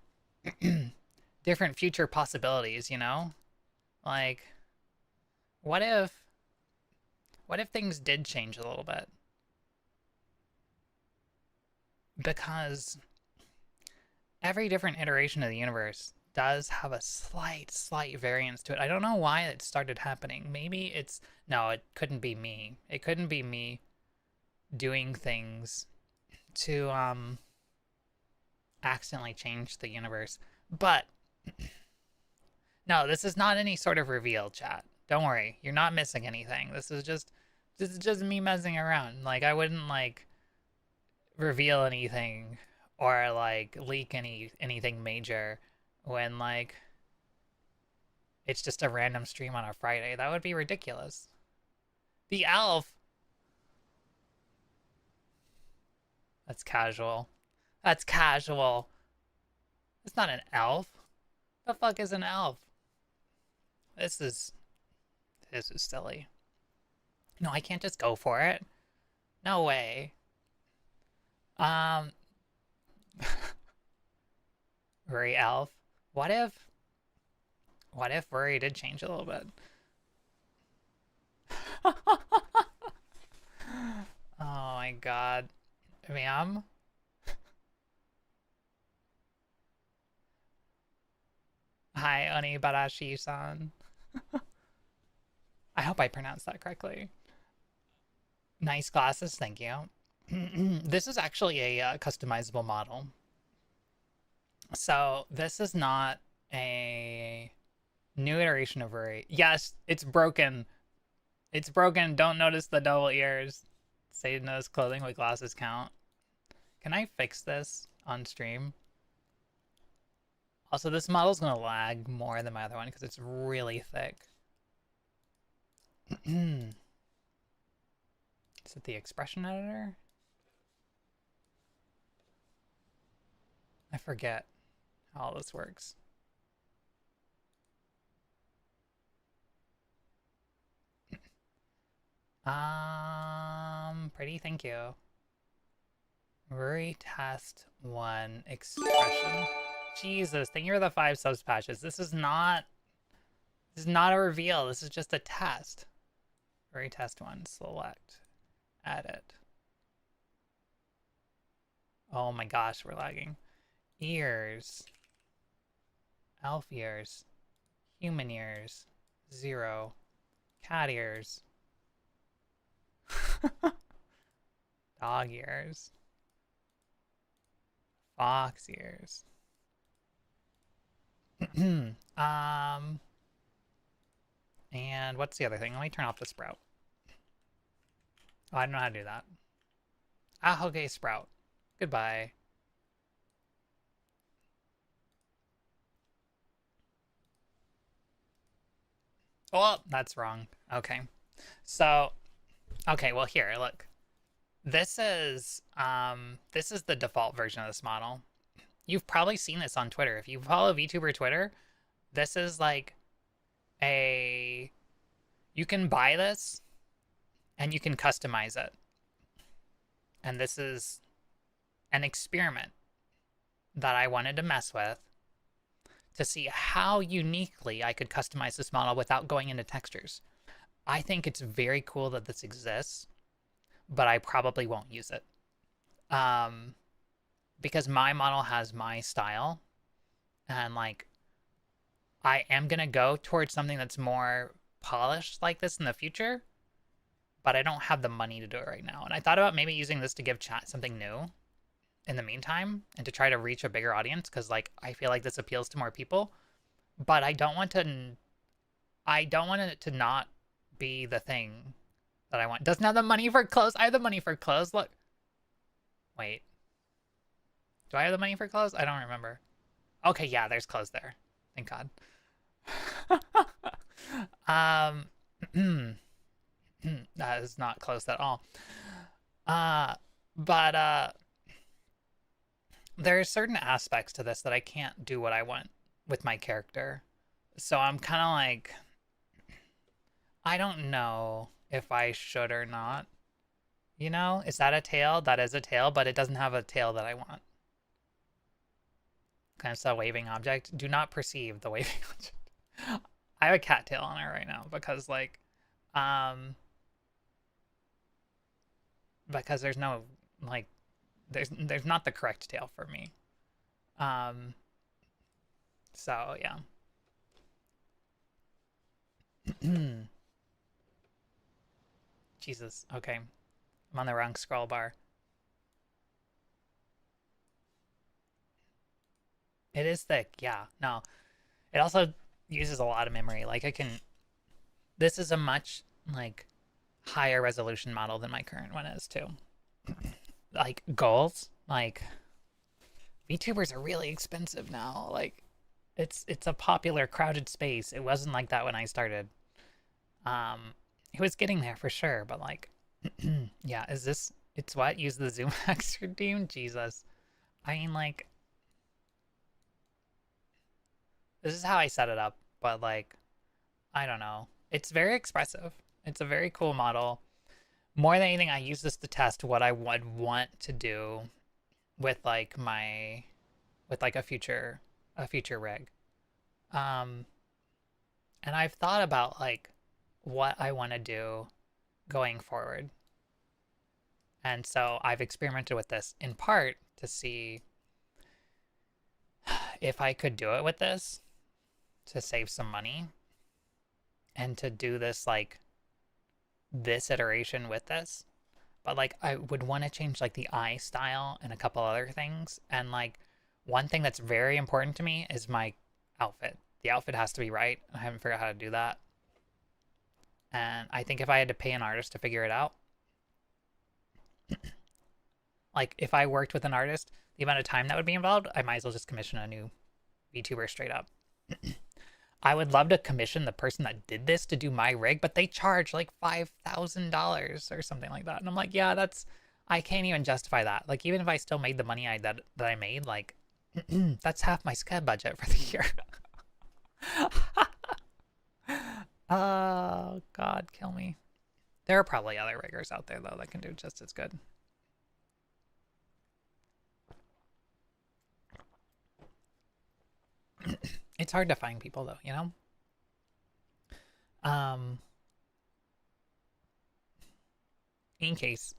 different future possibilities, you know? Like, What if things did change a little bit? Because every different iteration of the universe does have a slight variance to it. I don't know why it started happening. Maybe it's... No, it couldn't be me. It couldn't be me doing things to accidentally change the universe. But no, this is not any sort of reveal, chat. Don't worry, you're not missing anything. This is just me messing around. Like, I wouldn't like reveal anything or like leak anything major when like it's just a random stream on a Friday. That would be ridiculous. The elf. That's casual. That's casual. It's not an elf. The fuck is an elf? This is silly. No, I can't just go for it. No way. Ruri elf. What if Ruri did change a little bit? Oh my god. Ma'am? Hi, Onibarashi-san. I hope I pronounced that correctly. Nice glasses, thank you. This is actually a customizable model. So this is not a new iteration of Ruri. Yes, it's broken. It's broken. Don't notice the double ears. Say knows clothing with glasses count. Can I fix this on stream? Also, this model's gonna lag more than my other one because it's really thick. Is it the expression editor? I forget how all this works. Pretty, thank you. Ruri test 1 expression. Jesus, thank you for the 5 subs patches. This is not a reveal. This is just a test. Ruri test 1, select, edit. Oh my gosh, we're lagging. Ears. Elf ears. Human ears. 0. Cat ears. Dog ears. Fox ears. And what's the other thing? Let me turn off the sprout. Oh, I don't know how to do that. Ah, okay, sprout. Goodbye. Oh, that's wrong. Okay. So, okay, well here, look. This is the default version of this model. You've probably seen this on Twitter. If you follow VTuber Twitter, this is like you can buy this and you can customize it. And this is an experiment that I wanted to mess with to see how uniquely I could customize this model without going into textures. I think it's very cool that this exists, but I probably won't use it. Because my model has my style, and like I am gonna go towards something that's more polished like this in the future, but I don't have the money to do it right now. And I thought about maybe using this to give chat something new in the meantime and to try to reach a bigger audience, because like I feel like this appeals to more people, but I don't want it to not be the thing that I want. Doesn't have the money for clothes. I have the money for clothes. Look. Wait. Do I have the money for clothes? I don't remember. Okay, yeah, there's clothes there. Thank God. That is not close at all. But there are certain aspects to this that I can't do what I want with my character. So I'm kind of like, I don't know if I should or not. You know, is that a tail? That is a tail, but it doesn't have a tail that I want. Kind of a waving object. Do not perceive the waving object. I have a cattail on it right now because like Because there's no, like, there's not the correct tail for me. So yeah. Jesus. Okay. I'm on the wrong scroll bar. It is thick. Yeah. No. It also uses a lot of memory. Like I can. This is a much like higher resolution model than my current one is too. Like goals. Like VTubers are really expensive now. Like it's a popular crowded space. It wasn't like that when I started. It was getting there for sure, but like, yeah, is this? It's what? Use the zoom extra team? Jesus. I mean, like, this is how I set it up, but like, I don't know. It's very expressive. It's a very cool model. More than anything, I use this to test what I would want to do with like with like a future rig. Um, and I've thought about like what I want to do going forward. And so I've experimented with this in part to see if I could do it with this to save some money and to do this like this iteration with this. But like I would want to change like the eye style and a couple other things. And like one thing that's very important to me is my outfit. The outfit has to be right. I haven't figured out how to do that. And I think if I had to pay an artist to figure it out, like if I worked with an artist, the amount of time that would be involved, I might as well just commission a new VTuber straight up. I would love to commission the person that did this to do my rig, but they charge like $5,000 or something like that. And I'm like, yeah, I can't even justify that. Like, even if I still made the money that I made, like, that's half my sched budget for the year. Oh, God, kill me. There are probably other riggers out there, though, that can do just as good. It's hard to find people, though, you know? In case,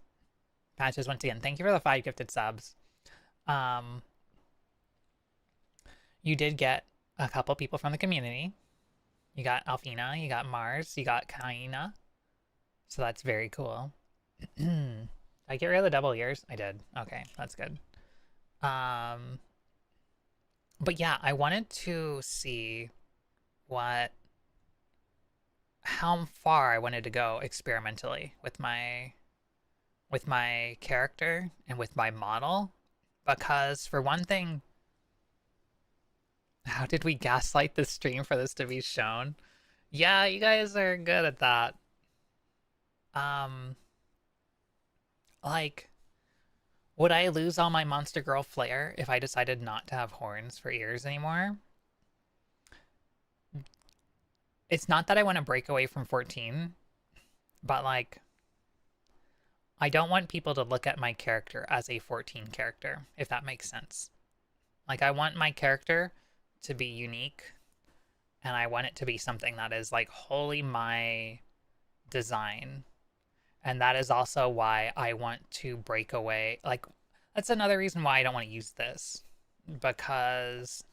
Patches, once again, thank you for the 5 gifted subs. You did get a couple people from the community. You got Alfina, you got Mars, you got Kaina. So that's very cool. I get rid of the double ears? I did. Okay, that's good. But yeah, I wanted to see how far I wanted to go experimentally with my character and with my model. Because for one thing, how did we gaslight the stream for this to be shown? Yeah, you guys are good at that. Like, would I lose all my Monster Girl flair if I decided not to have horns for ears anymore? It's not that I want to break away from 14, but like, I don't want people to look at my character as a 14 character, if that makes sense. Like, I want my character to be unique, and I want it to be something that is like wholly my design. And that is also why I want to break away. Like, that's another reason why I don't want to use this, because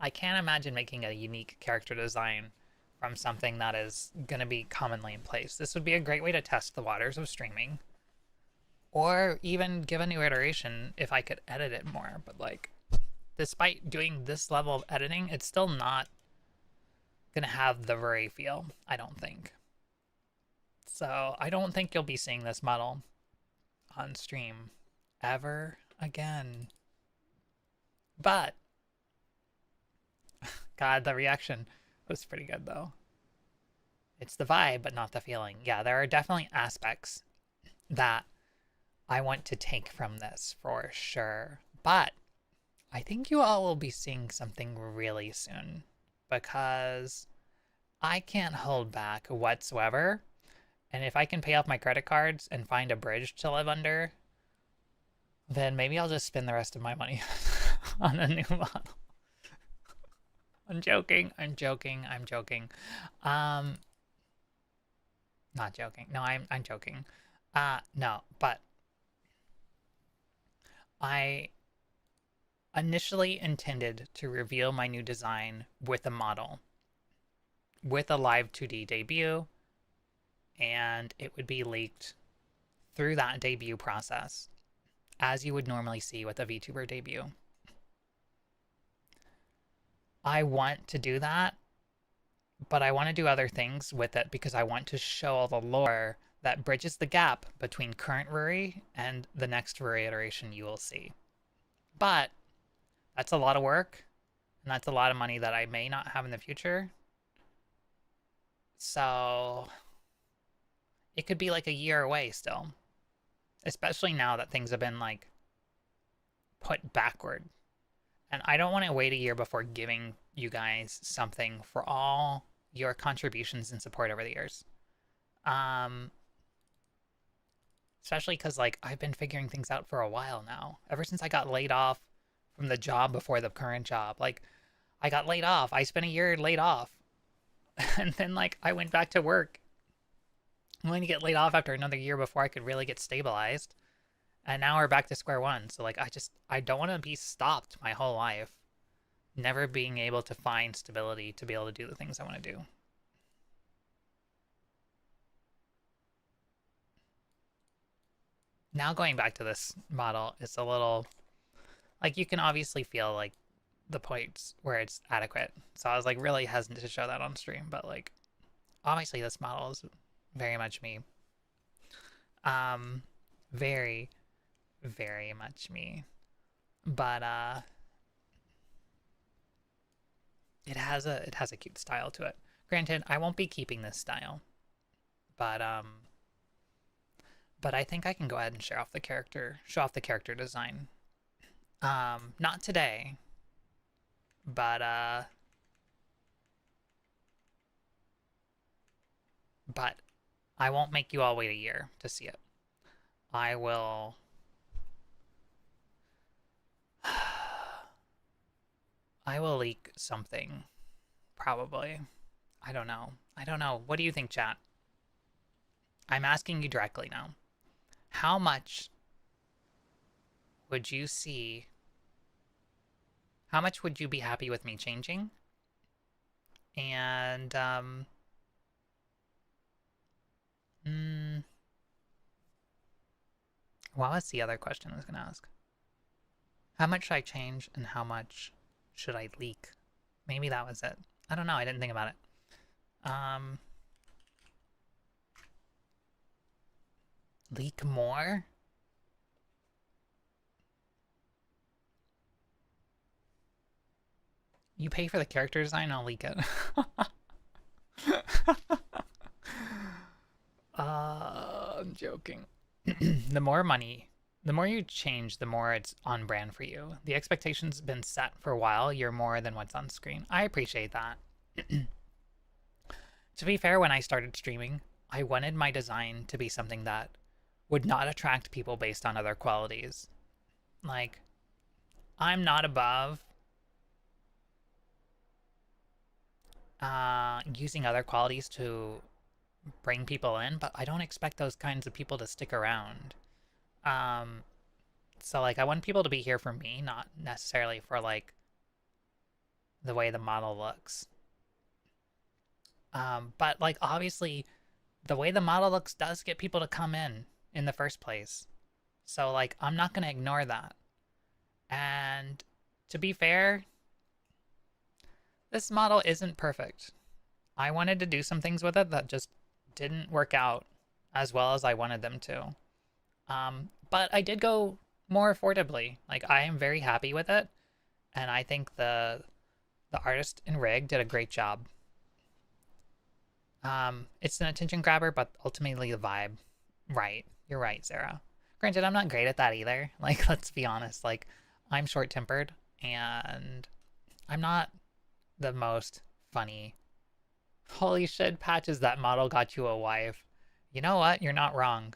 I can't imagine making a unique character design from something that is going to be commonly in place. This would be a great way to test the waters of streaming, or even give a new iteration if I could edit it more. But like, despite doing this level of editing, it's still not going to have the Vray feel, I don't think. So I don't think you'll be seeing this model on stream ever again. But God, the reaction was pretty good though. It's the vibe, but not the feeling. Yeah, there are definitely aspects that I want to take from this for sure. But I think you all will be seeing something really soon, because I can't hold back whatsoever. And if I can pay off my credit cards and find a bridge to live under, then maybe I'll just spend the rest of my money on a new model. I'm joking. Not joking. No, I'm joking. No, but I initially intended to reveal my new design with a model, with a live 2D debut, and it would be leaked through that debut process, as you would normally see with a VTuber debut. I want to do that, but I want to do other things with it because I want to show all the lore that bridges the gap between current Ruri and the next Ruri iteration you will see. But that's a lot of work, and that's a lot of money that I may not have in the future. So it could be like a year away still, especially now that things have been like put backward. And I don't want to wait a year before giving you guys something for all your contributions and support over the years. Especially because like I've been figuring things out for a while now. Ever since I got laid off from the job before the current job. Like I got laid off. I spent a year laid off. And then like I went back to work. I'm going to get laid off after another year before I could really get stabilized. And now we're back to square one. So like I don't want to be stopped my whole life. Never being able to find stability to be able to do the things I want to do. Now going back to this model, it's a little like you can obviously feel like the points where it's adequate. So I was like really hesitant to show that on stream, but like obviously this model is very much me. Very, very much me. But it has a cute style to it. Granted, I won't be keeping this style. But I think I can go ahead and show off the character design. Not today. But I won't make you all wait a year to see it. I will I will leak something. Probably. I don't know. What do you think, chat? I'm asking you directly now. How much would you see? How much would you be happy with me changing? And, what was the other question I was going to ask? How much should I change and how much should I leak? Maybe that was it. I don't know. I didn't think about it. Leak more? You pay for the character design, I'll leak it. I'm joking. The more money, the more you change, the more it's on brand for you. The expectation's been set for a while. You're more than what's on screen. I appreciate that. To be fair, when I started streaming, I wanted my design to be something that would not attract people based on other qualities. Like, I'm not above using other qualities to bring people in, but I don't expect those kinds of people to stick around. So like I want people to be here for me, not necessarily for like the way the model looks. But like obviously the way the model looks does get people to come in the first place. So like I'm not gonna ignore that. And to be fair, this model isn't perfect. I wanted to do some things with it that just didn't work out as well as I wanted them to. But I did go more affordably. Like I am very happy with it, and I think the artist in Rig did a great job. It's an attention grabber, but ultimately the vibe. Right, you're right, Sarah. Granted, I'm not great at that either. Like, let's be honest. Like, I'm short-tempered, and I'm not the most funny. Holy shit, Patches, that model got you a wife. You know what? You're not wrong.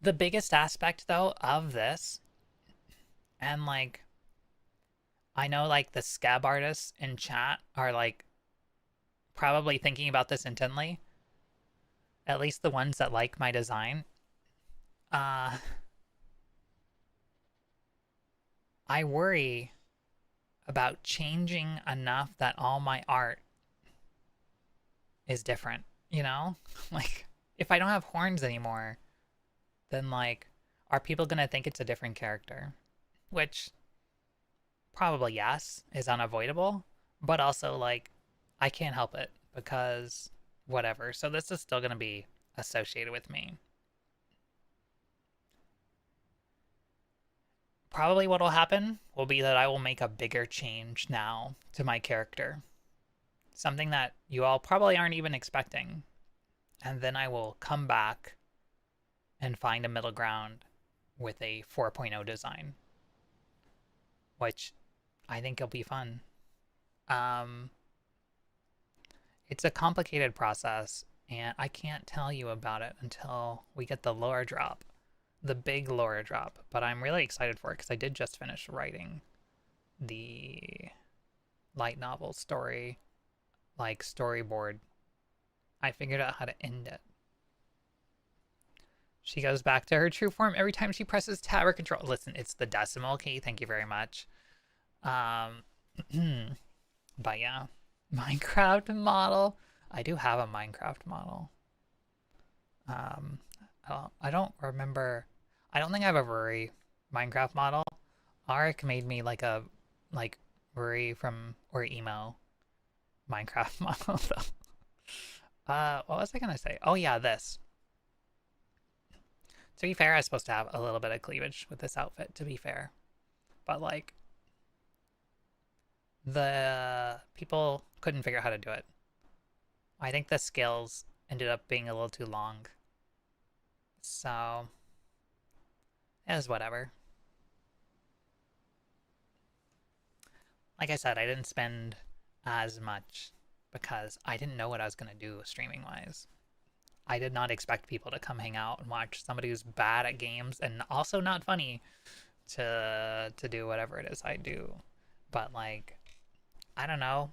The biggest aspect, though, of this, and, like, I know, like, the scab artists in chat are, like, probably thinking about this intently. at least the ones that like my design, uh, I worry about changing enough that all my art is different, you know? Like, if I don't have horns anymore, then, like, are people gonna think it's a different character? Which, probably yes, is unavoidable, but also, like, I can't help it because whatever. So this is still gonna be associated with me. Probably what will happen will be that I will make a bigger change now to my character. Something that you all probably aren't even expecting. And then I will come back and find a middle ground with a 4.0 design, which I think will be fun. Um, it's a complicated process, and I can't tell you about it until we get the lore drop, the big lore drop. But I'm really excited for it because I did just finish writing the light novel story, like storyboard. I figured out how to end it. She goes back to her true form every time she presses tab or control. Listen, it's the decimal key. Thank you very much. But yeah, Minecraft model. I do have a Minecraft model. I don't remember. I don't think I have a Ruri Minecraft model. Arik made me like a Ruri from or emo Minecraft model though. What was I gonna say? Oh yeah, this. To be fair, I was supposed to have a little bit of cleavage with this outfit, to be fair. But, like, the people couldn't figure out how to do it. I think the scales ended up being a little too long. So, it was whatever. Like I said, I didn't spend as much because I didn't know what I was going to do streaming-wise. I did not expect people to come hang out and watch somebody who's bad at games and also not funny to do whatever it is I do. But like, I don't know.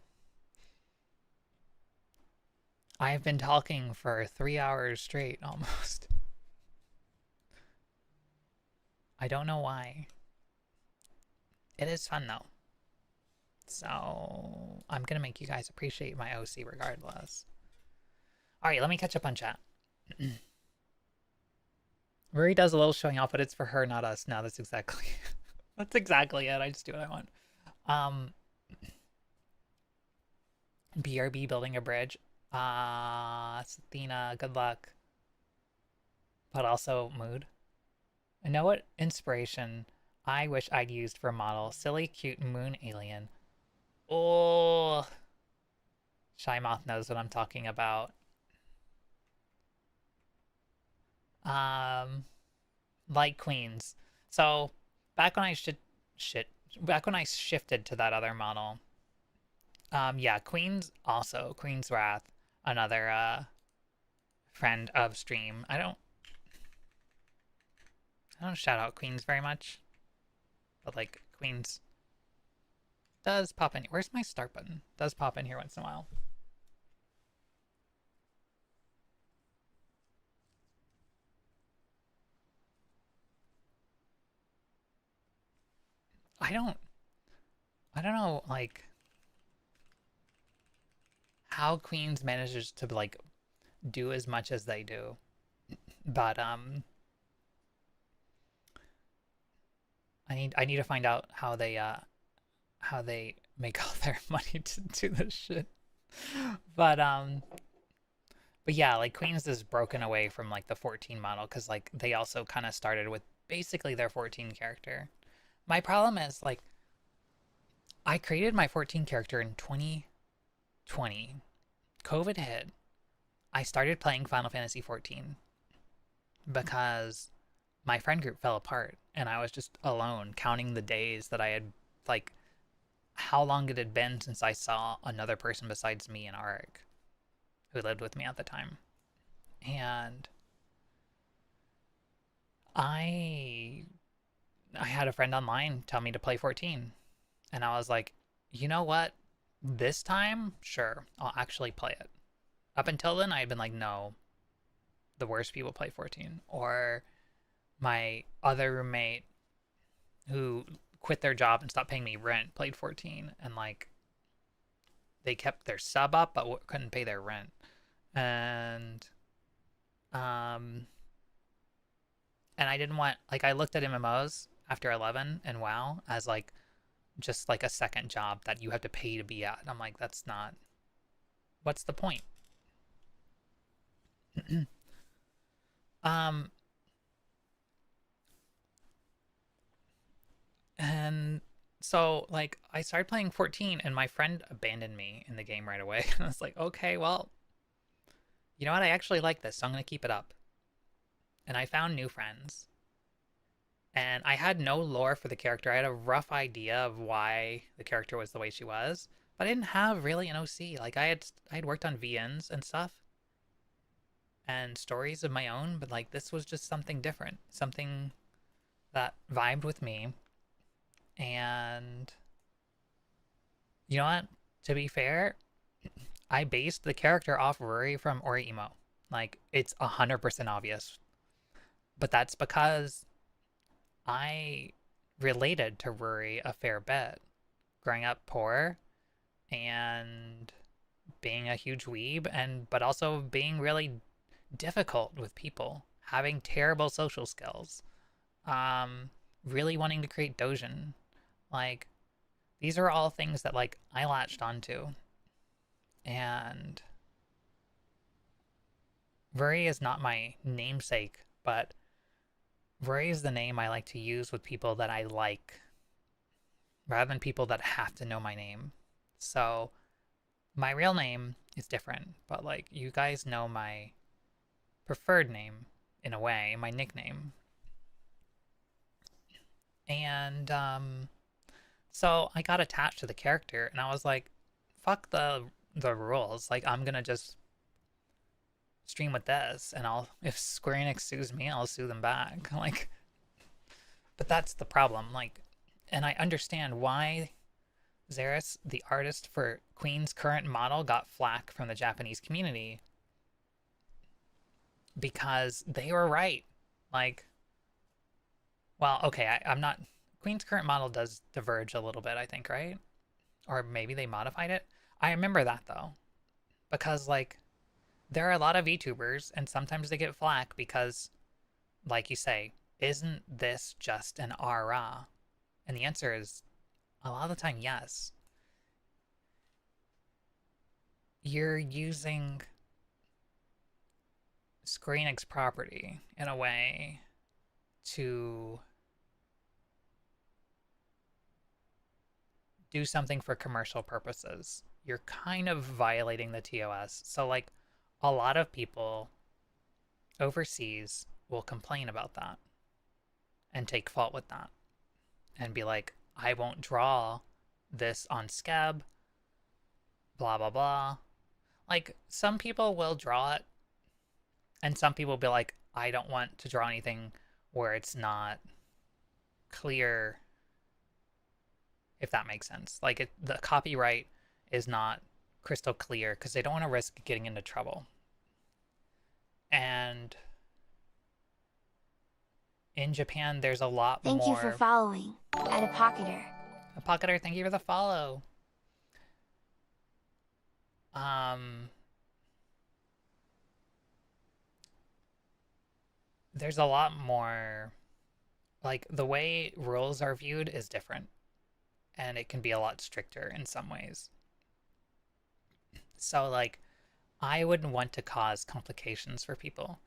I've been talking for 3 hours straight almost. I don't know why. It is fun though. So I'm gonna make you guys appreciate my OC regardless. Alright, let me catch up on chat. Ruri does a little showing off, but it's for her, not us. No, that's exactly that's exactly it. I just do what I want. BRB building a bridge. Athena, good luck. But also mood. I know what inspiration I wish I'd used for a model. Silly, cute moon alien. Oh, Shy Moth knows what I'm talking about. Light Queens. So back when I back when I shifted to that other model. Yeah, Queens also. Queen's Wrath, another friend of stream. I don't shout out Queens very much. But like Queens does pop in. Where's my start button? Does pop in here once in a while. I don't know like how Queens manages to like do as much as they do. But I need to find out how they make all their money to do this shit. But yeah, like Queens is broken away from like the 14 model because like they also kind of started with basically their 14 character. My problem is like I created my 14 character in 2020. COVID hit. I started playing Final Fantasy 14 because my friend group fell apart and I was just alone counting the days that I had like how long it had been since I saw another person besides me and Arik who lived with me at the time. And I had a friend online tell me to play 14. And I was like, you know what? This time, sure, I'll actually play it. Up until then, I had been like, no, the worst people play 14. Or my other roommate who quit their job and stopped paying me rent played 14, and like they kept their sub up but couldn't pay their rent. And and I didn't want, like, I looked at MMOs after 11 and WoW as like just like a second job that you have to pay to be at. I'm like, that's not, what's the point? um and so like I started playing 14 and my friend abandoned me in the game right away. I was like, okay, well, you know what, I actually like this, so I'm gonna keep it up. And I found new friends. And I had no lore for the character. I had a rough idea of why the character was the way she was, but I didn't have really an OC. Like I had worked on VNs and stuff and stories of my own, but like this was just something different, something that vibed with me. And you know what? To be fair, I based the character off Rory from Ori Emo. Like it's 100% obvious, but that's because I related to Rory a fair bit. Growing up poor and being a huge weeb, and but also being really difficult with people, having terrible social skills, really wanting to create dojin. Like these are all things that like I latched onto. And Rory is not my namesake, but Rory is the name I like to use with people that I like, rather than people that have to know my name. So my real name is different, but like you guys know my preferred name in a way, my nickname. And so I got attached to the character and I was like, fuck the rules. Like I'm gonna just stream with this, and I'll, if Square Enix sues me, I'll sue them back. Like, but that's the problem. Like, and I understand why Xeris, the artist for Queen's current model, got flack from the Japanese community, because they were right. Like, well, okay, I'm not. Queen's current model does diverge a little bit, I think, right? Or maybe they modified it. I remember that though, because like there are a lot of VTubers, and sometimes they get flack because, like you say, isn't this just an RA? And the answer is, a lot of the time, yes. You're using Square Enix property in a way to do something for commercial purposes. You're kind of violating the TOS. So like a lot of people overseas will complain about that and take fault with that and be like, I won't draw this on Scab, blah blah blah. Like some people will draw it, and some people will be like, I don't want to draw anything where it's not clear, if that makes sense. Like the copyright is not crystal clear because they don't want to risk getting into trouble. And in Japan, there's a lot more. Thank you for following. At a pocketer. A pocketer, thank you for the follow. There's a lot more. Like the way rules are viewed is different, and it can be a lot stricter in some ways. So like, I wouldn't want to cause complications for people.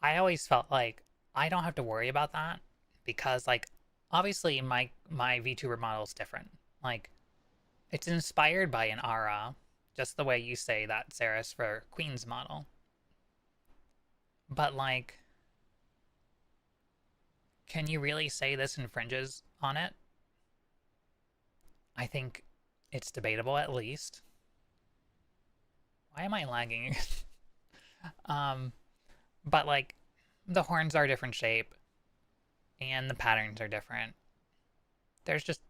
I always felt like I don't have to worry about that because like obviously my VTuber model is different. Like it's inspired by an Ara, just the way you say that Xeris for Queen's model. But like, can you really say this infringes on it? I think it's debatable, at least. Why am I lagging? But like, the horns are a different shape, and the patterns are different. There's just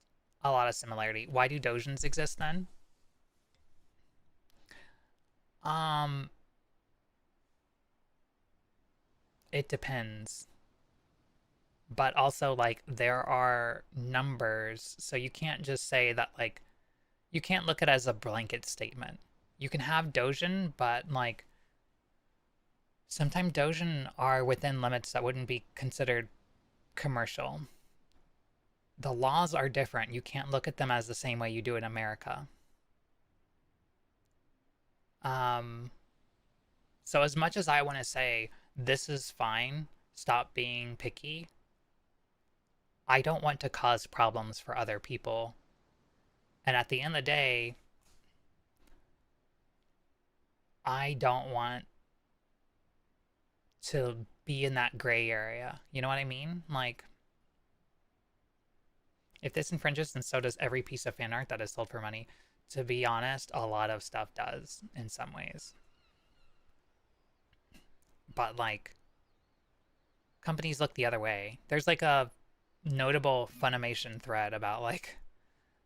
a lot of similarity. Why do dojins exist then? it depends. But also, like, there are numbers, so you can't just say that, like, you can't look at it as a blanket statement. You can have Dojin, but, like, sometimes Dojin are within limits that wouldn't be considered commercial. The laws are different. You can't look at them as the same way you do in America. Um, so as much as I want to say, this is fine, stop being picky, I don't want to cause problems for other people. And at the end of the day, I don't want to be in that gray area. You know what I mean? Like, if this infringes, then so does every piece of fan art that is sold for money. To be honest, a lot of stuff does in some ways. But, like, companies look the other way. There's, like, a notable Funimation thread about, like,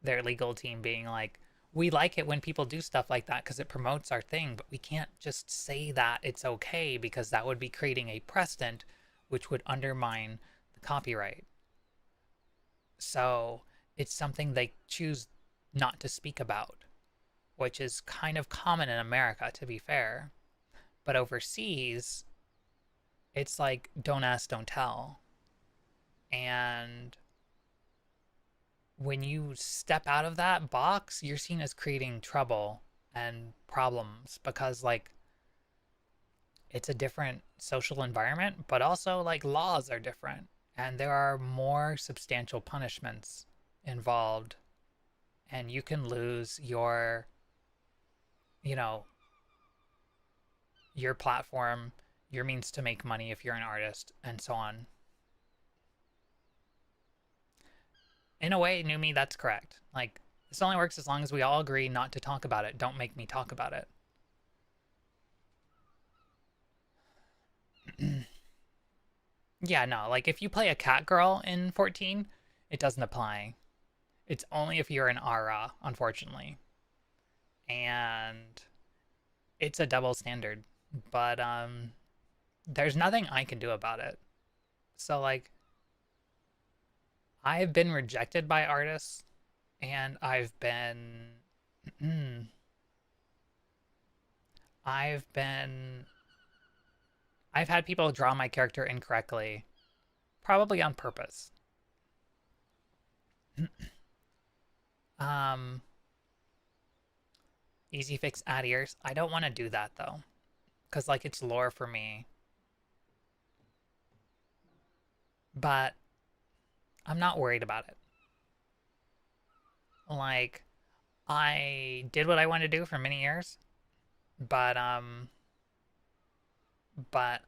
their legal team being like, we like it when people do stuff like that because it promotes our thing, but we can't just say that it's okay because that would be creating a precedent which would undermine the copyright. So it's something they choose not to speak about, which is kind of common in America, to be fair. But overseas, it's like, don't ask, don't tell. And when you step out of that box, you're seen as creating trouble and problems because, like, it's a different social environment, but also, like, laws are different and there are more substantial punishments involved, and you can lose your, you know, your platform, your means to make money if you're an artist, and so on. In a way, Numi, that's correct. Like, this only works as long as we all agree not to talk about it. Don't make me talk about it. Yeah, no, like, if you play a cat girl in 14, it doesn't apply. It's only if you're an Ara, unfortunately. And it's a double standard. But there's nothing I can do about it. So, like, I've been rejected by artists, and I've been I've had people draw my character incorrectly, probably on purpose. um Easy fix ad ears. I don't want to do that though, because, like, it's lore for me. But I'm not worried about it. Like, I did what I wanted to do for many years, but but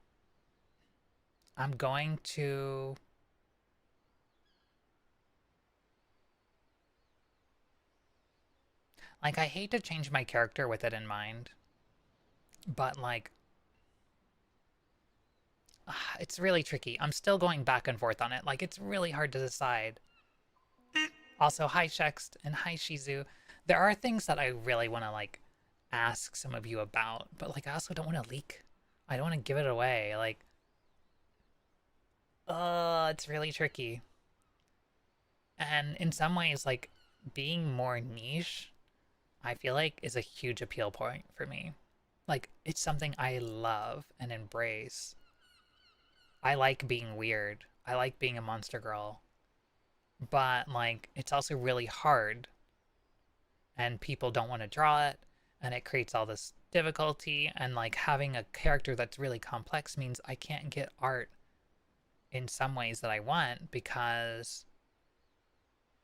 I'm going to, like, I hate to change my character with it in mind, but, like, it's really tricky. I'm still going back and forth on it. Like, it's really hard to decide. Also, hi Shext and hi Shizu. There are things that I really want to, like, ask some of you about, but, like, I also don't want to leak. I don't want to give it away. Like, it's really tricky. And in some ways, like, being more niche, I feel like, is a huge appeal point for me. Like, it's something I love and embrace. I like being weird. I like being a monster girl. But, like, it's also really hard, and people don't want to draw it, and it creates all this difficulty, and, like, having a character that's really complex means I can't get art in some ways that I want, because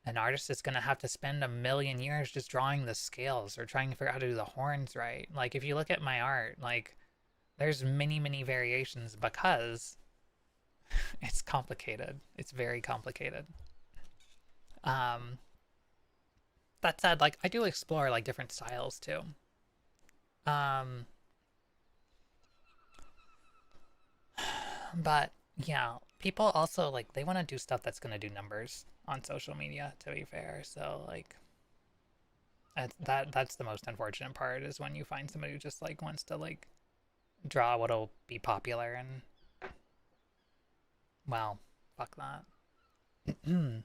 an artist is going to have to spend a million years just drawing the scales or trying to figure out how to do the horns right. Like, if you look at my art, like, there's many variations because it's complicated. It's very complicated. Um, that said, like, I do explore, like, different styles too. Um, but yeah, people also, like, they want to do stuff that's gonna do numbers on social media, to be fair. So, like, that's the most unfortunate part, is when you find somebody who just, like, wants to, like, draw what'll be popular, and Well, fuck that. Kind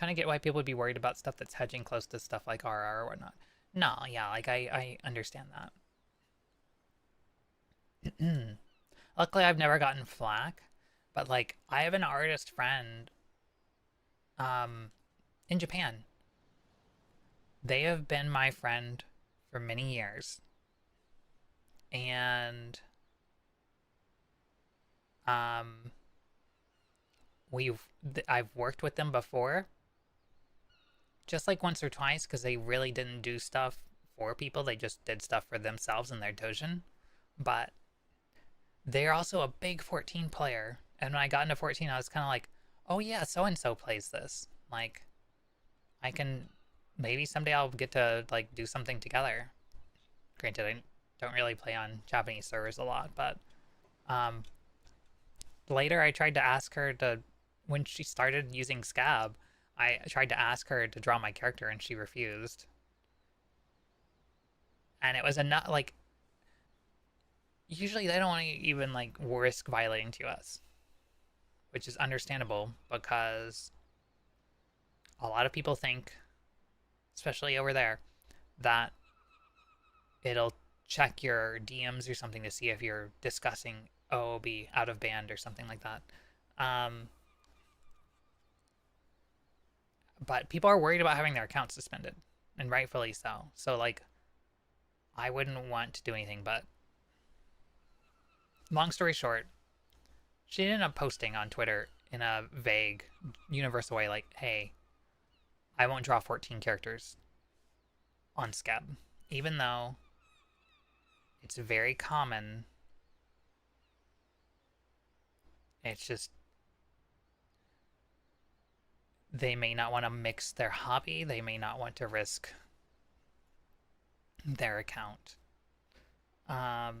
of get why people would be worried about stuff that's hedging close to stuff like RR or whatnot. No, yeah, like I understand that. Luckily, I've never gotten flack, but like I have an artist friend, um, in Japan. They have been my friend for many years, and um, I've worked with them before, just like once or twice, because they really didn't do stuff for people. They just did stuff for themselves and their dojin. But they're also a big 14 player. And when I got into 14, I was kind of like, oh yeah, so and so plays this. Like, I can maybe someday I'll get to like do something together. Granted, I don't really play on Japanese servers a lot, but um, later I tried to ask her to, when she started using Scab, I tried to ask her to draw my character and she refused. And it was enough, like, usually they don't want to even like risk violating TOS, which is understandable because a lot of people think, especially over there, that it'll check your DMs or something to see if you're discussing OOB out of band or something like that. But people are worried about having their accounts suspended, and rightfully so. So, like, I wouldn't want to do anything, but long story short, she ended up posting on Twitter in a vague, universal way, like, hey, I won't draw 14 characters on Scab, even though it's very common. It's just they may not want to mix their hobby. They may not want to risk their account. And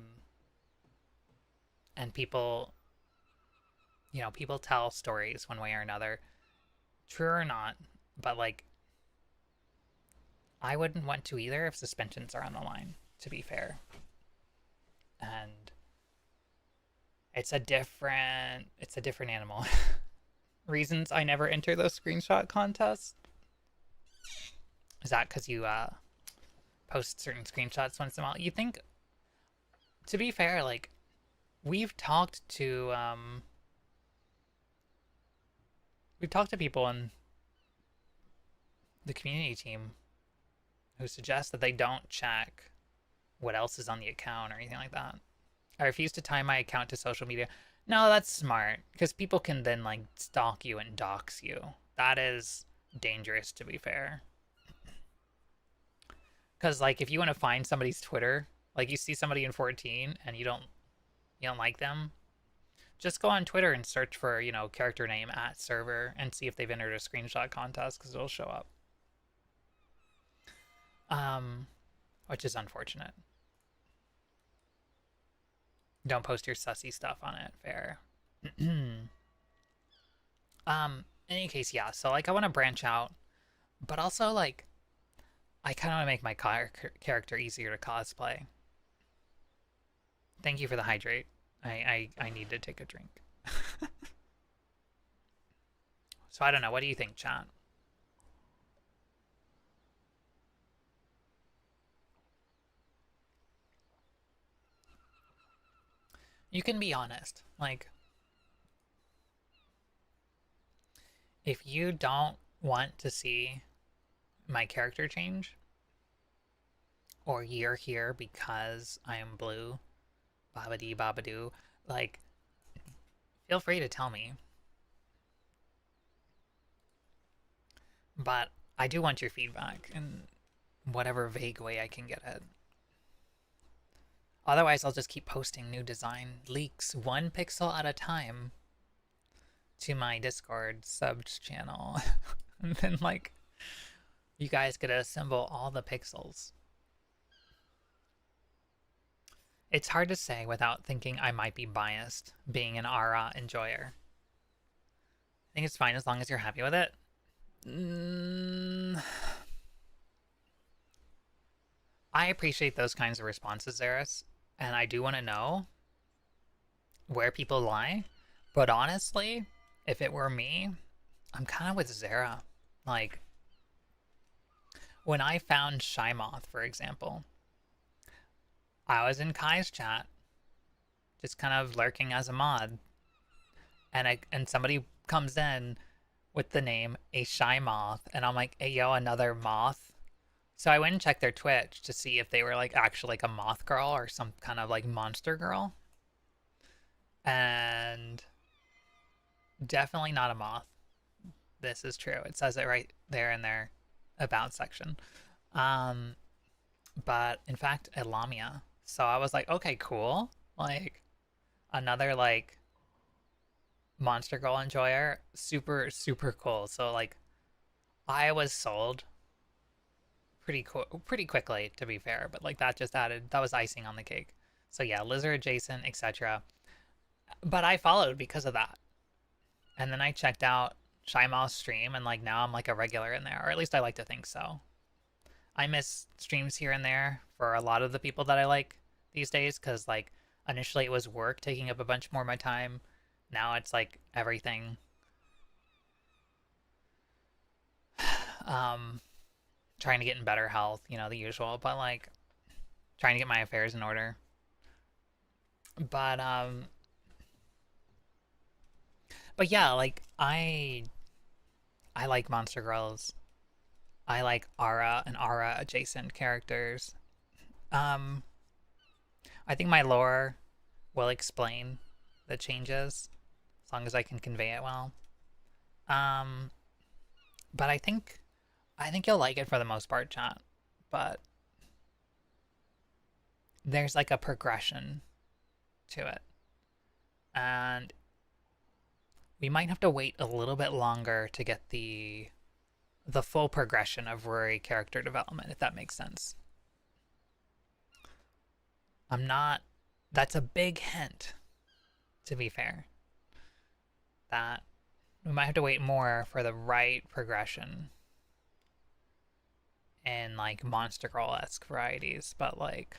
people, people tell stories one way or another, true or not, but like, I wouldn't want to either if suspensions are on the line, to be fair. And it's a different animal. Reasons I never enter those screenshot contests. Is that because you post certain screenshots once in a while? You think, to be fair, like, we've talked to people in the community team who suggest that they don't check what else is on the account or anything like that. I refuse to tie my account to social media. No, that's smart, because people can then like stalk you and dox you. That is dangerous, to be fair. Because like if you want to find somebody's Twitter, like you see somebody in 14 and you don't like them, just go on Twitter and search for, character name at server and see if they've entered a screenshot contest, because it'll show up. Which is unfortunate. Don't post your sussy stuff on it. Fair. In any case, yeah. So like I want to branch out, but also like I kind of want to make my character easier to cosplay. Thank you for the hydrate. I need to take a drink. So I don't know. What do you think, chat? You can be honest. Like, if you don't want to see my character change, or you're here because I am blue, babadee babadoo, like, feel free to tell me. But I do want your feedback in whatever vague way I can get it. Otherwise, I'll just keep posting new design leaks 1 pixel at a time to my Discord subs channel. And then, like, you guys get to assemble all the pixels. It's hard to say without thinking I might be biased, being an ARA enjoyer. I think it's fine as long as you're happy with it. I appreciate those kinds of responses, Zeris, and I do want to know. where people lie. But honestly, if it were me, I'm kind of with Zara. Like, when I found Shymoth, for example, I was in Kai's chat, just kind of lurking as a mod, and somebody comes in with the name a Shymoth, and I'm like, hey yo, another moth. So I went and checked their Twitch to see if they were like actually like a moth girl or some kind of like monster girl, and definitely not a moth. This is true. It says it right there in their about section. Um, but in fact, a Lamia. So I was like, okay, cool. Like another like monster girl enjoyer, super super cool. So like I was sold pretty quickly, to be fair. But like that just added, that was icing on the cake. So yeah, lizard adjacent, etc. But I followed because of that, and then I checked out Shymal's stream, and like now I'm like a regular in there, or at least I like to think so. I miss streams here and there for a lot of the people that I like these days, because like initially it was work taking up a bunch more of my time. Now it's like everything. Um, trying to get in better health, you know, the usual, but like trying to get my affairs in order. But but yeah, like I like Monster Girls. I like Aura and Aura adjacent characters. Um, I think my lore will explain the changes as long as I can convey it well. Um, but I think you'll like it for the most part, chat. But there's like a progression to it, and we might have to wait a little bit longer to get the full progression of Rory character development, if that makes sense. I'm not. That's a big hint, to be fair. That we might have to wait more for the right progression in like Monster Girl esque varieties, but like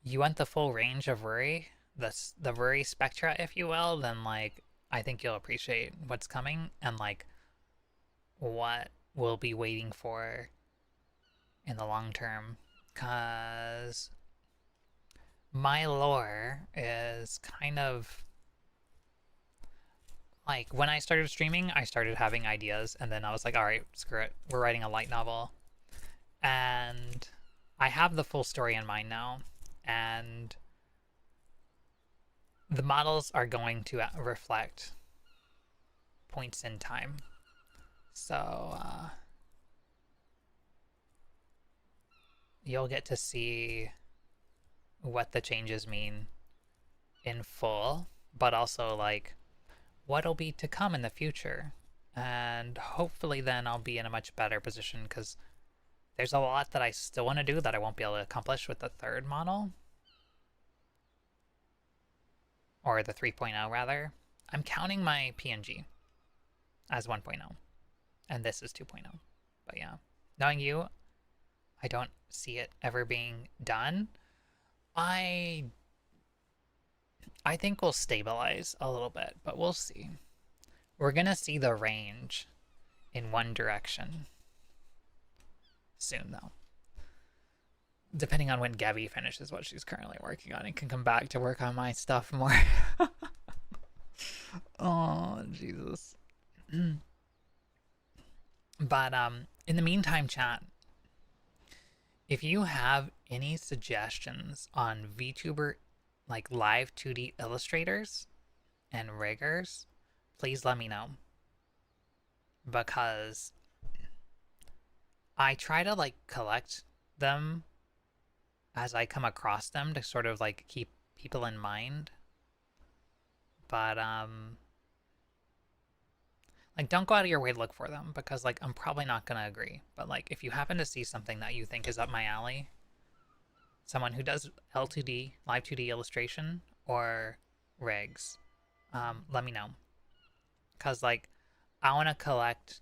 you want the full range of Ruri, the Ruri spectra, if you will, then like I think you'll appreciate what's coming and like what we'll be waiting for in the long term. Cause my lore is kind of like when I started streaming, I started having ideas, and then I was like, all right, screw it, we're writing a light novel, and I have the full story in mind now, and the models are going to reflect points in time. So you'll get to see what the changes mean in full, but also like what'll be to come in the future. And hopefully then I'll be in a much better position, because there's a lot that I still want to do that I won't be able to accomplish with the third model. Or the 3.0 rather. I'm counting my PNG as 1.0. And this is 2.0. But yeah. Knowing you, I don't see it ever being done. I think we'll stabilize a little bit, but we'll see. We're gonna see the range in one direction soon, though. Depending on when Gabby finishes what she's currently working on and can come back to work on my stuff more. Oh, Jesus. But in the meantime, chat, if you have any suggestions on VTuber like live 2D illustrators and riggers, please let me know, because I try to like collect them as I come across them to sort of like keep people in mind. But like don't go out of your way to look for them, because like I'm probably not gonna agree. But like if you happen to see something that you think is up my alley, someone who does L2D, live 2D illustration or rigs, let me know. Cause like I want to collect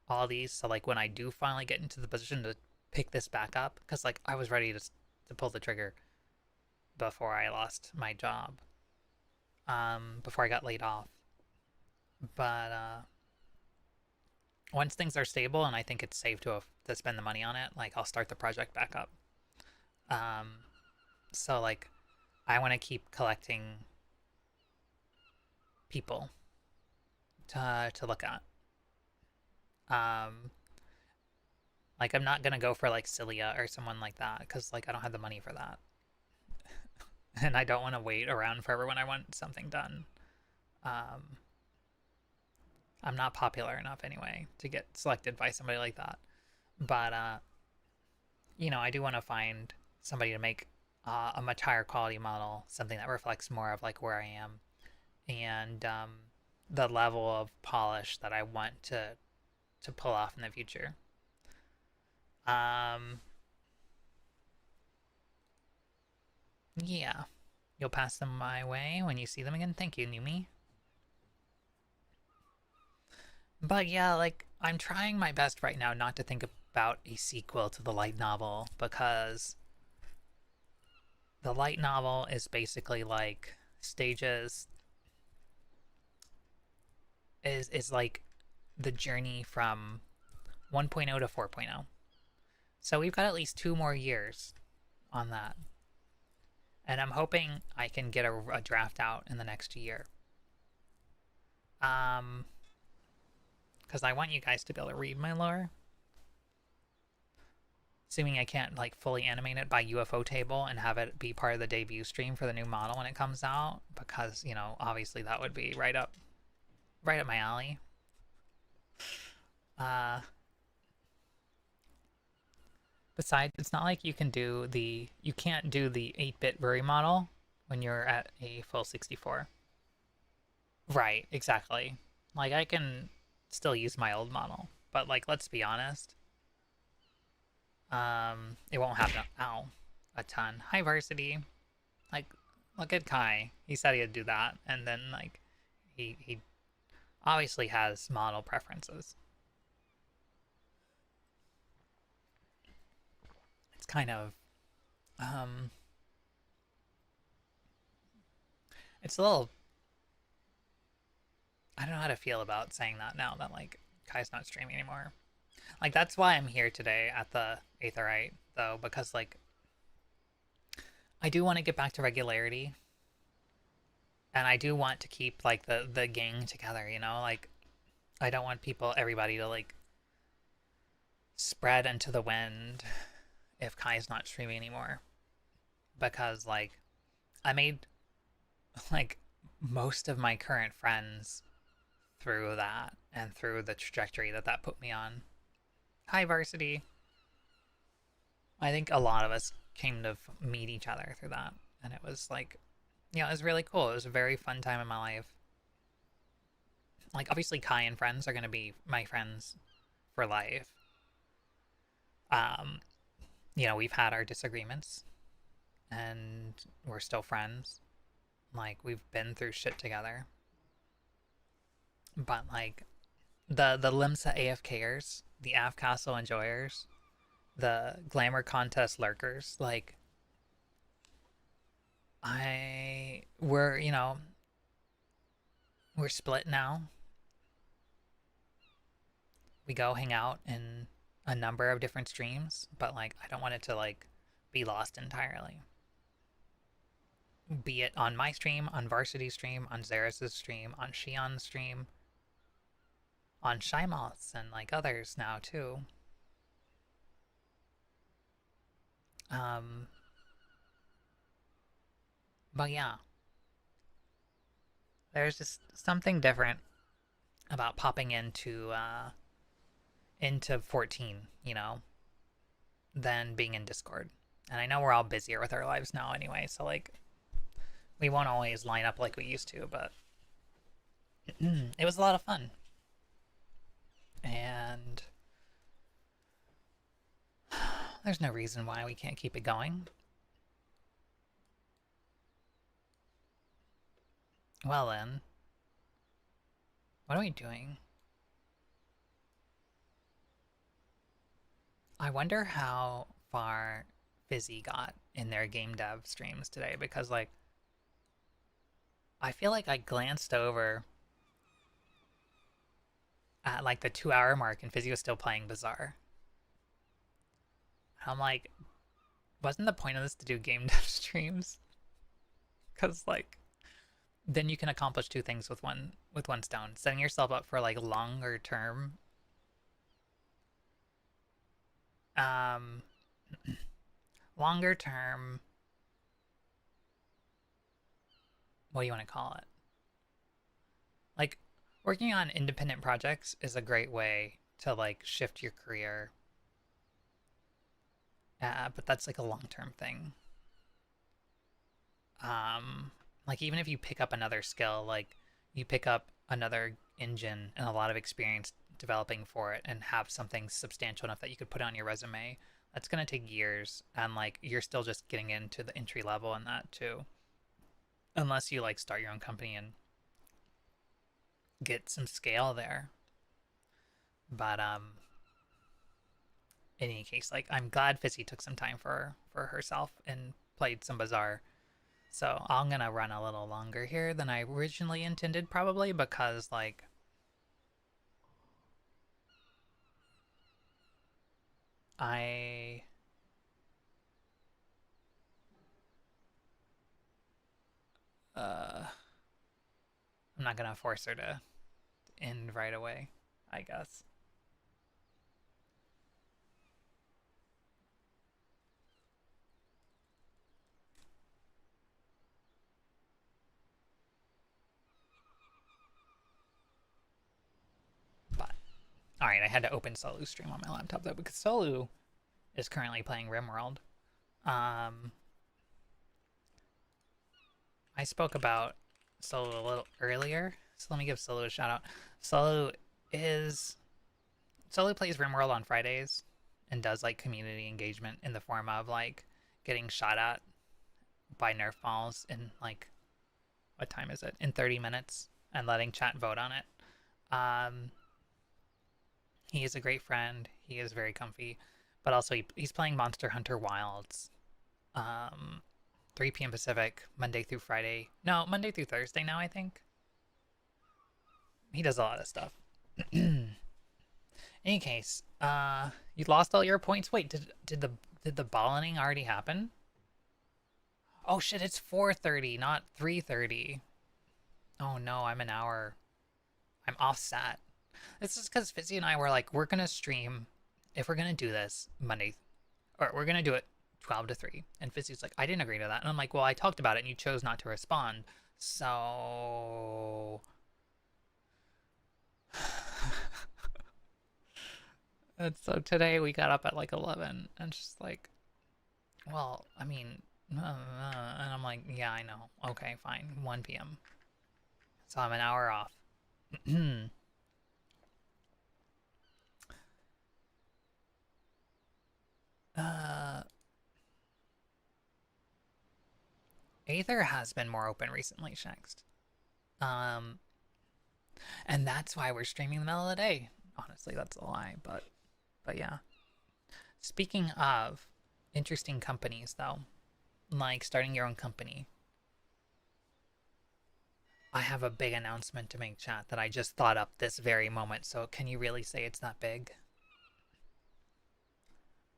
all these, so like when I do finally get into the position to pick this back up, because like I was ready to pull the trigger before I lost my job, before I got laid off. But once things are stable and I think it's safe to spend the money on it, like I'll start the project back up. Um, so like I want to keep collecting people to look at. Um, like I'm not gonna go for like Cilia or someone like that because like I don't have the money for that, and I don't want to wait around forever when I want something done. Um, I'm not popular enough anyway to get selected by somebody like that. But I do want to find somebody to make a much higher quality model, something that reflects more of like where I am and the level of polish that I want to pull off in the future. Um, yeah, you'll pass them my way when you see them again. Thank you, Numi. But yeah, like I'm trying my best right now not to think about a sequel to the light novel because the light novel is basically like stages is like the journey from 1.0 to 4.0. So we've got at least 2 more years on that. And I'm hoping I can get a draft out in the next year. Because I want you guys to be able to read my lore. Assuming I can't like fully animate it by UFO table and have it be part of the debut stream for the new model when it comes out, because obviously that would be right up my alley. Besides, it's not like you can't do the 8-bit Bury model when you're at a full 64. Right, exactly. Like I can still use my old model, but like let's be honest, it won't happen. Ow, a ton. Hi, Varsity. Like, look at Kai. He said he'd do that, and then like he obviously has model preferences. It's kind of it's a little, I don't know how to feel about saying that now that like Kai's not streaming anymore. Like that's why I'm here today at the Aetherite though, because like I do want to get back to regularity, and I do want to keep like the gang together. Like I don't want everybody to like spread into the wind if Kai's not streaming anymore, because like I made like most of my current friends through that and through the trajectory that put me on. Hi, Varsity. I think a lot of us came to meet each other through that, and it was like, it was really cool. It was a very fun time in my life. Like, obviously, Kai and friends are going to be my friends for life. We've had our disagreements, and we're still friends. Like, we've been through shit together. But, like, the Limsa AFKers, the AF Castle enjoyers, the glamour contest lurkers, like, we're split now. We go hang out in a number of different streams, but like I don't want it to like be lost entirely. Be it on my stream, on Varsity stream, on Xeris' stream, on Shion's stream, on Shymoth's, and like others now too. But yeah, there's just something different about popping into 14, than being in Discord. And I know we're all busier with our lives now anyway, so like we won't always line up like we used to, but it was a lot of fun. And there's no reason why we can't keep it going. Well then, what are we doing? I wonder how far Fizzy got in their game dev streams today because like I feel like I glanced over at like the 2 hour mark and Fizzy was still playing Bazaar. I'm like, wasn't the point of this to do game dev streams? Because like then you can accomplish two things with one stone, setting yourself up for like longer term um longer term, what do you want to call it, like working on independent projects is a great way to like shift your career, but that's like a long-term thing. Like even if you pick up another skill, like you pick up another engine and a lot of experience developing for it and have something substantial enough that you could put on your resume, that's going to take years, and like you're still just getting into the entry level in that too, unless you like start your own company and get some scale there. But in any case, like I'm glad Fizzy took some time for herself and played some Bazaar. So I'm gonna run a little longer here than I originally intended, probably because like I I'm not gonna force her to end right away, I guess. But all right, I had to open Solu's stream on my laptop though because Solu is currently playing RimWorld. Um, I spoke about Solu a little earlier, so let me give Solu a shout out. Solu is Solu plays RimWorld on Fridays and does like community engagement in the form of like getting shot at by Nerf balls in like, what time is it? In 30 minutes, and letting chat vote on it. Um, he is a great friend. He is very comfy, but also he's playing Monster Hunter Wilds. Um, 3 p.m. Pacific, Monday through Friday. No, Monday through Thursday now, I think. He does a lot of stuff. In any case, you lost all your points. Wait, did the balloting already happen? Oh shit, it's 4:30, not 3:30. Oh no, I'm an hour. I'm offset. This is because Fizzy and I were like, we're gonna stream if we're gonna do this Monday, or we're gonna do it 12 to 3. And Fizzy's like, I didn't agree to that. And I'm like, well, I talked about it and you chose not to respond. So and so today we got up at like 11 and just like, well, I mean, and I'm like, yeah, I know. Okay, fine. 1 p.m. So I'm an hour off. Aether has been more open recently, Shext. Um, and that's why we're streaming in the middle of the day. Honestly, that's a lie, but yeah. Speaking of interesting companies, though, like starting your own company, I have a big announcement to make, chat, that I just thought up this very moment. So can you really say it's not big?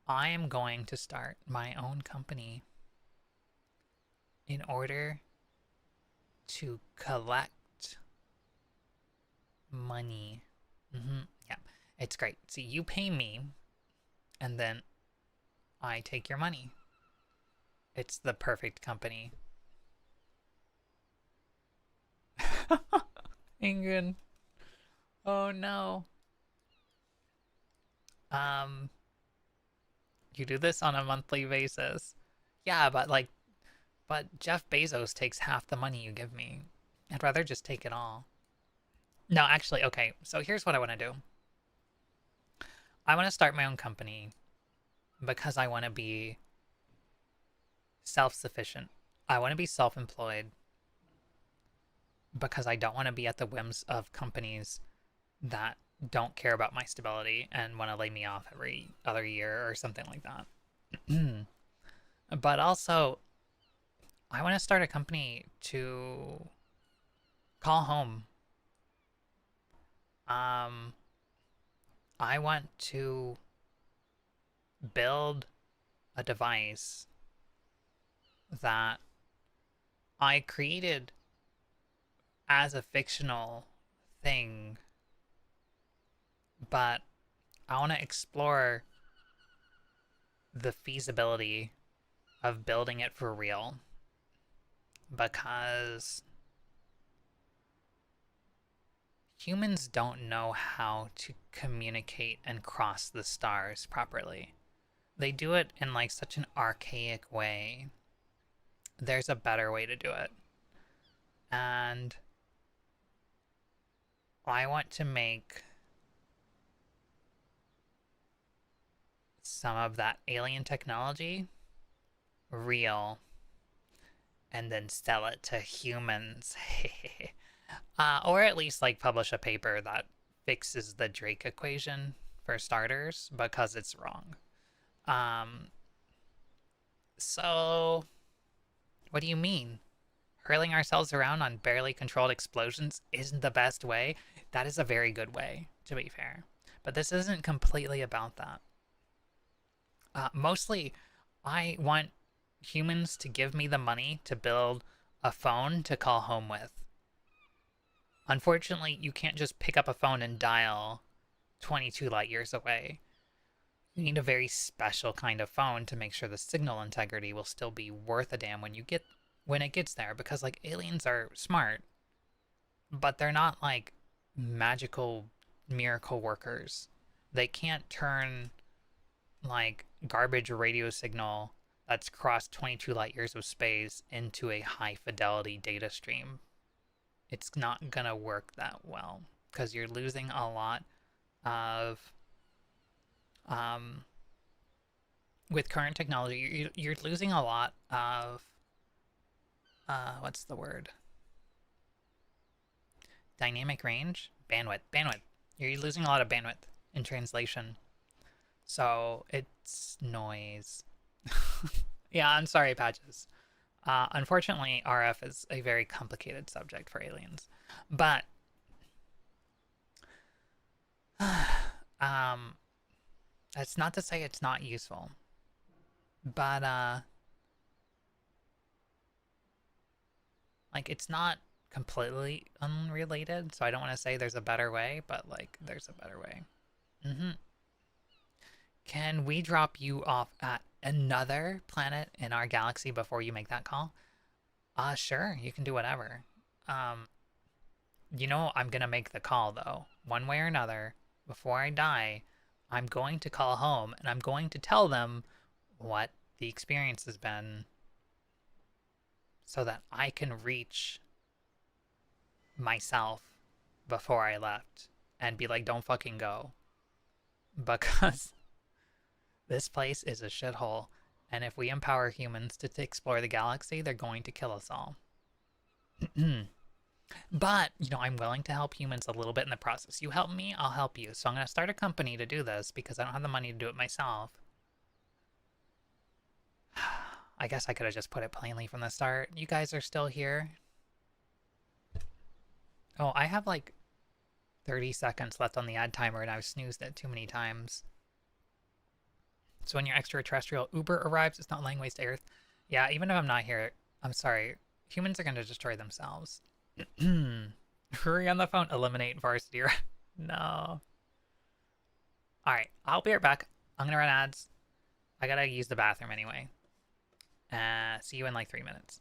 I am going to start my own company in order to collect money. Yeah, it's great. See, you pay me, and then I take your money. It's the perfect company. Ingrid. Oh no. You do this on a monthly basis. Yeah, but Jeff Bezos takes half the money you give me. I'd rather just take it all. No, actually, okay. So here's what I want to do. I want to start my own company because I want to be self-sufficient. I want to be self-employed because I don't want to be at the whims of companies that don't care about my stability and want to lay me off every other year or something like that. But also, I want to start a company to call home. Um, I want to build a device that I created as a fictional thing, but I want to explore the feasibility of building it for real because humans don't know how to communicate and cross the stars properly. They do it in like such an archaic way. There's a better way to do it. And I want to make some of that alien technology real and then sell it to humans. Or at least like publish a paper that fixes the Drake equation for starters because it's wrong. Um, so what do you mean? Hurling ourselves around on barely controlled explosions isn't the best way? That is a very good way, to be fair. But this isn't completely about that. Mostly, I want humans to give me the money to build a phone to call home with. Unfortunately, you can't just pick up a phone and dial 22 light years away. You need a very special kind of phone to make sure the signal integrity will still be worth a damn when it gets there, because like aliens are smart, but they're not like magical miracle workers. They can't turn like garbage radio signal that's crossed 22 light years of space into a high fidelity data stream. It's not gonna work that well because you're losing a lot of um, with current technology. You're losing a lot of what's the word? Dynamic range, bandwidth. You're losing a lot of bandwidth in translation, so it's noise. Yeah, I'm sorry, Patches. Unfortunately, RF is a very complicated subject for aliens, but um, that's not to say it's not useful. But like it's not completely unrelated, so I don't want to say there's a better way, but like there's a better way. Mm-hmm. Can we drop you off at another planet in our galaxy before you make that call? Sure, you can do whatever. Um, I'm gonna make the call though, one way or another. Before I die, I'm going to call home and I'm going to tell them what the experience has been so that I can reach myself before I left and be like, don't fucking go. Because this place is a shithole. And if we empower humans to explore the galaxy, they're going to kill us all. But, I'm willing to help humans a little bit in the process. You help me, I'll help you. So I'm going to start a company to do this because I don't have the money to do it myself. I guess I could have just put it plainly from the start. You guys are still here. Oh, I have like 30 seconds left on the ad timer and I've snoozed it too many times. So when your extraterrestrial Uber arrives, it's not laying waste to Earth. Yeah, even if I'm not here, I'm sorry. Humans are going to destroy themselves. Hurry on the phone. Eliminate varsity. No. Alright, I'll be right back. I'm going to run ads. I got to use the bathroom anyway. See you in like 3 minutes.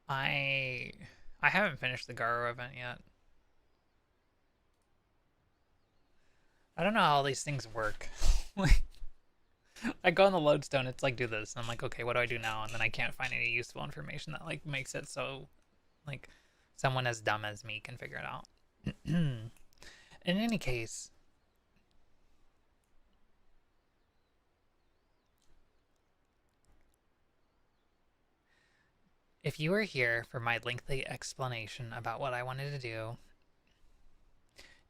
I I haven't finished the Garo event yet. I don't know how all these things work. Like, I go on the lodestone, it's like do this, and I'm like, okay, what do I do now? And then I can't find any useful information that like makes it so like someone as dumb as me can figure it out. In any case, if you were here for my lengthy explanation about what I wanted to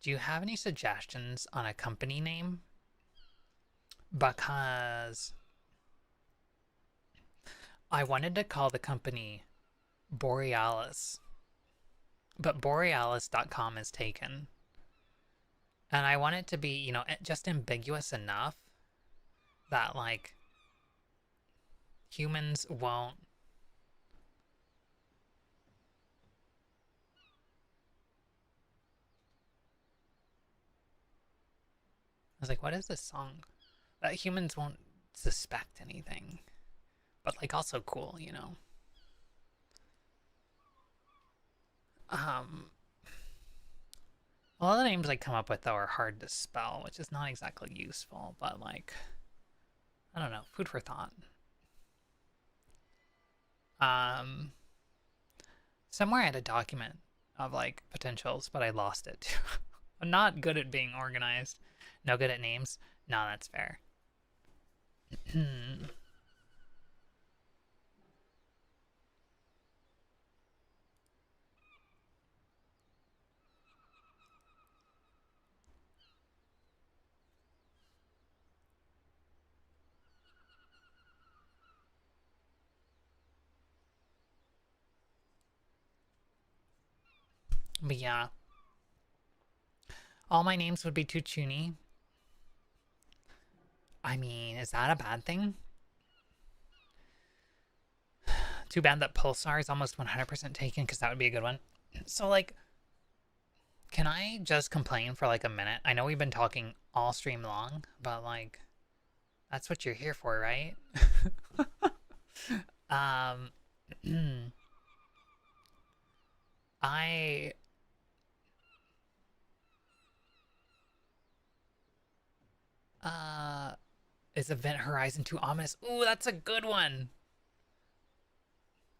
do you have any suggestions on a company name? Because I wanted to call the company Borealis, but borealis.com is taken. And I want it to be, you know, just ambiguous enough that, like, humans won't. I was like, what is this song? That humans won't suspect anything. But, like, also cool, you know? A lot of the names I come up with, though, are hard to spell, which is not exactly useful, but, like, I don't know, food for thought. Somewhere I had a document of, like, potentials, but I lost it. I'm not good at being organized. No good at names? No, that's fair. But yeah. All my names would be too chuny. I mean, is that a bad thing? Too bad that Pulsar is almost 100% taken, because that would be a good one. So, like, can I just complain for, like, a minute? I know we've been talking all stream long, but, like, that's what you're here for, right? um, I... Is Event Horizon 2 ominous? Ooh, that's a good one!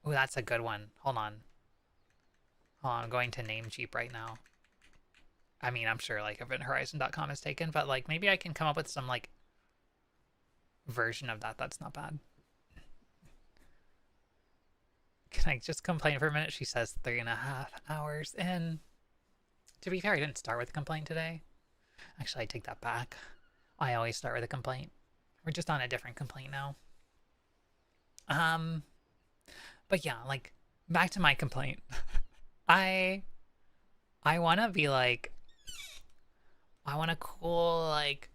Ooh, that's a good one. Hold on. Hold on, I'm going to Namecheap right now. I mean, I'm sure, like, eventhorizon.com is taken, but, like, maybe I can come up with some, like, version of that that's not bad. Can I just complain for a minute? She says 3.5 hours in. To be fair, I didn't start with a complaint today. Actually, I take that back. I always start with a complaint. We're just on a different complaint now. But yeah, like, back to my complaint. I want to be like, I want a cool, like,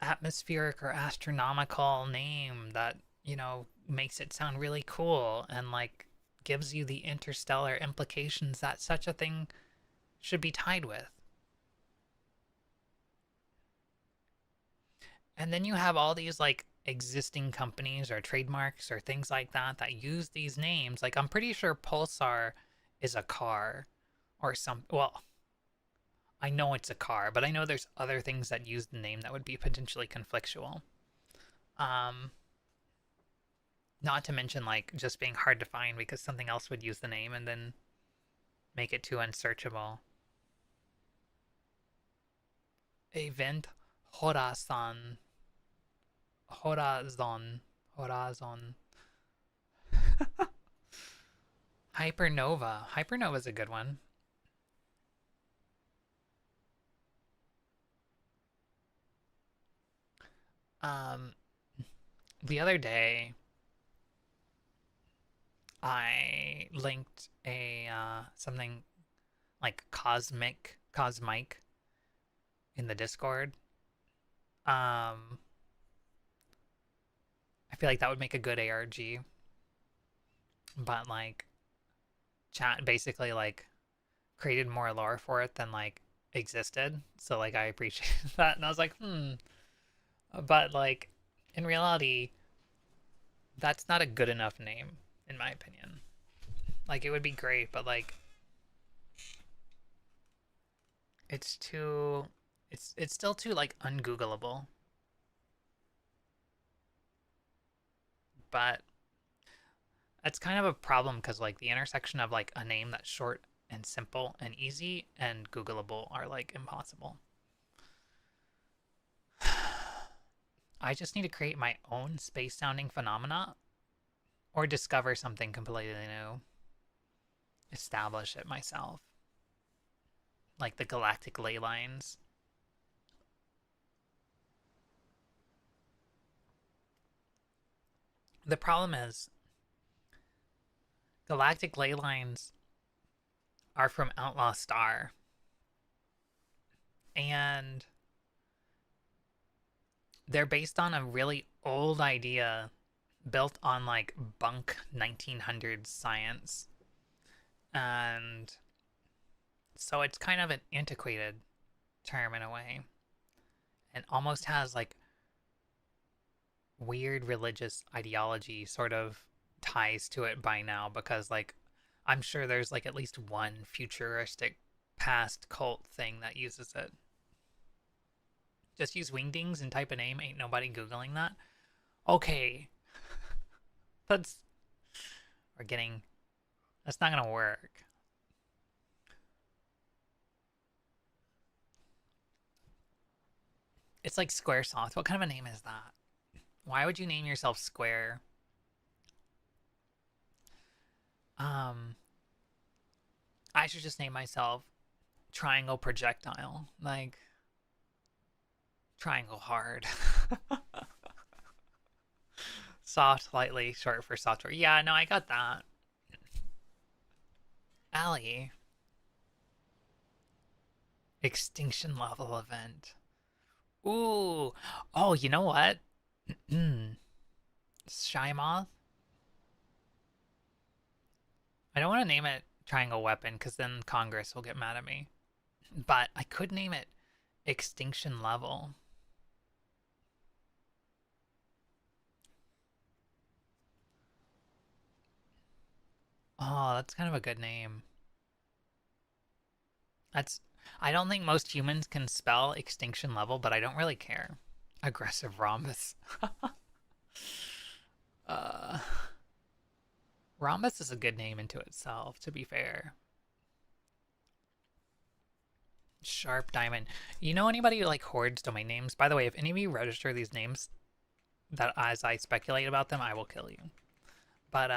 atmospheric or astronomical name that, you know, makes it sound really cool and, like, gives you the interstellar implications that such a thing should be tied with. And then you have all these, like, existing companies or trademarks or things like that that use these names. Like, I'm pretty sure Pulsar is a car or some. Well, I know it's a car, but I know there's other things that use the name that would be potentially conflictual. Not to mention, like, just being hard to find because something else would use the name and then make it too unsearchable. Event Horazon. Horazon. Hypernova. Hypernova's a good one. The other day, I linked a something like cosmic in the Discord. I feel like that would make a good ARG, but, like, chat basically, like, created more lore for it than, like, existed. So, like, I appreciated that, and I was like, but, like, in reality, that's not a good enough name, in my opinion. Like, it would be great, but like, it's too, it's still too like ungoogleable. But that's kind of a problem because like the intersection of like a name that's short and simple and easy and googleable are like impossible. I just need to create my own space sounding phenomena or discover something completely new. Establish it myself. Like the galactic ley lines. The problem is, galactic ley lines are from Outlaw Star. And they're based on a really old idea built on like bunk 1900s science. And so it's kind of an antiquated term in a way. And almost has like weird religious ideology sort of ties to it by now because like I'm sure there's like at least one futuristic past cult thing that uses it. Just use wingdings and type a name. Ain't nobody Googling that. Okay. That's we're getting that's not gonna work. It's like Squaresoft. What kind of a name is that? Why would you name yourself Square? Um I should just name myself Triangle Projectile. Like Triangle Hard. Soft, lightly, short for software. Yeah, no, I got that. Allie. Extinction level event. Ooh. Oh, you know what? Shy Moth? I don't want to name it Triangle Weapon because then Congress will get mad at me. But I could name it Extinction Level. Oh, that's kind of a good name. That's. I don't think most humans can spell extinction level, but I don't really care. Aggressive rhombus. uh, Rhombus is a good name into itself, to be fair. Sharp Diamond. You know anybody who like hoards domain names? By the way, if any of you register these names, that as I speculate about them, I will kill you. But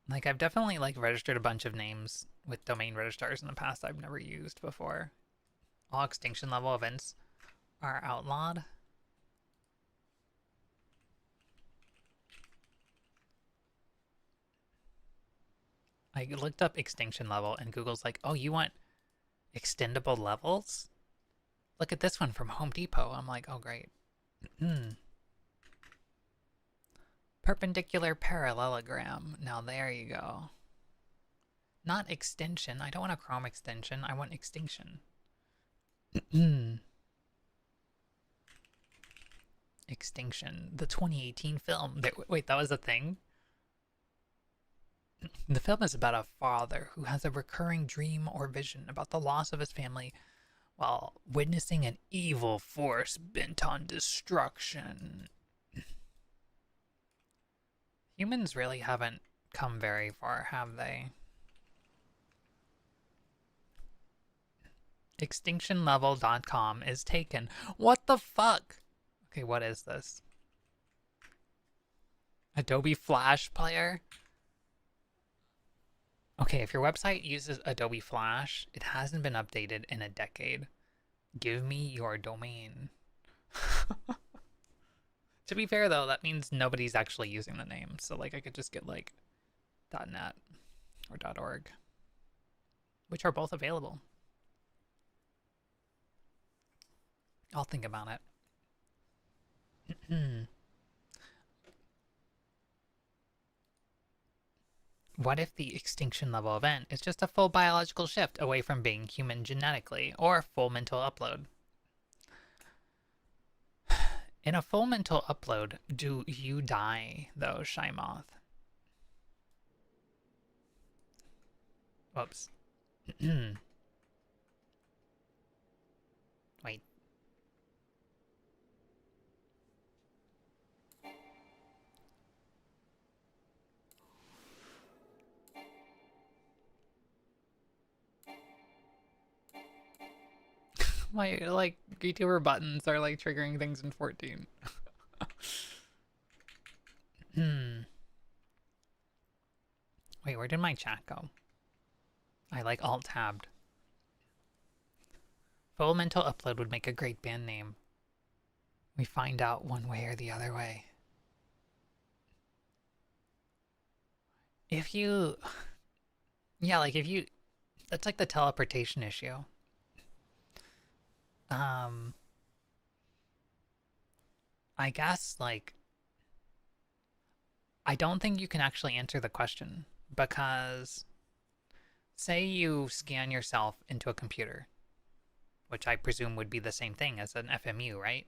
like I've definitely like registered a bunch of names with domain registrars in the past I've never used before. All extinction level events are outlawed. I looked up extinction level and Google's like, oh, you want extendable levels? Look at this one from Home Depot. I'm like, oh, great. Perpendicular parallelogram. Now there you go. Not extension. I don't want a Chrome extension. I want extinction. Extinction. The 2018 film. Wait, that was a thing? The film is about a father who has a recurring dream or vision about the loss of his family while witnessing an evil force bent on destruction. Humans really haven't come very far, have they? Extinctionlevel.com is taken. What the fuck? Okay, what is this? Adobe Flash Player? Okay, if your website uses Adobe Flash, it hasn't been updated in a decade. Give me your domain. To be fair, though, that means nobody's actually using the name. So, like, I could just get, like, .net or .org, which are both available. I'll think about it. What if the extinction level event is just a full biological shift away from being human genetically, or full mental upload? In a full mental upload, do you die, though, Shy Moth? Whoops. Wait. My, like, YouTuber buttons are, like, triggering things in 14. Wait, where did my chat go? I, like, alt-tabbed. Full Mental Upload would make a great band name. We find out one way or the other way. If you... Yeah, like, if you... That's like the teleportation issue. I guess, like... I don't think you can actually answer the question, because... Say you scan yourself into a computer, which I presume would be the same thing as an FMU, right?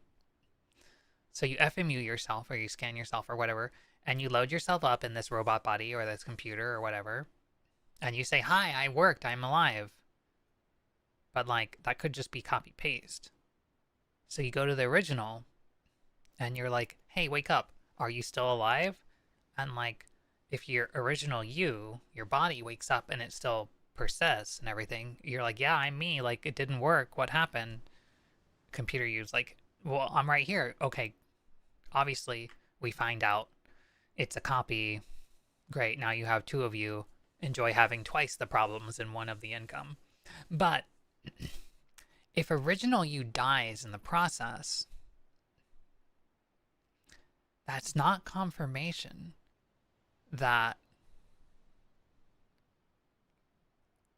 So you FMU yourself, or you scan yourself, or whatever, and you load yourself up in this robot body, or this computer, or whatever, and you say, hi, I worked, I'm alive. But, like, that could just be copy-paste. So you go to the original, and you're like, hey, wake up, are you still alive? And, like, if your original you, your body wakes up and it still persists and everything, you're like, yeah, I'm me, like, it didn't work, what happened? Computer you's like, well, I'm right here. Okay, obviously, we find out it's a copy. Great, now you have two of you. Enjoy having twice the problems and one of the income. But if original you dies in the process, that's not confirmation that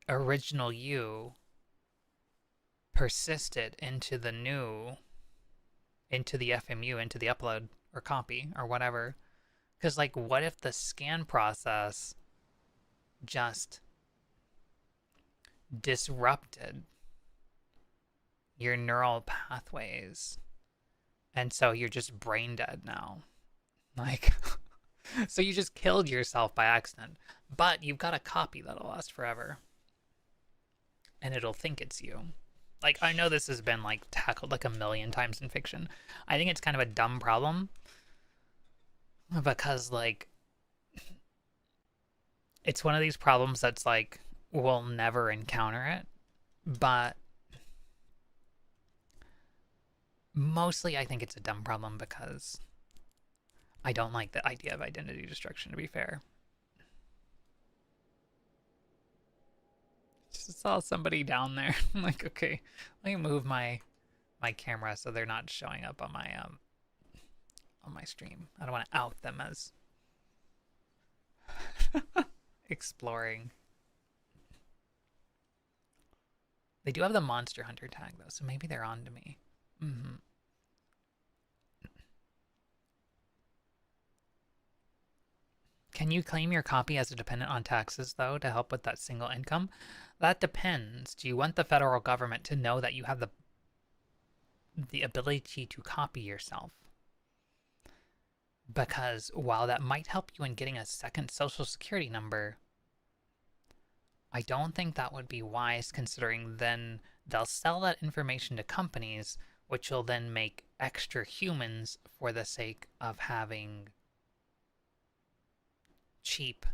original you persisted into the new, into the FMU, into the upload or copy or whatever. Because, like, what if the scan process just disrupted your neural pathways, and so you're just brain dead now? Like, so you just killed yourself by accident, but you've got a copy that'll last forever, and it'll think it's you. Like, I know this has been, like, tackled like a million times in fiction. I think it's kind of a dumb problem, because, like, it's one of these problems that's like, we'll never encounter it, but mostly I think it's a dumb problem because I don't like the idea of identity destruction, to be fair. Just saw somebody down there. I'm like, okay, let me move my camera so they're not showing up on my stream. I don't want to out them as exploring. They do have the Monster Hunter tag, though, so maybe they're on to me. Can you claim your copy as a dependent on taxes, though, to help with that single income? That depends. Do you want the federal government to know that you have the ability to copy yourself? Because while that might help you in getting a second social security number, I don't think that would be wise, considering then they'll sell that information to companies, which will then make extra humans for the sake of having cheap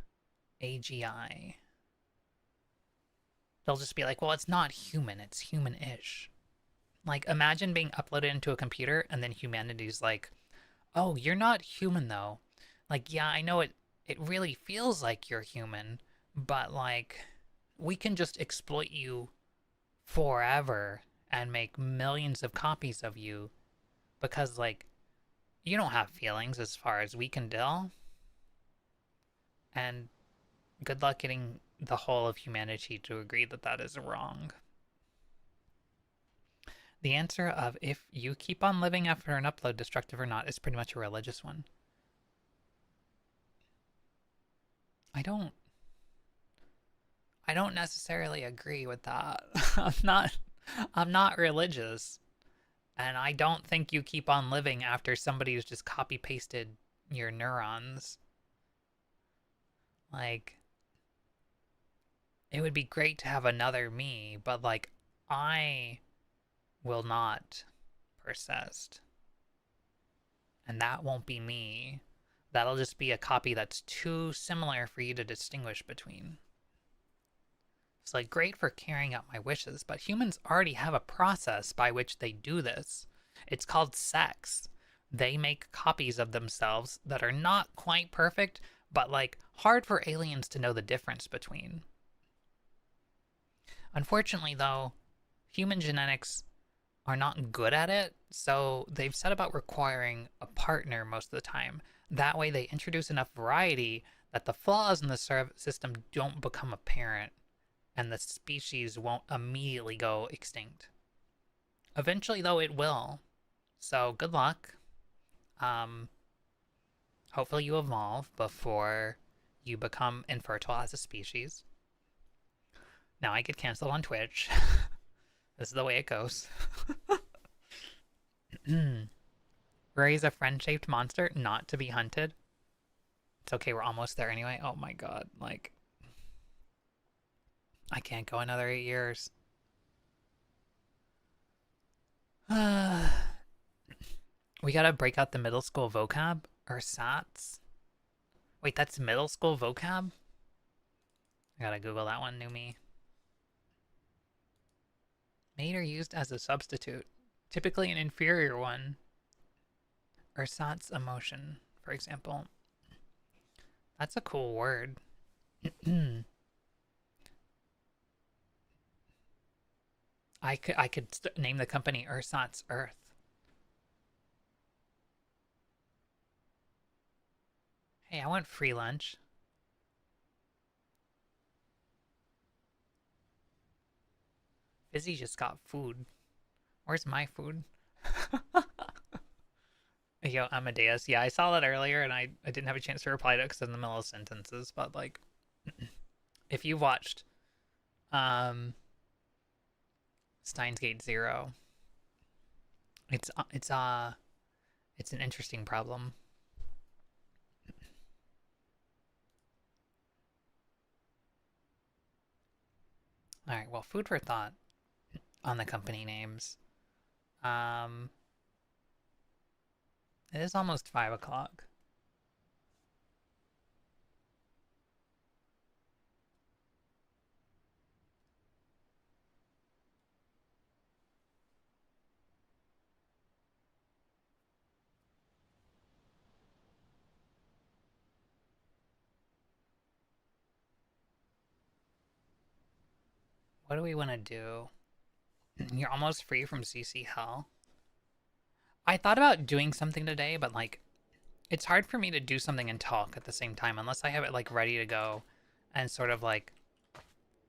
AGI. They'll just be like, well, it's not human, it's human-ish. Like, imagine being uploaded into a computer and then humanity's like, oh, you're not human, though. Like, yeah, I know it really feels like you're human, but, like, we can just exploit you forever and make millions of copies of you because, like, you don't have feelings as far as we can tell. And good luck getting the whole of humanity to agree that that is wrong. The answer of if you keep on living after an upload, destructive or not, is pretty much a religious one. I don't necessarily agree with that. I'm not religious. And I don't think you keep on living after somebody who's just copy pasted your neurons. Like, it would be great to have another me, but like I will not persist. And that won't be me. That'll just be a copy that's too similar for you to distinguish between. It's like great for carrying out my wishes, but humans already have a process by which they do this. It's called sex. They make copies of themselves that are not quite perfect, but like hard for aliens to know the difference between. Unfortunately, though, human genetics are not good at it, so they've set about requiring a partner most of the time. That way, they introduce enough variety that the flaws in the system don't become apparent and the species won't immediately go extinct. Eventually, though, it will. So, good luck. Hopefully, you evolve before you become infertile as a species. Now, I get canceled on Twitch. This is the way it goes. Raise a friend-shaped monster not to be hunted. It's okay, we're almost there anyway. Oh my god, like... I can't go another 8 years. We gotta break out the middle school vocab? Or SATs? Wait, that's middle school vocab? I gotta Google that one, new me. Made or used as a substitute. Typically an inferior one. Ersatz emotion, for example. That's a cool word. I could name the company Ersatz Earth. Hey, I want free lunch. Fizzy just got food. Where's my food? Yo, Amadeus. Yeah, I saw that earlier and I didn't have a chance to reply to it because in the middle of sentences, but like if you watched Steins Gate Zero, it's an interesting problem. Alright, well, food for thought on the company names. It is almost 5 o'clock. What do we want to do? You're almost free from CC Hell. I thought about doing something today, but like, it's hard for me to do something and talk at the same time unless I have it like ready to go and sort of like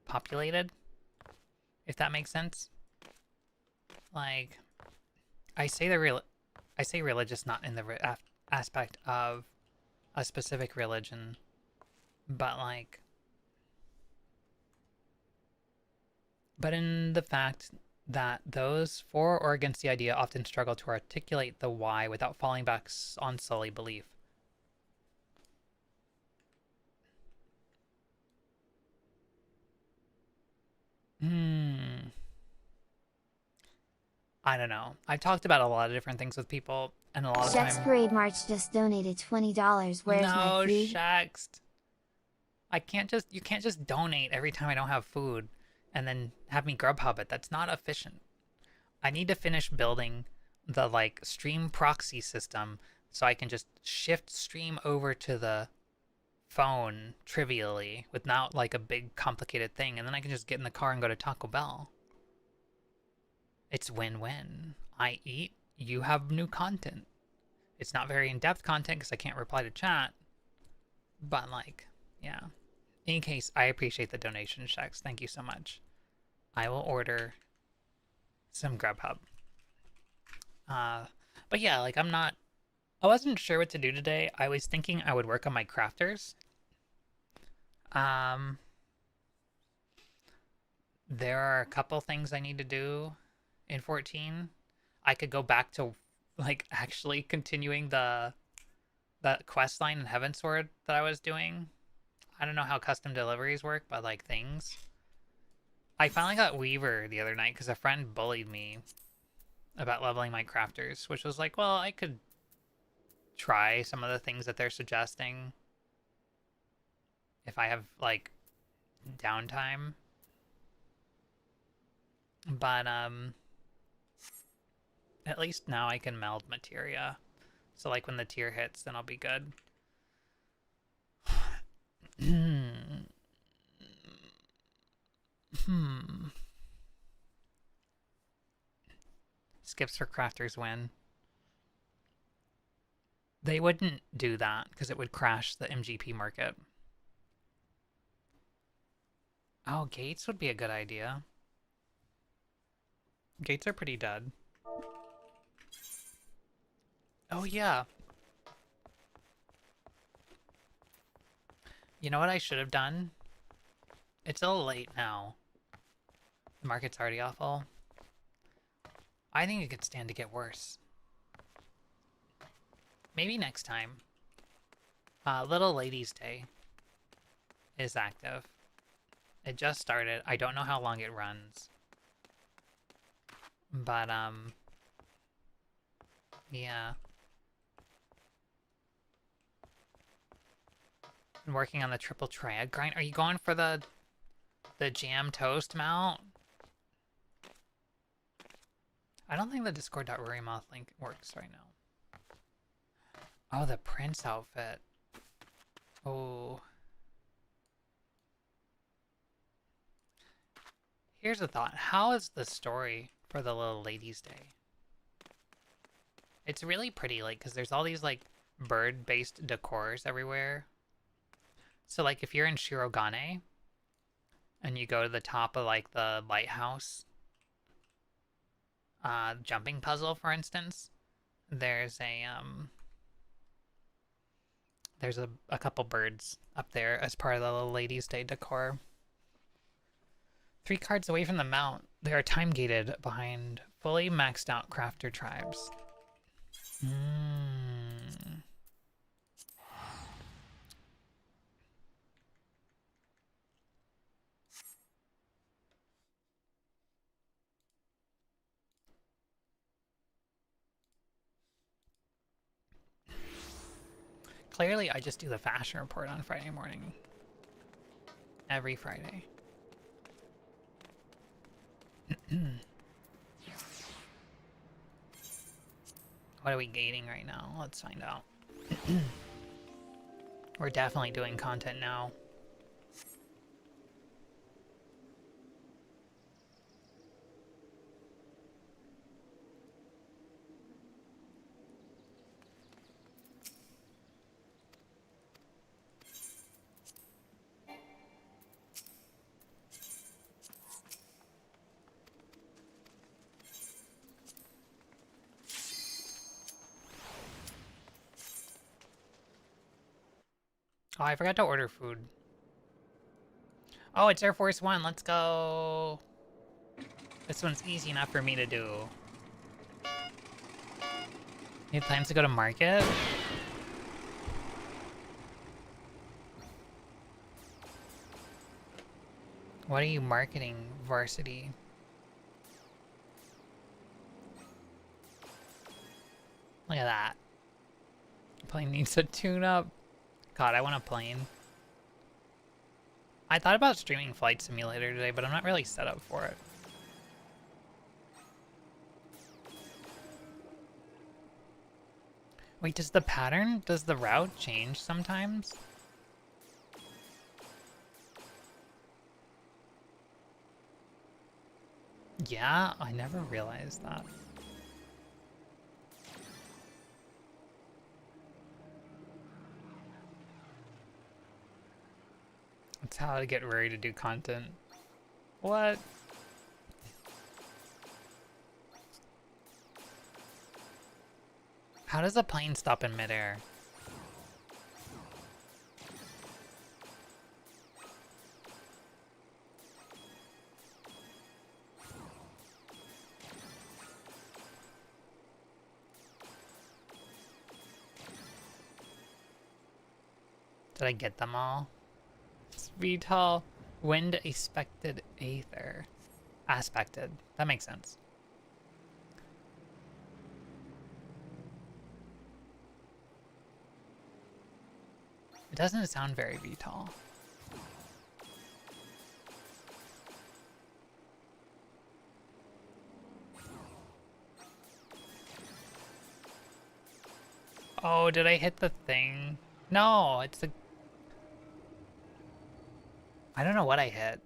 populated, if that makes sense. Like, I say religious not in the aspect of a specific religion, but like, but in the fact that those for or against the idea often struggle to articulate the why without falling back on solely belief. I don't know. I've talked about a lot of different things with people, and a lot of Shex Parade March just donated $20. Where's my food? No, Shex. You can't just donate every time I don't have food and then have me Grubhub it. That's not efficient. I need to finish building the like stream proxy system so I can just shift stream over to the phone trivially without like a big complicated thing, and then I can just get in the car and go to Taco Bell. It's win-win. I eat, you have new content. It's not very in-depth content because I can't reply to chat, but like, yeah. In any case, I appreciate the donation, Shex. Thank you so much. I will order some Grubhub. But yeah, like I wasn't sure what to do today. I was thinking I would work on my crafters. There are a couple things I need to do in 14. I could go back to like actually continuing the quest line in Heavensward that I was doing. I don't know how custom deliveries work, but like things. I finally got Weaver the other night because a friend bullied me about leveling my crafters, which was like, well, I could try some of the things that they're suggesting if I have, like, downtime. But, at least now I can meld materia. So, like, when the tier hits, then I'll be good. Skips for crafters win. They wouldn't do that because it would crash the MGP market. Oh, gates would be a good idea. Gates are pretty dead. Oh, yeah. You know what I should have done? It's a little late now. The market's already awful. I think it could stand to get worse. Maybe next time. Little Ladies Day is active. It just started. I don't know how long it runs. But, yeah. Been working on the triple triad grind. Are you going for the jam toast mount? I don't think the discord.rurimoth link works right now. Oh, the Prince outfit. Oh. Here's a thought. How is the story for the Little Ladies Day? It's really pretty, like, because there's all these, like, bird-based decors everywhere. So, like, if you're in Shirogane, and you go to the top of, like, the lighthouse jumping puzzle, for instance, there's a couple birds up there as part of the Little Ladies Day decor. 3 cards away from the mount. They are time gated behind fully maxed out crafter tribes. Clearly, I just do the fashion report on Friday morning. Every Friday. What are we gating right now? Let's find out. We're definitely doing content now. Oh, I forgot to order food. Oh, it's Air Force One. Let's go. This one's easy enough for me to do. You have plans to go to market? What are you marketing, Varsity? Look at that. Plane needs a tune-up. God, I want a plane. I thought about streaming Flight Simulator today, but I'm not really set up for it. Wait, does the route change sometimes? Yeah, I never realized that. That's how to get ready to do content. What? How does a plane stop in midair? Did I get them all? Speed tall. Wind aspected aether. Aspected. That makes sense. It doesn't sound very VTOL. Oh, did I hit the thing? No, it's the... I don't know what I hit.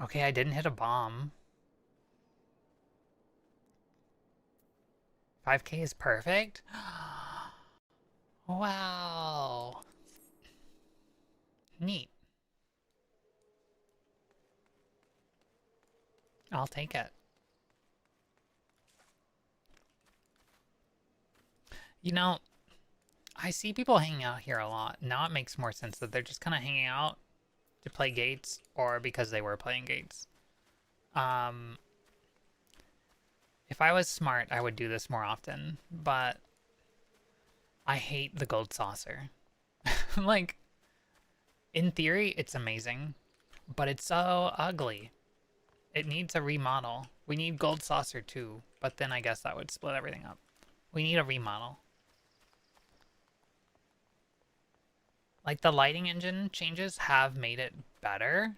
Okay, I didn't hit a bomb. 5K is perfect? Wow. Neat. I'll take it. You know, I see people hanging out here a lot. Now it makes more sense that they're just kind of hanging out to play Gates or because they were playing Gates. If I was smart, I would do this more often, but I hate the gold saucer. Like, in theory, it's amazing, but it's so ugly. It needs a remodel. We need gold saucer too, but then I guess that would split everything up. We need a remodel. Like, the lighting engine changes have made it better.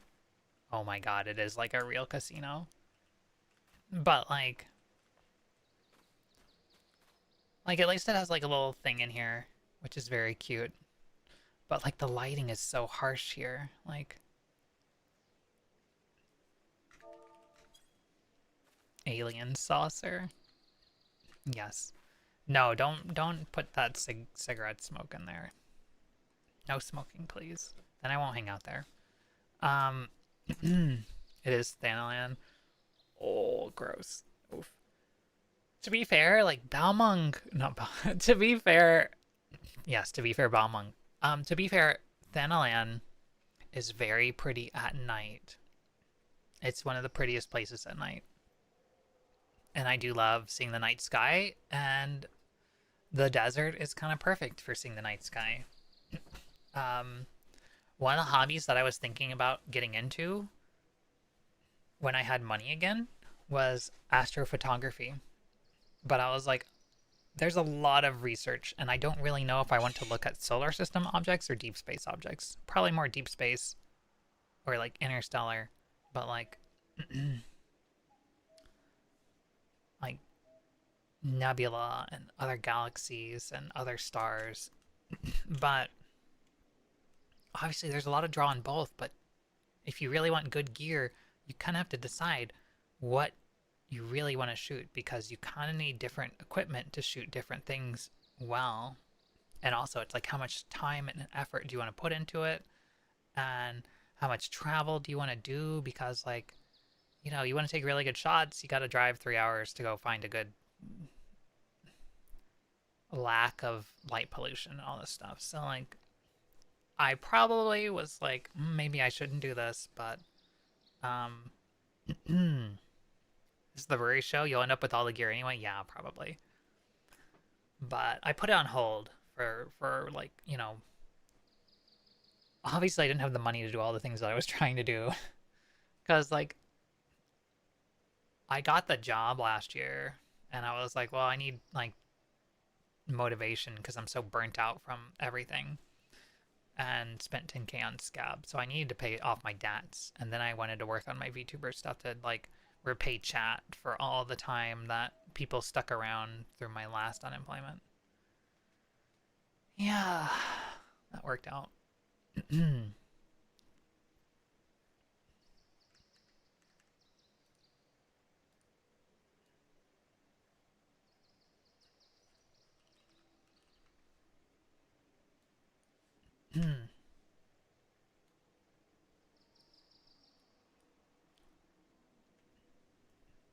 Oh my god, it is like a real casino. But like at least it has like a little thing in here, which is very cute. But like the lighting is so harsh here. Like, alien saucer. Yes. No, don't put that cigarette smoke in there. No smoking, please. Then I won't hang out there. It is Thanalan. Oh, gross. Oof. To be fair, like Balmung, not to be fair, yes, to be fair, Balmung. To be fair, Thanalan is very pretty at night. It's one of the prettiest places at night. And I do love seeing the night sky, and the desert is kind of perfect for seeing the night sky. One of the hobbies that I was thinking about getting into when I had money again was astrophotography. But I was like, there's a lot of research, and I don't really know if I want to look at solar system objects or deep space objects. Probably more deep space or like interstellar, but like like nebula and other galaxies and other stars. But obviously there's a lot of draw on both, but if you really want good gear, you kind of have to decide what you really want to shoot, because you kind of need different equipment to shoot different things well. And also it's like, how much time and effort do you want to put into it, and how much travel do you want to do, because like, you know, you want to take really good shots, you got to drive 3 hours to go find a good lack of light pollution and all this stuff. So like, I probably was like, maybe I shouldn't do this, but this is the Brewery Show. You'll end up with all the gear anyway. Yeah, probably. But I put it on hold for like, you know, obviously I didn't have the money to do all the things that I was trying to do. Because like, I got the job last year and I was like, well, I need like motivation because I'm so burnt out from everything, and spent 10K on Scab. So I needed to pay off my debts. And then I wanted to work on my VTuber stuff to like repay chat for all the time that people stuck around through my last unemployment. Yeah, that worked out.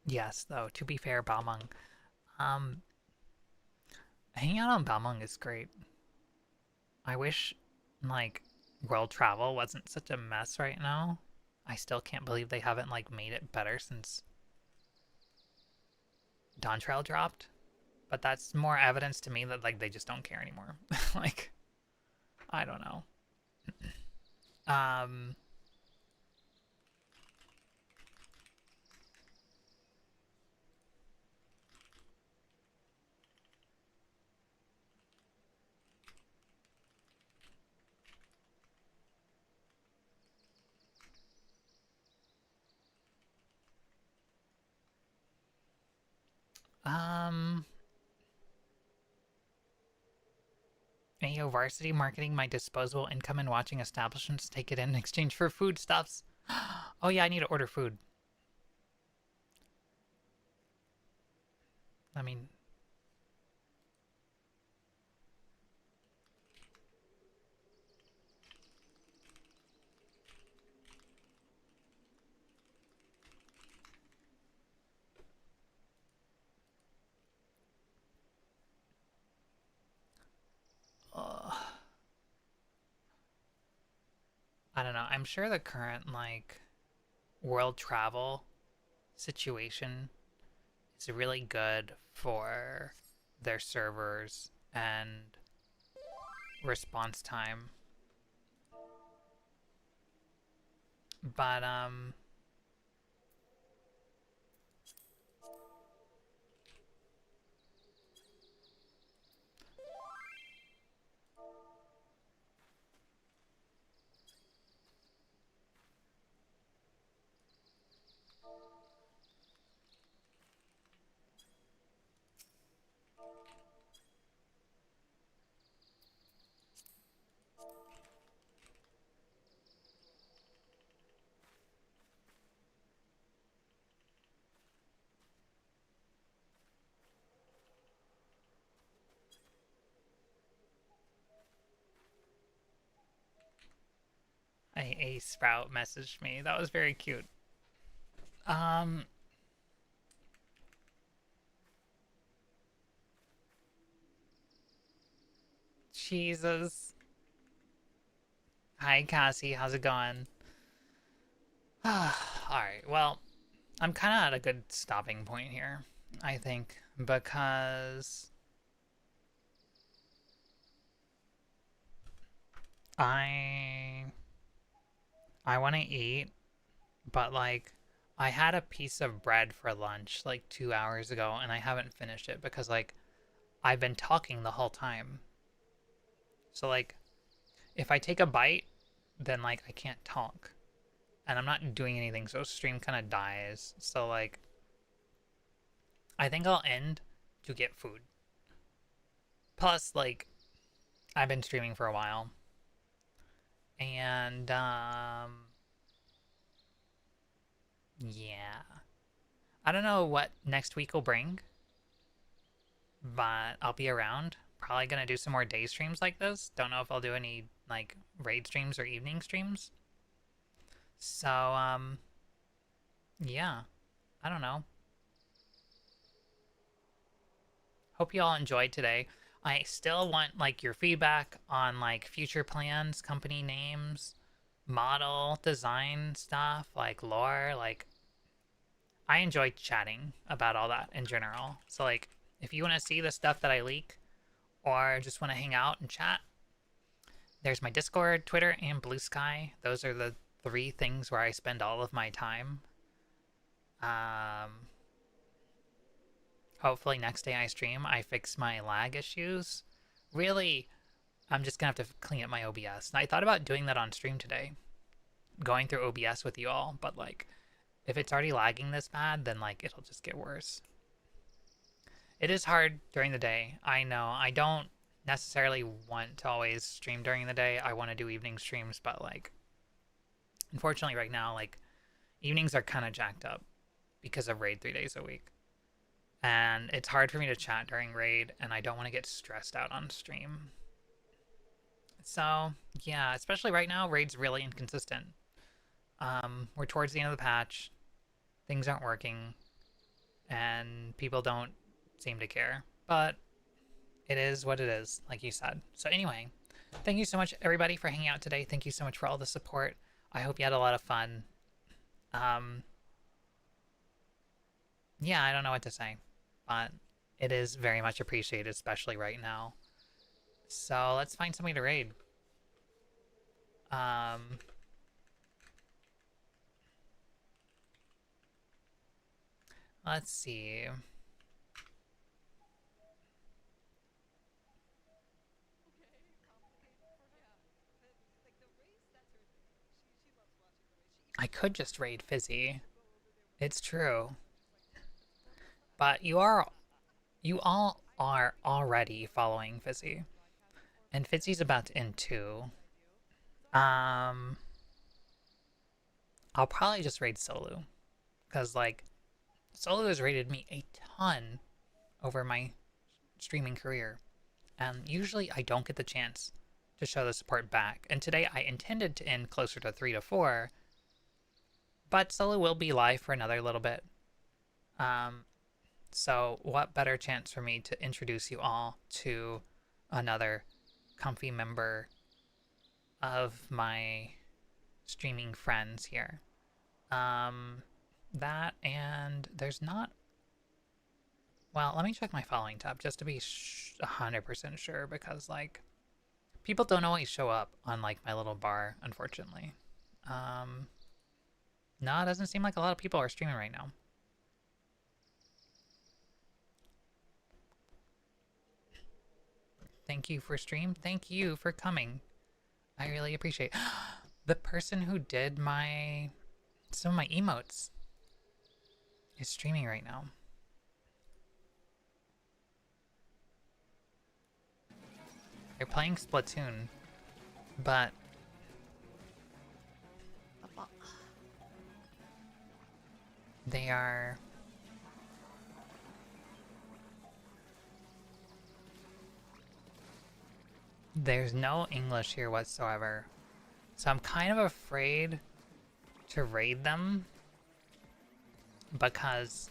Yes, though, to be fair, Balmung, um, hanging out on Balmung is great. I wish, like, world travel wasn't such a mess right now. I still can't believe they haven't, like, made it better since Dawn Trail dropped. But that's more evidence to me that, like, they just don't care anymore. Like, I don't know. Um, um, Ayo, varsity marketing my disposable income and watching establishments take it in exchange for foodstuffs. Oh yeah, I need to order food. I mean, uh, I don't know. I'm sure the current, like, world travel situation is really good for their servers and response time. But, a sprout messaged me. That was very cute. Um, Jesus. Hi, Cassie. How's it going? Alright, well, I'm kind of at a good stopping point here, I think, because I I want to eat, but like I had a piece of bread for lunch like 2 hours ago and I haven't finished it because like I've been talking the whole time. So like if I take a bite, then like I can't talk. And I'm not doing anything, so stream kind of dies. So like I think I'll end to get food. Plus like I've been streaming for a while. And yeah. I don't know what next week will bring, but I'll be around. Probably gonna do some more day streams like this. Don't know if I'll do any like raid streams or evening streams. So yeah. I don't know. Hope you all enjoyed today. I still want like your feedback on like future plans, company names, model, design stuff, like lore, like I enjoy chatting about all that in general. So like if you want to see the stuff that I leak or just want to hang out and chat, there's my Discord, Twitter, and Blue Sky. Those are the 3 things where I spend all of my time. Um, Hopefully next day I stream, I fix my lag issues. Really, I'm just gonna have to clean up my OBS. And I thought about doing that on stream today, going through OBS with you all, but like, if it's already lagging this bad, then like it'll just get worse. It is hard during the day. I know. I don't necessarily want to always stream during the day. I want to do evening streams, but like, unfortunately right now, like, evenings are kind of jacked up because of raid 3 days a week. And it's hard for me to chat during raid, and I don't want to get stressed out on stream. So, yeah, especially right now, raid's really inconsistent. We're towards the end of the patch. Things aren't working, and people don't seem to care. But it is what it is, like you said. So anyway, thank you so much, everybody, for hanging out today. Thank you so much for all the support. I hope you had a lot of fun. Yeah, I don't know what to say, but it is very much appreciated, especially right now. So let's find somebody to raid. Um, let's see. I could just raid Fizzy. It's true. But you all are already following Fizzy. And Fizzy's about to end too. Um, I'll probably just raid Solu. Because, like, Solu has raided me a ton over my streaming career. And usually I don't get the chance to show the support back. And today I intended to end closer to 3 to 4. But Solu will be live for another little bit. So what better chance for me to introduce you all to another comfy member of my streaming friends here. That and there's not... Well, let me check my following tab just to be 100% sure because, like, people don't always show up on, like, my little bar, unfortunately. No, it doesn't seem like a lot of people are streaming right now. Thank you for stream. Thank you for coming. I really appreciate it. The person who did some of my emotes is streaming right now. They're playing Splatoon, but they are... There's no English here whatsoever. So I'm kind of afraid to raid them because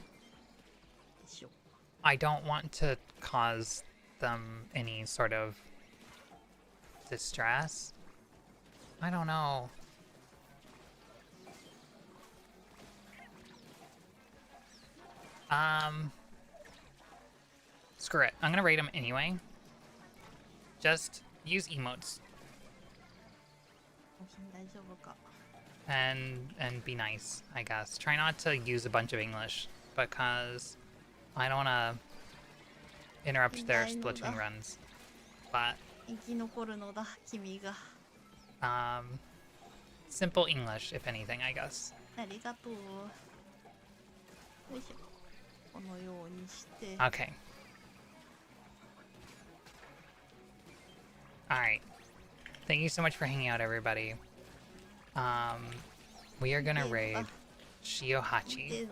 I don't want to cause them any sort of distress. I don't know. Screw it. I'm gonna raid them anyway. Just use emotes. And be nice, I guess. Try not to use a bunch of English because I don't want to interrupt their Splatoon runs. But simple English, if anything, I guess. Okay. Alright. Thank you so much for hanging out, everybody. We are gonna raid Shiohachi,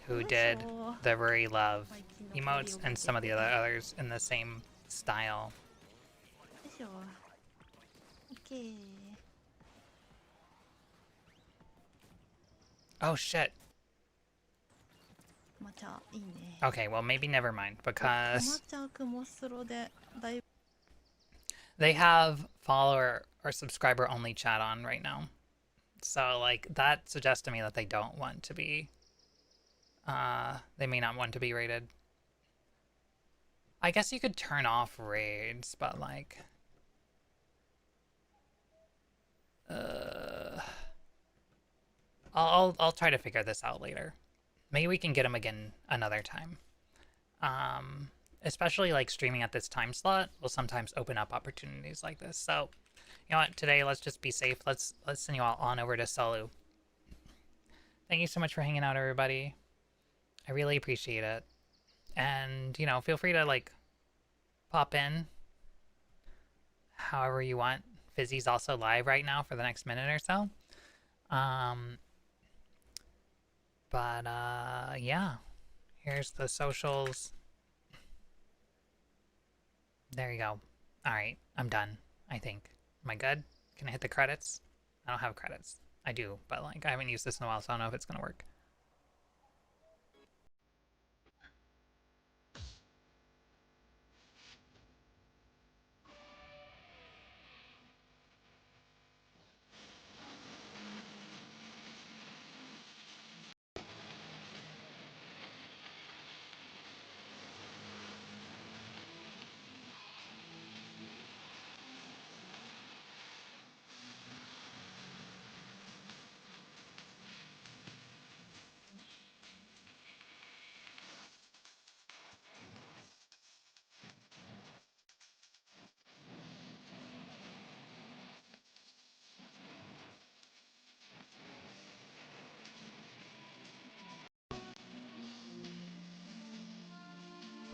who did the Very Love emotes and some of the others in the same style. Oh shit. Okay, well maybe never mind, because they have follower or subscriber only chat on right now. So, like, that suggests to me that they don't want to be... they may not want to be raided. I guess you could turn off raids, but, like... I'll try to figure this out later. Maybe we can get them again another time. Especially, like, streaming at this time slot will sometimes open up opportunities like this. So, you know what? Today, let's just be safe. Let's send you all on over to Solu. Thank you so much for hanging out, everybody. I really appreciate it. And, you know, feel free to, like, pop in however you want. Fizzy's also live right now for the next minute or so. Yeah. Here's the socials. There you go. Alright, I'm done, I think. Am I good? Can I hit the credits? I don't have credits. I do, but, like, I haven't used this in a while, so I don't know if it's gonna work.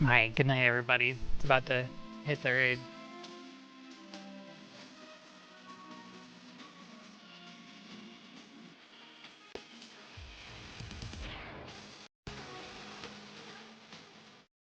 Alright, good night everybody. It's about to hit the raid.